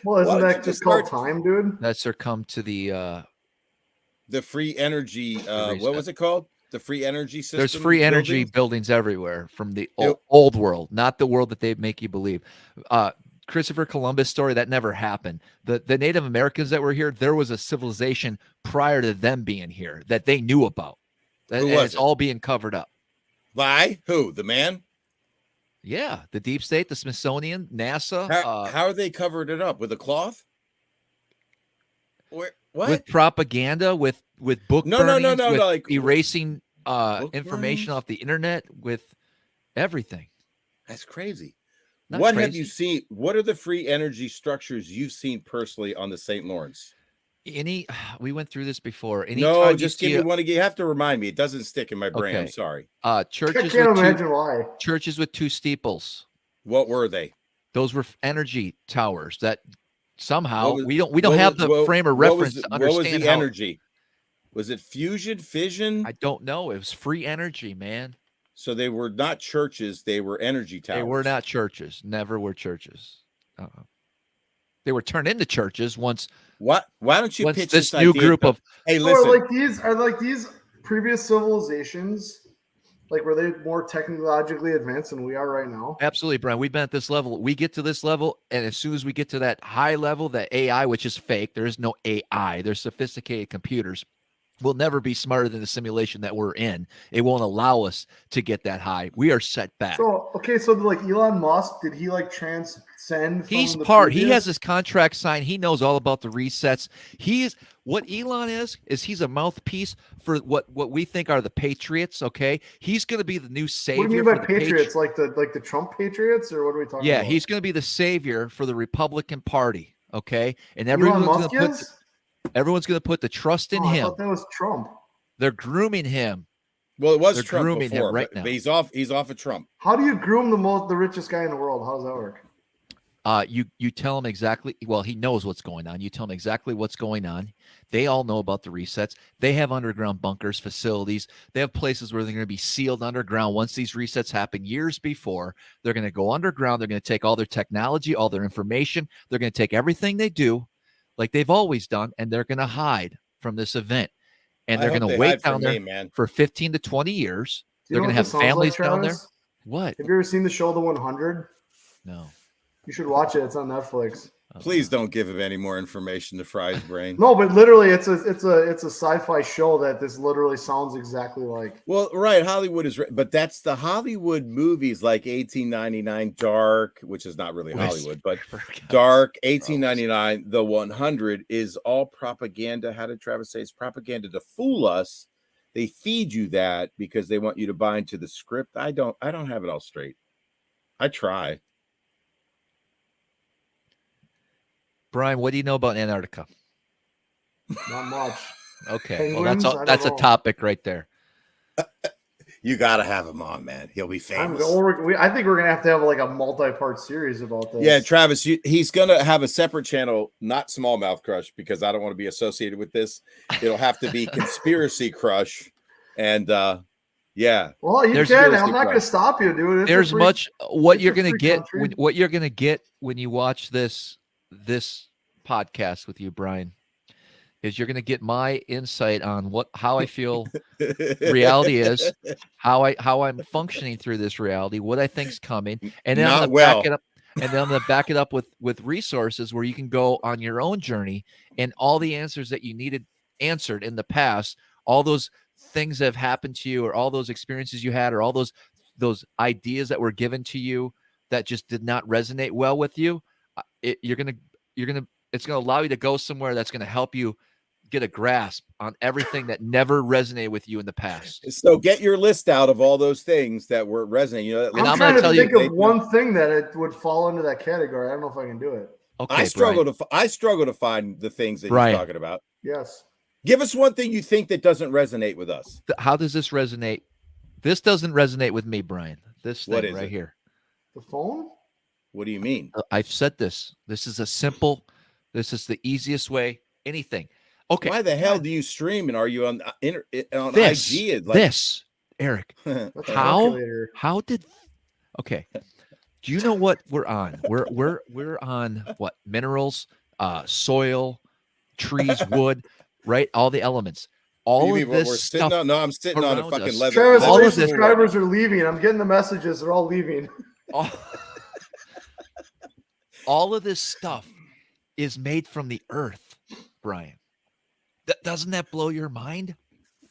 Well, isn't that just called time, dude? That succumbed to the free energy. What was it called? The free energy system. There's free energy buildings everywhere from the old world, not the world that they make you believe. Christopher Columbus story, that never happened. The Native Americans that were here, there was a civilization prior to them being here that they knew about. And it's all being covered up. By who? The man? Yeah, the deep state, the Smithsonian, NASA. How are they covered it up? With a cloth? What? With propaganda, with book burnings, with like erasing information off the internet, with everything. That's crazy. What have you seen? What are the free energy structures you've seen personally on the St. Lawrence? We went through this before. No, just give me one again. You have to remind me. It doesn't stick in my brain. I'm sorry. Churches. I can't imagine why. Churches with 2 steeples. What were they? Those were energy towers that somehow we don't have the frame of reference to understand. What was the energy? Was it fusion, fission? I don't know. It was free energy, man. So they were not churches. They were energy towers. They were not churches. Never were churches. They were turned into churches once. What? Why don't you pitch this new group of? Hey, listen. Are like these previous civilizations, like were they more technologically advanced than we are right now? Absolutely, Brian. We've been at this level. We get to this level, and as soon as we get to that high level, that AI, which is fake, there is no AI. There's sophisticated computers. We'll never be smarter than the simulation that we're in. It won't allow us to get that high. We are set back. So, okay, so like Elon Musk, did he like transcend? He's from the part. He previous? has his contract signed. He knows all about the resets. What Elon is he's a mouthpiece for what we think are the Patriots. Okay, he's going to be the new savior. What do you mean by for the Patriots? Like the Trump Patriots, or what are we talking about? Yeah, he's going to be the savior for the Republican Party. Okay, and Elon Musk everyone's going to put the trust in I him. thought that was Trump. They're grooming him. Well, it was They're Trump grooming before, him right but now. he's off of Trump. How do you groom the richest guy in the world? How does that work? You tell him exactly. Well, he knows what's going on. You tell him exactly what's going on. They all know about the resets. They have underground bunkers, facilities. They have places where they're going to be sealed underground. Once these resets happen years before, they're going to go underground. They're going to take all their technology, all their information. They're going to take everything they do, like they've always done, and they're going to hide from this event. And they're going to wait down there for 15 to 20 years. They're going to have families down there. What? Have you ever seen the show The 100? No. You should watch it. It's on Netflix. Please don't give him any more information to fry his brain. No, but literally, it's a sci-fi show that this literally sounds exactly like. Well, right, Hollywood is, but that's the Hollywood movies like 1899, Dark, which is not really Hollywood, but Dark, 1899, The 100 is all propaganda. How did Travis say? It's propaganda to fool us. They feed you that because they want you to buy into the script. I don't have it all straight. I try. Brian, what do you know about Antarctica? Not much. Okay, Penguins? well that's a topic right there. You got to have him on, man. He'll be famous. I think we're gonna have to have like a multi-part series about this. Yeah, Travis, he's gonna have a separate channel, not Smallmouth Crush, because I don't want to be associated with this. It'll have to be Conspiracy Crush, and yeah. Well, you can. I'm not gonna stop you, dude. There's what you're gonna get. What you're gonna get when you watch this podcast with you, Brian, is you're going to get my insight on how I feel reality is, how I'm functioning through this reality, what I think's coming, and then I'm going to back it up with resources where you can go on your own journey, and all the answers that you needed answered in the past, all those things that have happened to you, or all those experiences you had, or all those ideas that were given to you that just did not resonate well with you. It's going to allow you to go somewhere that's going to help you get a grasp on everything that never resonated with you in the past. So get your list out of all those things that were resonating. You know, I'm trying to think of one thing that it would fall into that category. I don't know if I can do it. Okay, I struggle to find the things that you're talking about. Yes. Give us one thing you think that doesn't resonate with us. How does this resonate? This doesn't resonate with me, Brian. This thing right here. The phone? What do you mean? I've said this. This is the easiest way. Anything. Okay. Why the hell do you stream, and are you on this, IG? This, Eric. How did? Okay. Do you know what we're on? We're on what? Minerals, soil, trees, wood, right? All the elements. All of this stuff. I'm sitting on a fucking leather. Travis, all the subscribers are leaving. I'm getting the messages. They're all leaving. All of this stuff is made from the earth, Brian. Doesn't that blow your mind?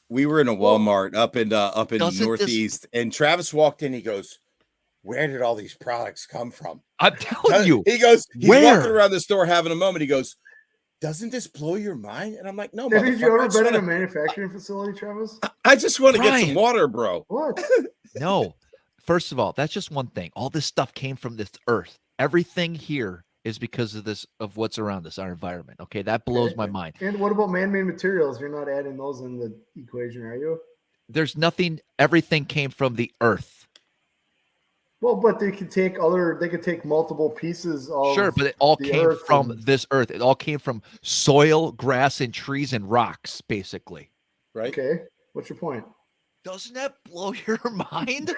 We were in a Walmart up in Northeast, and Travis walked in. He goes, "Where did all these products come from?" I'm telling you. He goes, he's walking around the store having a moment. He goes, "Doesn't this blow your mind?" And I'm like, "No." Have you ever been in a manufacturing facility, Travis? I just want to get some water, bro. What? No. First of all, that's just one thing. All this stuff came from this earth. Everything here is because of what's around us, our environment. Okay, that blows my mind. And what about man-made materials? You're not adding those in the equation, are you? There's nothing. Everything came from the earth. Well, but they could take multiple pieces of. Sure, but it all came from this earth. It all came from soil, grass, and trees and rocks, basically. Right. Okay. What's your point? Doesn't that blow your mind?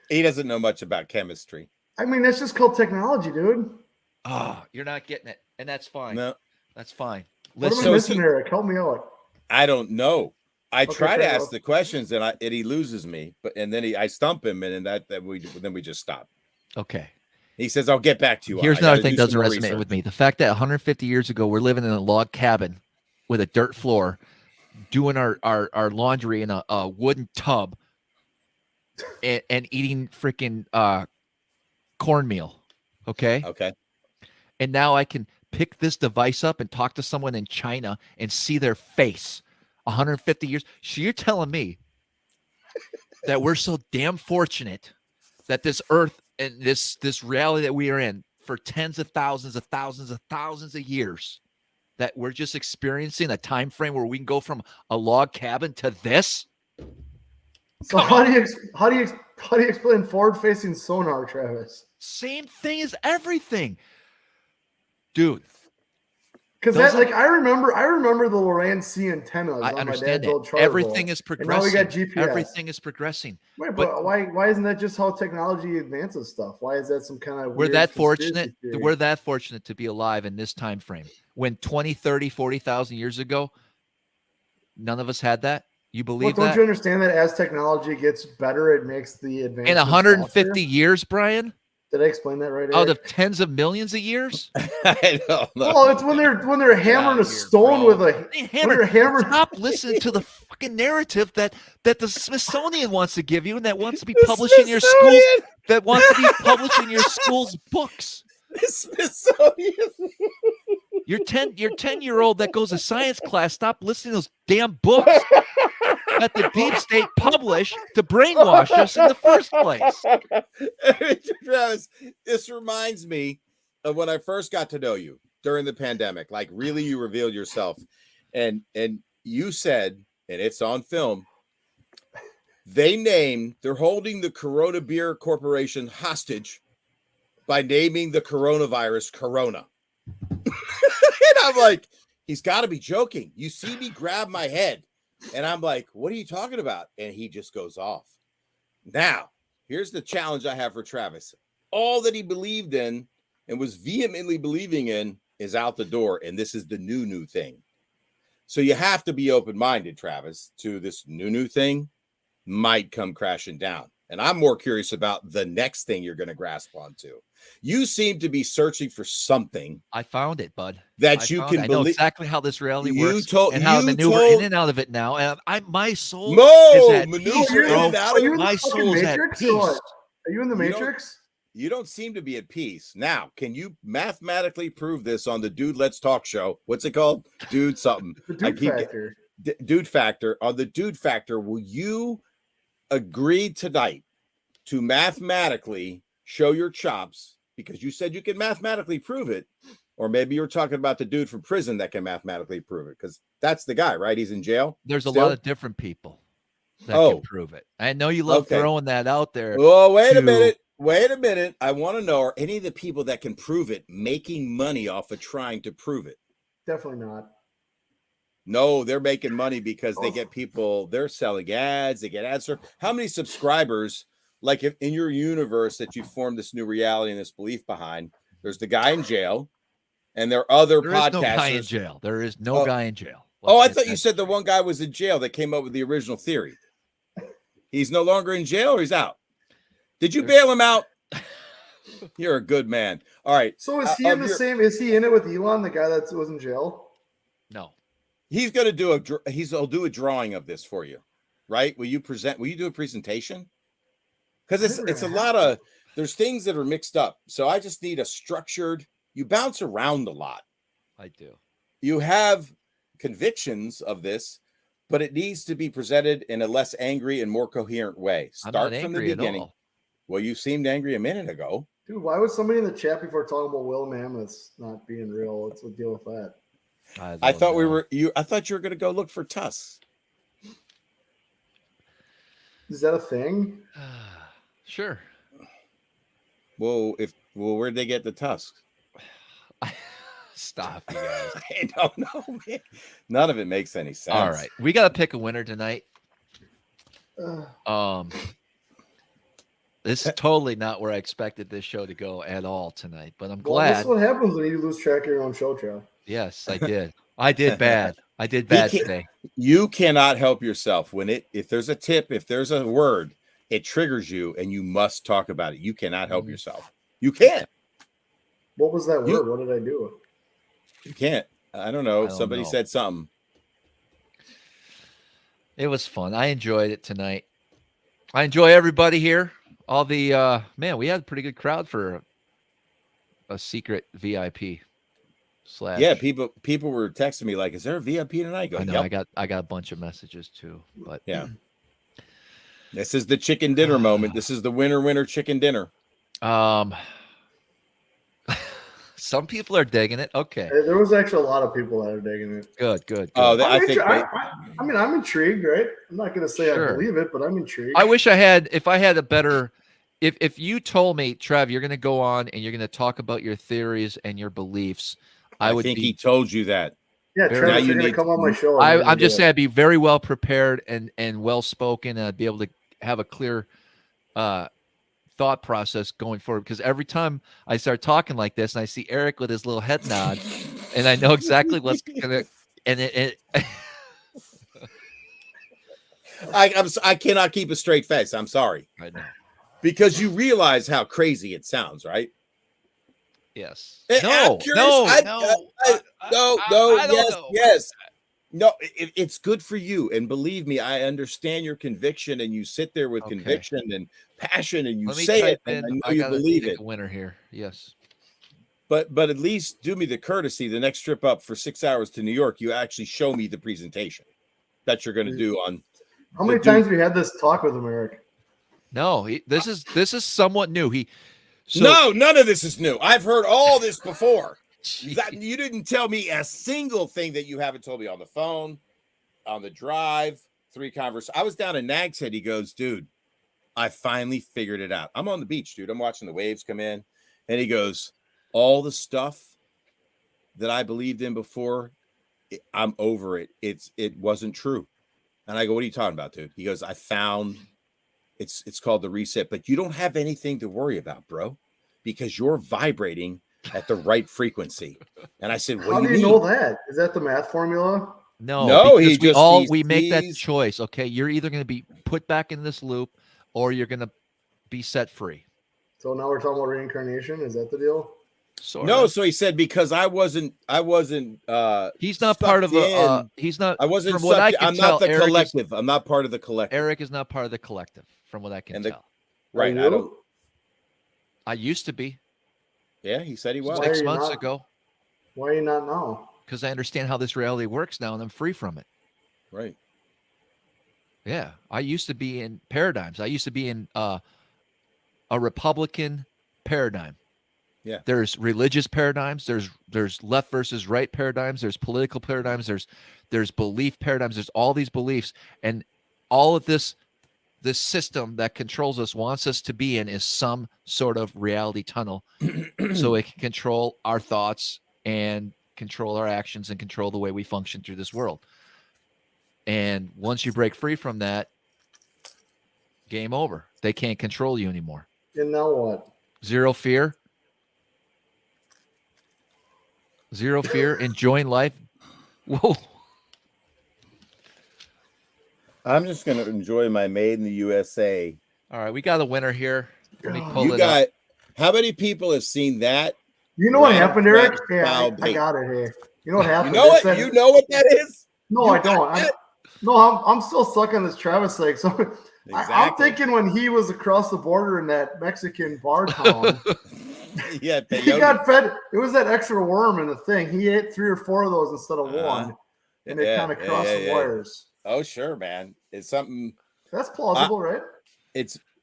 He doesn't know much about chemistry. I mean, that's just called technology, dude. Oh, you're not getting it. And that's fine. No. That's fine. What am I missing, Eric? Help me out. I don't know. I try to ask the questions and he loses me, and then I stump him, and then we just stop. Okay. He says, "I'll get back to you." Here's another thing that doesn't resonate with me. The fact that 150 years ago, we're living in a log cabin with a dirt floor, doing our laundry in a wooden tub, and eating freaking cornmeal. Okay. Okay. And now I can pick this device up and talk to someone in China and see their face 150 years. So you're telling me that we're so damn fortunate that this earth and this reality that we are in for tens of thousands of years, that we're just experiencing a time frame where we can go from a log cabin to this? So how do you explain forward-facing sonar, Travis? Same thing as everything, dude. Because I remember the Loran C antennas. I on understand my dad's that. old Everything is progressing. And now we got GPS. Everything is progressing. Wait, but why isn't that just how technology advances stuff? Why is that some kind of we're that fortunate? We're that fortunate to be alive in this time frame. When 20, 30, 40,000 years ago, none of us had that. You believe that? Don't you understand that as technology gets better, it makes the advance in 150 years, Brian? Did I explain that right? Eric? Out of tens of millions of years? I don't know. Well, it's when they're hammering a stone with a hammer. Stop listening to the fucking narrative that the Smithsonian wants to give you and that wants to be published in your schools. That wants to be published in your school's books. The Smithsonian. Your 10-year-old that goes to science class, stop listening to those damn books that the deep state publish to brainwash us in the first place. Travis, this reminds me of when I first got to know you during the pandemic. Like, really, you revealed yourself, and you said, and it's on film, they're holding the Corona Beer Corporation hostage by naming the coronavirus Corona. And I'm like, he's got to be joking. You see me grab my head, and I'm like, what are you talking about? And he just goes off. Now, here's the challenge I have for Travis. All that he believed in and was vehemently believing in is out the door, and this is the new thing. So you have to be open-minded, Travis, to this new thing might come crashing down. And I'm more curious about the next thing you're going to grasp onto. You seem to be searching for something. I found it, bud. That you can believe. I know believe. Exactly how this reality works and how to maneuver in and out of it now. And my soul is at peace, bro. My soul is at peace. Are you in the Matrix? You don't seem to be at peace. Now, can you mathematically prove this on the Dude Let's Talk show? What's it called? Dude something. The Dude Factor. Dude Factor. On the Dude Factor, will you agree tonight to mathematically show your chops, because you said you can mathematically prove it, or maybe you're talking about the dude from prison that can mathematically prove it, because that's the guy, right? He's in jail. There's a lot of different people that can prove it. I know you love throwing that out there. Oh, wait a minute. I want to know, are any of the people that can prove it making money off of trying to prove it? Definitely not. No, they're making money because they get people, they're selling ads, they get ads. How many subscribers, like in your universe that you formed this new reality and this belief behind, there's the guy in jail and there are other podcasters. There is no guy in jail. There is no guy in jail. I thought you said the one guy was in jail that came up with the original theory. He's no longer in jail, or he's out? Did you bail him out? You're a good man. All right. So is he in the same? Is he in it with Elon, the guy that was in jail? No. He's going to do he'll do a drawing of this for you, right? Will you do a presentation? Because it's a lot of, there's things that are mixed up. So I just need a structured, you bounce around a lot. I do. You have convictions of this, but it needs to be presented in a less angry and more coherent way. Start from the beginning. Well, you seemed angry a minute ago. Dude, why was somebody in the chat before talking about Will Mammoths not being real? Let's deal with that. I thought I thought you were going to go look for tusks. Is that a thing? Sure. Well, where'd they get the tusks? Stop, you guys. I don't know, man. None of it makes any sense. All right, we got to pick a winner tonight. This is totally not where I expected this show to go at all tonight, but I'm glad. That's what happens when you lose track of your own show, Joe. Yes, I did. I did bad. I did bad today. You cannot help yourself when if there's a tip, if there's a word, it triggers you and you must talk about it. You cannot help yourself. You can't. What was that word? What did I do? You can't. I don't know. Somebody said something. It was fun. I enjoyed it tonight. I enjoy everybody here. All the man, we had a pretty good crowd for a secret VIP slash. Yeah, people were texting me like, "Is there a VIP tonight?" I go, I know. "Yep." I got a bunch of messages too. But Yeah, this is the chicken dinner moment. This is the winner chicken dinner. Some people are digging it. Okay. There was actually a lot of people that are digging it. Good. Oh, I mean, I'm intrigued, right? I'm not going to say Sure. I believe it, but I'm intrigued. I wish I had, if I had a better, if you told me, Trev, you're going to go on and you're going to talk about your theories and your beliefs, I would think be, he told you that. Yeah, Very- Travis, Now you you're going to need- come on my show. I'm just saying I'd be very well prepared and well spoken, and I'd be able to have a clear thought process going forward. Because every time I start talking like this, and I see Eric with his little head nod, and I know exactly what's gonna, and it I cannot keep a straight face. I'm sorry, I know. because you realize how crazy it sounds, right? Yes. I'm No. curious. No. I No. don't yes. know. Yes. No, it's good for you. And believe me, I understand your conviction, and you sit there with Okay. conviction and passion, and you Let me say type it, and in. I know you gotta believe pick it. a winner here. Yes. But at least do me the courtesy, the next trip up for 6 hours to New York, you actually show me the presentation that you're going to do on. How many times have we had this talk with him, Eric? No. This is somewhat new. No, none of this is new. I've heard all this before. Gee. You didn't tell me a single thing that you haven't told me on the phone, on the drive, 3 conversations. I was down in Nags Head. He goes, dude, I finally figured it out. I'm on the beach, dude. I'm watching the waves come in. And he goes, all the stuff that I believed in before, I'm over it. It wasn't true. And I go, what are you talking about, dude? He goes, I found it's called the reset, but you don't have anything to worry about, bro, because you're vibrating at the right frequency. And I said, what How do you know mean? that? Is that the math formula? No, he because just we make that sees- choice. Okay, you're either going to be put back in this loop, or you're going to be set free. So now we're talking about reincarnation. Is that the deal? No, so he said, because I wasn't he's not part of a in. he's not I wasn't from what I sucked- can I'm tell, not the Eric collective. I'm not part of the collective. Eric is not part of the collective from what I can tell. Right. Are I you? don't. I used to be Yeah, he said he was. Why 6 are you months not? ago, Why are you not now? because I understand how this reality works now and I'm free from it. Right. Yeah, I used to be in paradigms. I used to be in a Republican paradigm. Yeah. There's religious paradigms. There's left versus right paradigms. There's political paradigms. There's belief paradigms. There's all these beliefs, and all of this system that controls us wants us to be in is some sort of reality tunnel, so it can control our thoughts and control our actions and control the way we function through this world. And once you break free from that, game over. They can't control you anymore. And now what? Zero fear. Zero fear. Enjoying life. Whoa. I'm just going to enjoy my Made in the USA. All right, we got a winner here. Let me pull You it got up. how many people have seen that? You know what Right, happened, Eric? right, Yeah, foul I bait. got it here. You know what You happened? know It what? said- You know what that is? No, You I don't. got I'm still stuck on this Travis thing. So I'm Exactly. thinking when he was across the border in that Mexican bar town, Yeah, he got fed. It was that extra worm in the thing. He ate 3 or 4 of those instead of one, and it kind of crossed the wires. Oh, sure, man. It's something. That's plausible, right?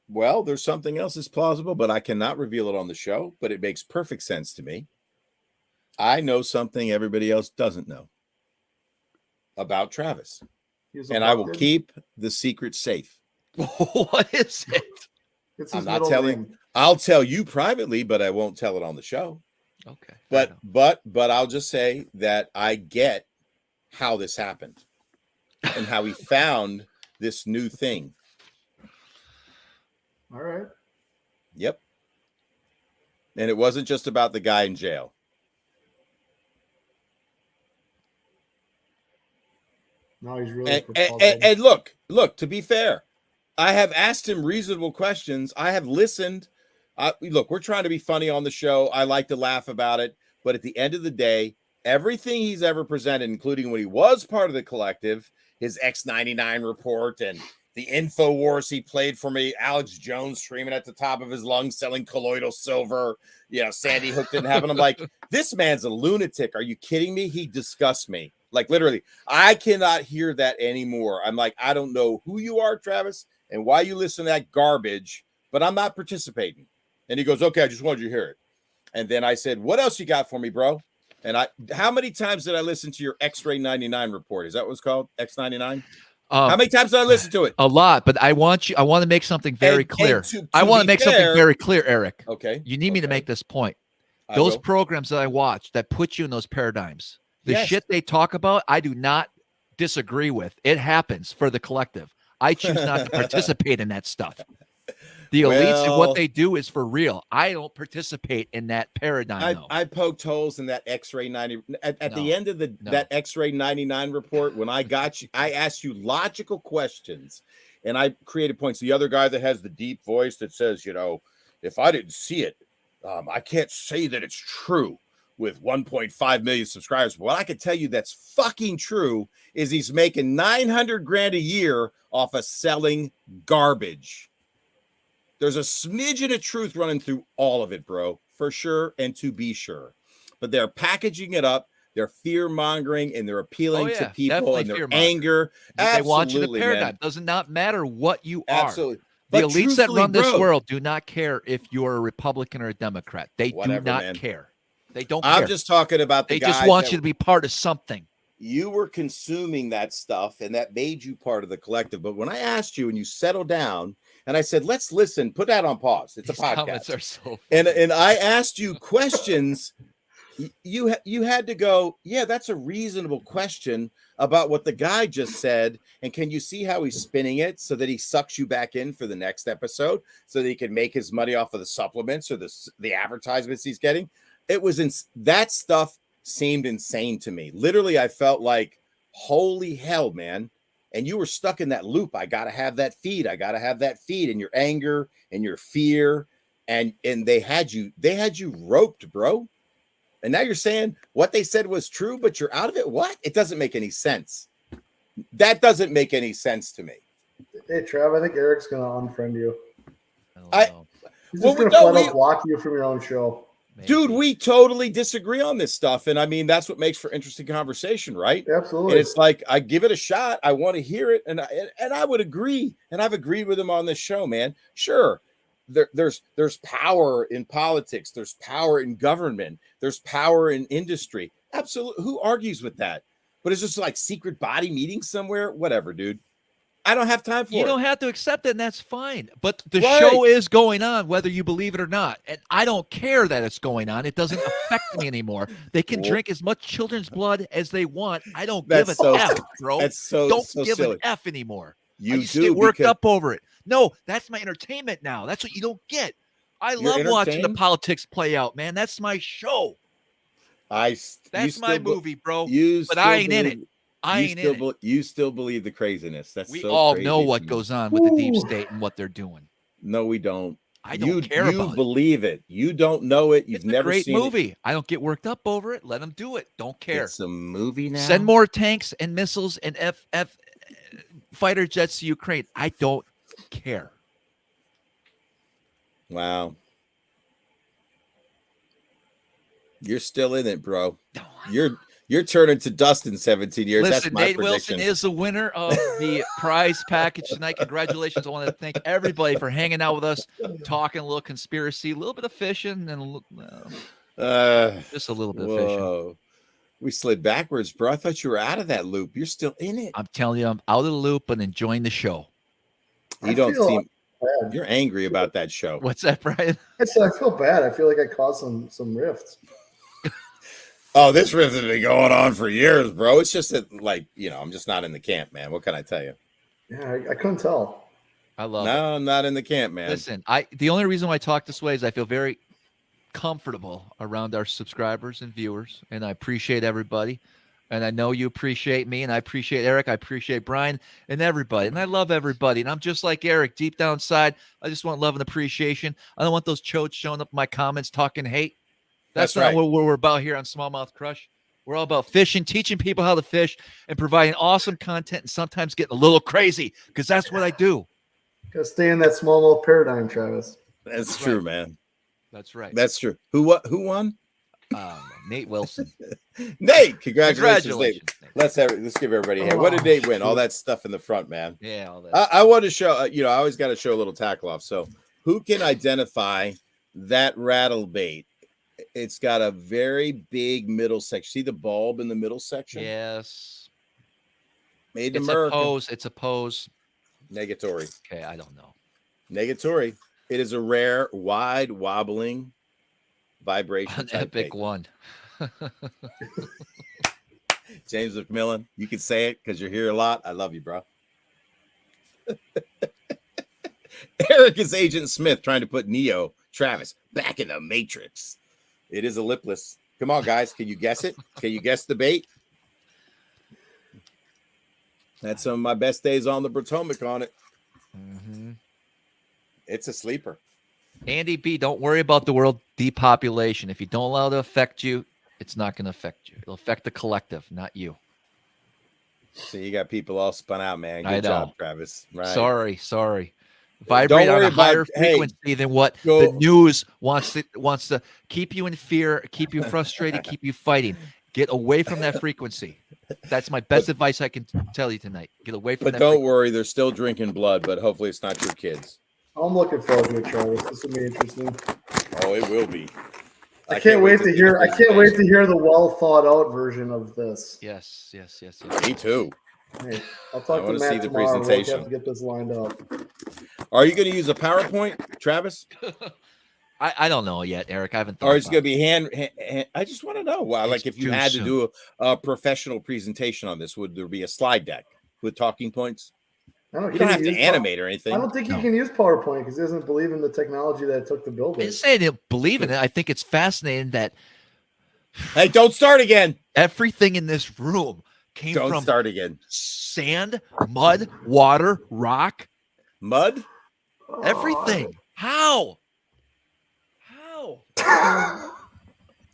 Well, there's something else that's plausible, but I cannot reveal it on the show. But it makes perfect sense to me. I know something everybody else doesn't know about Travis, and I will keep the secret safe. What is it? It's I'm his not middle telling. name. I'll tell you privately, but I won't tell it on the show. Okay. fair But enough. I'll just say that I get how this happened and how he found this new thing. All right. Yep. And it wasn't just about the guy in jail. Now he's really And look, to be fair, I have asked him reasonable questions. I have listened. Look, we're trying to be funny on the show. I like to laugh about it. But at the end of the day, everything he's ever presented, including when he was part of the collective his X99 report and the InfoWars he played for me, Alex Jones screaming at the top of his lungs, selling colloidal silver. Sandy Hook didn't happen. I'm like, this man's a lunatic. Are you kidding me? He disgusts me. Like, literally, I cannot hear that anymore. I'm like, I don't know who you are, Travis, and why you listen to that garbage, but I'm not participating. And he goes, okay, I just wanted you to hear it. And then I said, what else you got for me, bro? And how many times did I listen to your X-Ray 99 report? Is that what it's called? X99? How many times did I listen to it? A lot, but I want to make something very clear. I want to make something very clear, Eric. Okay. You need me to make this point. Those programs that I watch that put you in those paradigms, the shit they talk about, I do not disagree with. It happens for the collective. I choose not to participate in that stuff. The elites and what they do is for real. I don't participate in that paradigm. I poked holes in that X-ray 90 at the end of that X-ray 99 report. When I got you, I asked you logical questions, and I created points. The other guy that has the deep voice that says, if I didn't see it, I can't say that it's true. With 1.5 million subscribers, what I can tell you that's fucking true is he's making $900,000 a year off of selling garbage. There's a smidgen of truth running through all of it, bro, for sure, and to be sure. But they're packaging it up. They're fear-mongering, and they're appealing to people and their anger. They want you to paradigm. Does not matter what you are. Absolutely. The elites that run this world do not care if you're a Republican or a Democrat. They do not care. They don't care. I'm just talking about they just want you to be part of something. You were consuming that stuff, and that made you part of the collective. But when I asked you and you settled down, and I said, let's listen, put that on pause. It's a podcast. Comments are so and I asked you questions. You had to go, yeah, that's a reasonable question about what the guy just said. And can you see how he's spinning it so that he sucks you back in for the next episode so that he can make his money off of the supplements or the advertisements he's getting? It was that stuff seemed insane to me. Literally, I felt like, holy hell, man. And you were stuck in that loop. I got to have that feed. I got to have that feed, and your anger and your fear. And they had you roped, bro. And now you're saying what they said was true, but you're out of it. What? It doesn't make any sense. That doesn't make any sense to me. Hey, Trav, I think Eric's going to unfriend you. He's just going to block you from your own show. Maybe. Dude, we totally disagree on this stuff. And I mean, that's what makes for interesting conversation, right? Absolutely. And it's like, I give it a shot. I want to hear it. And I would agree. And I've agreed with him on this show, man. Sure. There's power in politics. There's power in government. There's power in industry. Absolutely. Who argues with that? But it's just like secret body meetings somewhere. Whatever, dude. I don't have time for it. You don't have to accept it, and that's fine. But the show is going on, whether you believe it or not. And I don't care that it's going on. It doesn't affect me anymore. They can drink as much children's blood as they want. I don't give an F, bro. Don't give an F anymore. I just get worked up over it. No, that's my entertainment now. That's what you don't get. I love watching the politics play out, man. That's my show. That's my movie, bro. But I ain't in it. You still believe the craziness. That's we so all crazy know what goes on with the deep state and what they're doing. No, we don't. I don't care about it. You believe it. You don't know it. You've never seen it. It's a great movie. I don't get worked up over it. Let them do it. Don't care. It's a movie now. Send more tanks and missiles and F fighter jets to Ukraine. I don't care. Wow. You're still in it, bro. You're turning to dust in 17 years. Listen, that's my Nate prediction. Wilson is the winner of the prize package tonight. Congratulations. I want to thank everybody for hanging out with us, talking a little conspiracy, a little bit of fishing, and just a little bit of fishing. We slid backwards, bro. I thought you were out of that loop. You're still in it. I'm telling you, I'm out of the loop and enjoying the show. You don't seem... You're angry about that show. What's that, Brian? I feel bad. I feel like I caused some rifts. Oh, this rift has been going on for years, bro. It's just that, like, I'm just not in the camp, man. What can I tell you? Yeah, I couldn't tell. No, I'm not in the camp, man. Listen, the only reason why I talk this way is I feel very comfortable around our subscribers and viewers, and I appreciate everybody. And I know you appreciate me, and I appreciate Eric. I appreciate Brian and everybody. And I love everybody. And I'm just like Eric, deep down inside. I just want love and appreciation. I don't want those chodes showing up in my comments talking hate. That's not right. what we're about here on Smallmouth Crush. We're all about fishing, teaching people how to fish, and providing awesome content, and sometimes getting a little crazy because that's what I do. Gotta stay in that smallmouth paradigm, Travis. That's true, man. That's right. That's true. Who won? Nate Wilson. Nate, congratulations, Nate. Nate. Let's give everybody a hand. What did Nate win? All that stuff in the front, man. Yeah, all that. I want to show. I always got to show a little tackle off. So, who can identify that rattle bait? It's got a very big middle section. See the bulb in the middle section? Yes. Made in It's America. a pose. It's a pose. Negatory. Okay, I don't know. Negatory. It is a rare, wide, wobbling vibration. An epic bait. one. James McMillan, you can say it because you're here a lot. I love you, bro. Eric is Agent Smith trying to put Neo Travis back in the Matrix. It is a lipless. Come on, guys. Can you guess it? Can you guess the bait? That's some of my best days on the Potomac on it. Mm-hmm. It's a sleeper. Andy B, don't worry about the world depopulation. If you don't allow it to affect you, it's not going to affect you. It'll affect the collective, not you. So you got people all spun out, man. Good I know. job, Travis. Right. Sorry. Vibrate on a higher frequency than what the news wants to keep you in fear, keep you frustrated, keep you fighting. Get away from that frequency. That's my best advice I can tell you tonight. Get away from that. But don't worry, they're still drinking blood, but hopefully it's not your kids. I'm looking forward to it, Travis. This will be interesting. Oh, it will be. I can't wait to hear. I can't wait to hear the well thought out version of this. Yes. Me too. Hey, I'll talk to wanna Matt see the tomorrow. We'll presentation. have to get this lined up. Are you going to use a PowerPoint, Travis? I don't know yet, Eric. I haven't thought Or is it about going to be hand? I just want to know. Wow, like if you too had soon. to do a professional presentation on this, would there be a slide deck with talking points? I don't, You don't have to animate or anything. I don't think he can use PowerPoint because he doesn't believe in the technology that it took to build I it. didn't say I didn't believe in it. I think it's fascinating that Hey, don't start again. everything in this room came Don't from start again. sand, mud, water, rock, Mud? everything. How?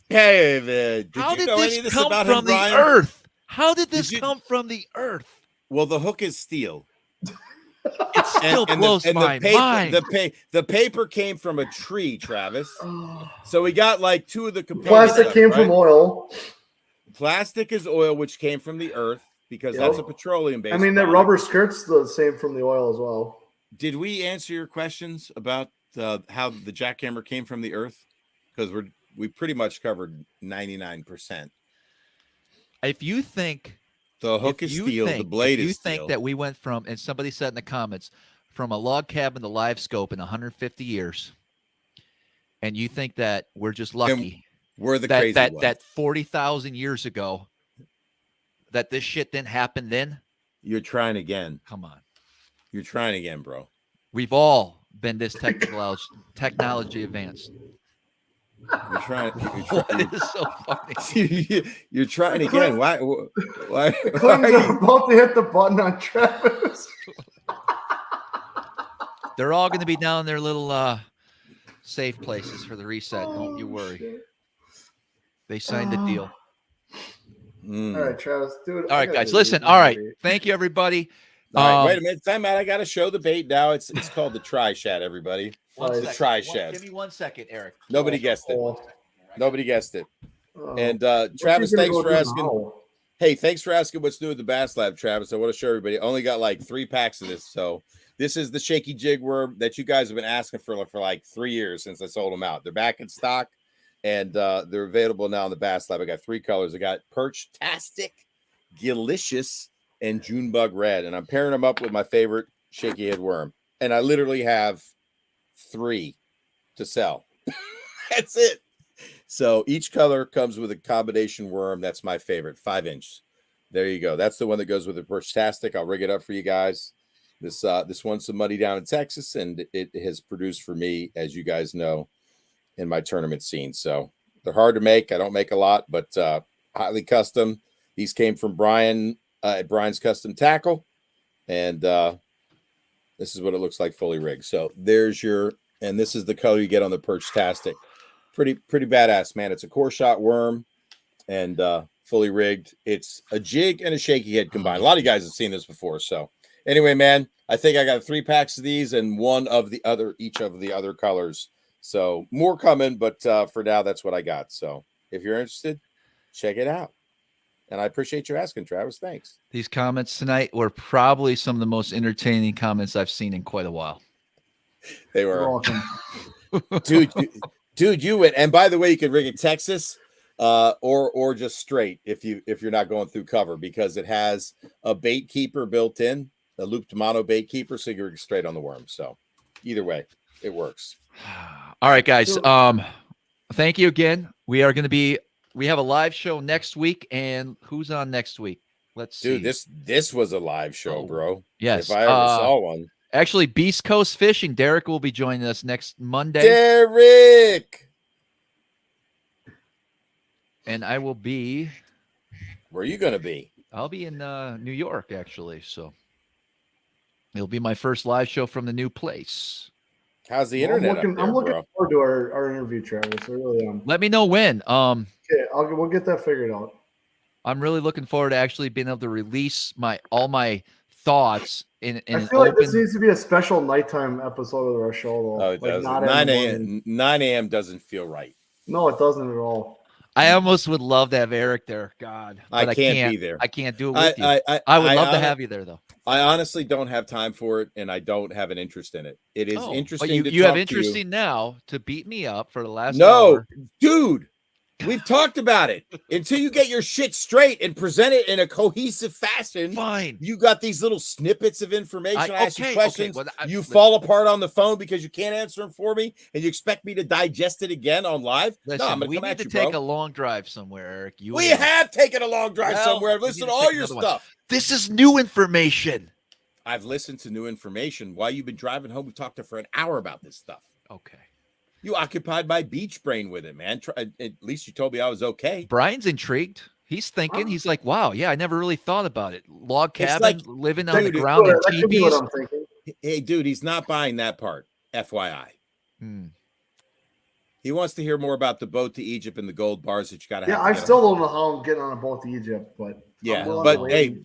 Hey, man. How you did know any this of this come about from him, the Brian? earth? How did this Did you- come from the earth? Well, the hook is steel. It still blows my mind. The paper came from a tree, Travis. So we got like two of the components. Plastic of it, came right? from oil. Plastic is oil, which came from the earth because Yep. that's a petroleum-based. I mean, that product. rubber skirt's the same from the oil as well. Did we answer your questions about how the jackhammer came from the earth? Because we pretty much covered 99%. If you think The hook if is you steel, the think- blade if is you steel. think that we went from, and somebody said in the comments, from a log cabin to live scope in 150 years, and you think that we're just lucky We're the crazy ones. that 40,000 years ago that this shit didn't happen then, You're trying again. come on. You're trying again, bro. We've all been this technology advanced. You're trying. What is so funny? You're trying again. Why Clinton's are you? about to hit the button on Travis. They're all going to be down in their little safe places for the reset. Don't you worry. Shit. They signed the deal. Mm. All right, Travis, dude. All right, guys, listen. All right. Thank you, everybody. All right, wait a minute. Time out. I got to show the bait now. It's called the Try Shed, everybody. One The second. Try One- Shed. Give me 1 second, Eric. Nobody guessed it. Nobody guessed it. Oh. And Travis, thanks for asking. Hey, thanks for asking what's new at the Bass Lab, Travis. I want to show everybody. I only got like 3 packs of this. So this is the shaky jig worm that you guys have been asking for like 3 years since I sold them out. They're back in stock, and they're available now in the Bass Lab. I got 3 colors. I got Perch-tastic, Delicious, and Junebug Red. And I'm pairing them up with my favorite shaky head worm. And I literally have 3 to sell. That's it. So each color comes with a combination worm. That's my favorite, 5-inch. There you go. That's the one that goes with the Perch-tastic. I'll rig it up for you guys. This one's some money down in Texas, and it has produced for me, as you guys know, in my tournament scene. So they're hard to make. I don't make a lot, but highly custom. These came from Brian at Brian's Custom Tackle, and this is what it looks like fully rigged. So there's your, and this is the color you get on the Perch-tastic. Pretty badass, man. It's a core shot worm, and fully rigged. It's a jig and a shaky head combined. A lot of you guys have seen this before. So anyway, man, I think I got 3 packs of these and one of the other, each of the other colors. So more coming, but for now, that's what I got. So if you're interested, check it out. And I appreciate you asking, Travis. Thanks. These comments tonight were probably some of the most entertaining comments I've seen in quite a while. They were, dude, you went. And by the way, you can rig it Texas, or just straight if you're not going through cover, because it has a bait keeper built in, a looped mono bait keeper, so you're straight on the worm. So either way, it works. All right, guys. Thank you again. We have a live show next week, and who's on next week? Let's see. Dude, this was a live show, bro. Yes. If I ever saw one. Actually, Beast Coast Fishing. Derek will be joining us next Monday. Derek! And I will be. Where are you going to be? I'll be in New York, actually. So it'll be my first live show from the new place. How's the internet? I'm looking forward to our interview, Travis. I really am. Let me know when. Okay, we'll get that figured out. I'm really looking forward to actually being able to release all my thoughts in I feel like this needs to be a special nighttime episode of our show, though. Oh, it does. 9 a.m. doesn't feel right. No, it doesn't at all. I almost would love to have Eric there. God, but I can't be there. I can't do it with you. I would love to have you there, though. I honestly don't have time for it, and I don't have an interest in it. It is interesting. But you have interest now to beat me up for the last No, hour. Dude. We've talked about it. Until you get your shit straight and present it in a cohesive fashion. Fine. You got these little snippets of information. I ask you questions. Well, you fall apart on the phone because you can't answer them for me, and you expect me to digest it again on live. Listen, no, I'm we need to take a long drive somewhere, Eric. We have taken a long drive somewhere. Listen to all your stuff. This is new information. I've listened to new information. While you've been driving home, we talked for an hour about this stuff. Okay. You occupied my beach brain with it, man. At least you told me I was okay. Brian's intrigued. He's thinking. He's like, wow, yeah, I never really thought about it. Log cabin, living on the ground in teepees. Hey, dude, he's not buying that part, FYI. He wants to hear more about the boat to Egypt and the gold bars that you got to have. Yeah, I still don't know how I'm getting on a boat to Egypt, but yeah, but hey,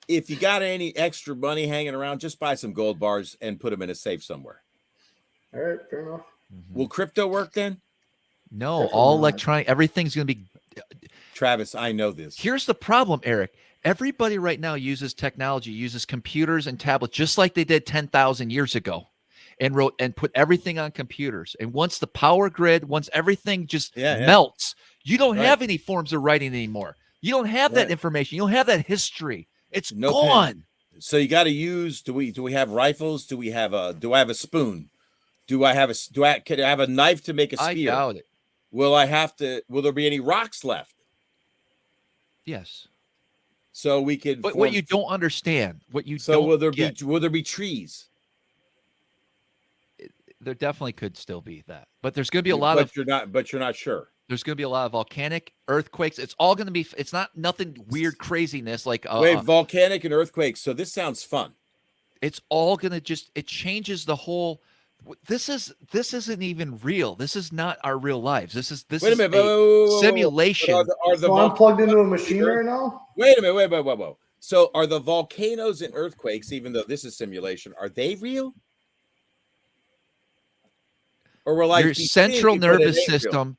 if you got any extra money hanging around, just buy some gold bars and put them in a safe somewhere. All right, fair enough. Will crypto work then? No, definitely all electronic. Everything's going to be. Travis, I know this. Here's the problem, Eric. Everybody right now uses technology, uses computers and tablets, just like they did 10,000 years ago, and put everything on computers. And once the power grid, once everything just melts, you don't have any forms of writing anymore. You don't have that information. You don't have that history. It's gone. Pen. So you got to use. Do we have rifles? Do I have a spoon? Could I have a knife to make a spear? I doubt it. Will there be any rocks left? Yes. So we could. But what you don't understand, will there be trees? There definitely could still be that, but there's going to be a lot of. But you're not sure. There's going to be a lot of volcanic earthquakes. It's all going to be. It's not nothing weird craziness like. Volcanic and earthquakes. So this sounds fun. It's all going to it changes the whole. This isn't even real. This is not our real lives. This is simulation. So I'm plugged into a machine right now? Wait a minute. Wait. So are the volcanoes and earthquakes, even though this is simulation, are they real? Or will your central nervous system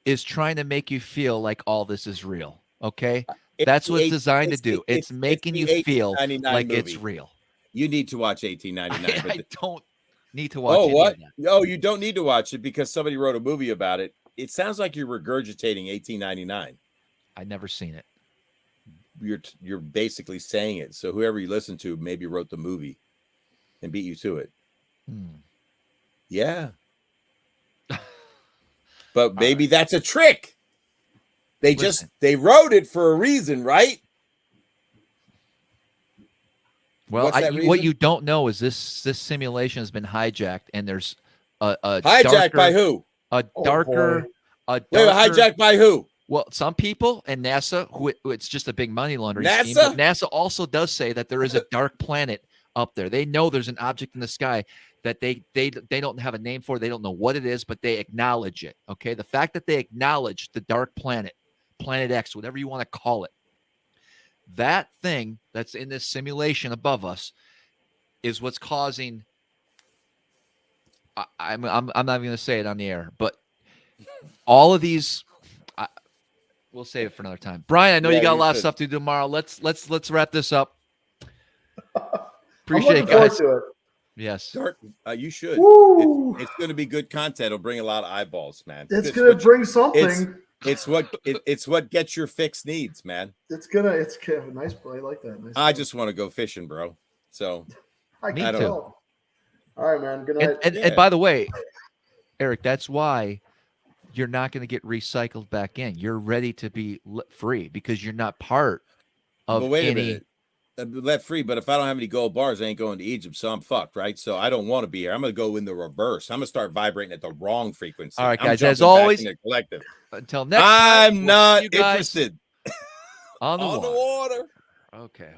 is trying to make you feel like all this is real. Okay? That's what it's designed to do. It's making you feel like it's real. You need to watch 1899. I don't need to watch it. Oh, what? No, you don't need to watch it because somebody wrote a movie about it. It sounds like you're regurgitating 1899. I've never seen it. You're basically saying it. So whoever you listen to maybe wrote the movie and beat you to it. Yeah. But maybe that's a trick. They wrote it for a reason, right? Well, what you don't know is this simulation has been hijacked, and there's a hijacked by who? Hijacked by who? Well, some people and NASA, who it's just a big money laundering scheme. NASA? But NASA also does say that there is a dark planet up there. They know there's an object in the sky that they don't have a name for. They don't know what it is, but they acknowledge it. Okay, the fact that they acknowledge the dark planet Planet X, whatever you want to call it. That thing that's in this simulation above us is what's causing. I'm not even going to say it on the air, but all of these. We'll save it for another time. Brian, I know you got a lot of stuff to do tomorrow. Let's wrap this up. Appreciate it, guys. To it. Yes. You should. It's going to be good content. It'll bring a lot of eyeballs, man. It's going to bring something. It's what gets your fix needs, man. It's nice play. I like that. Nice I just want to go fishing, bro. So I don't know. All right, man. Good night. And by the way, Eric, that's why you're not going to get recycled back in. You're ready to be free because you're not part of a minute. Let free, but if I don't have any gold bars, I ain't going to Egypt, so I'm fucked, right? So I don't want to be here. I'm going to go in the reverse. I'm going to start vibrating at the wrong frequency. All right, guys. As always, collective. Until next time, I'm not interested. On the water. water. Okay.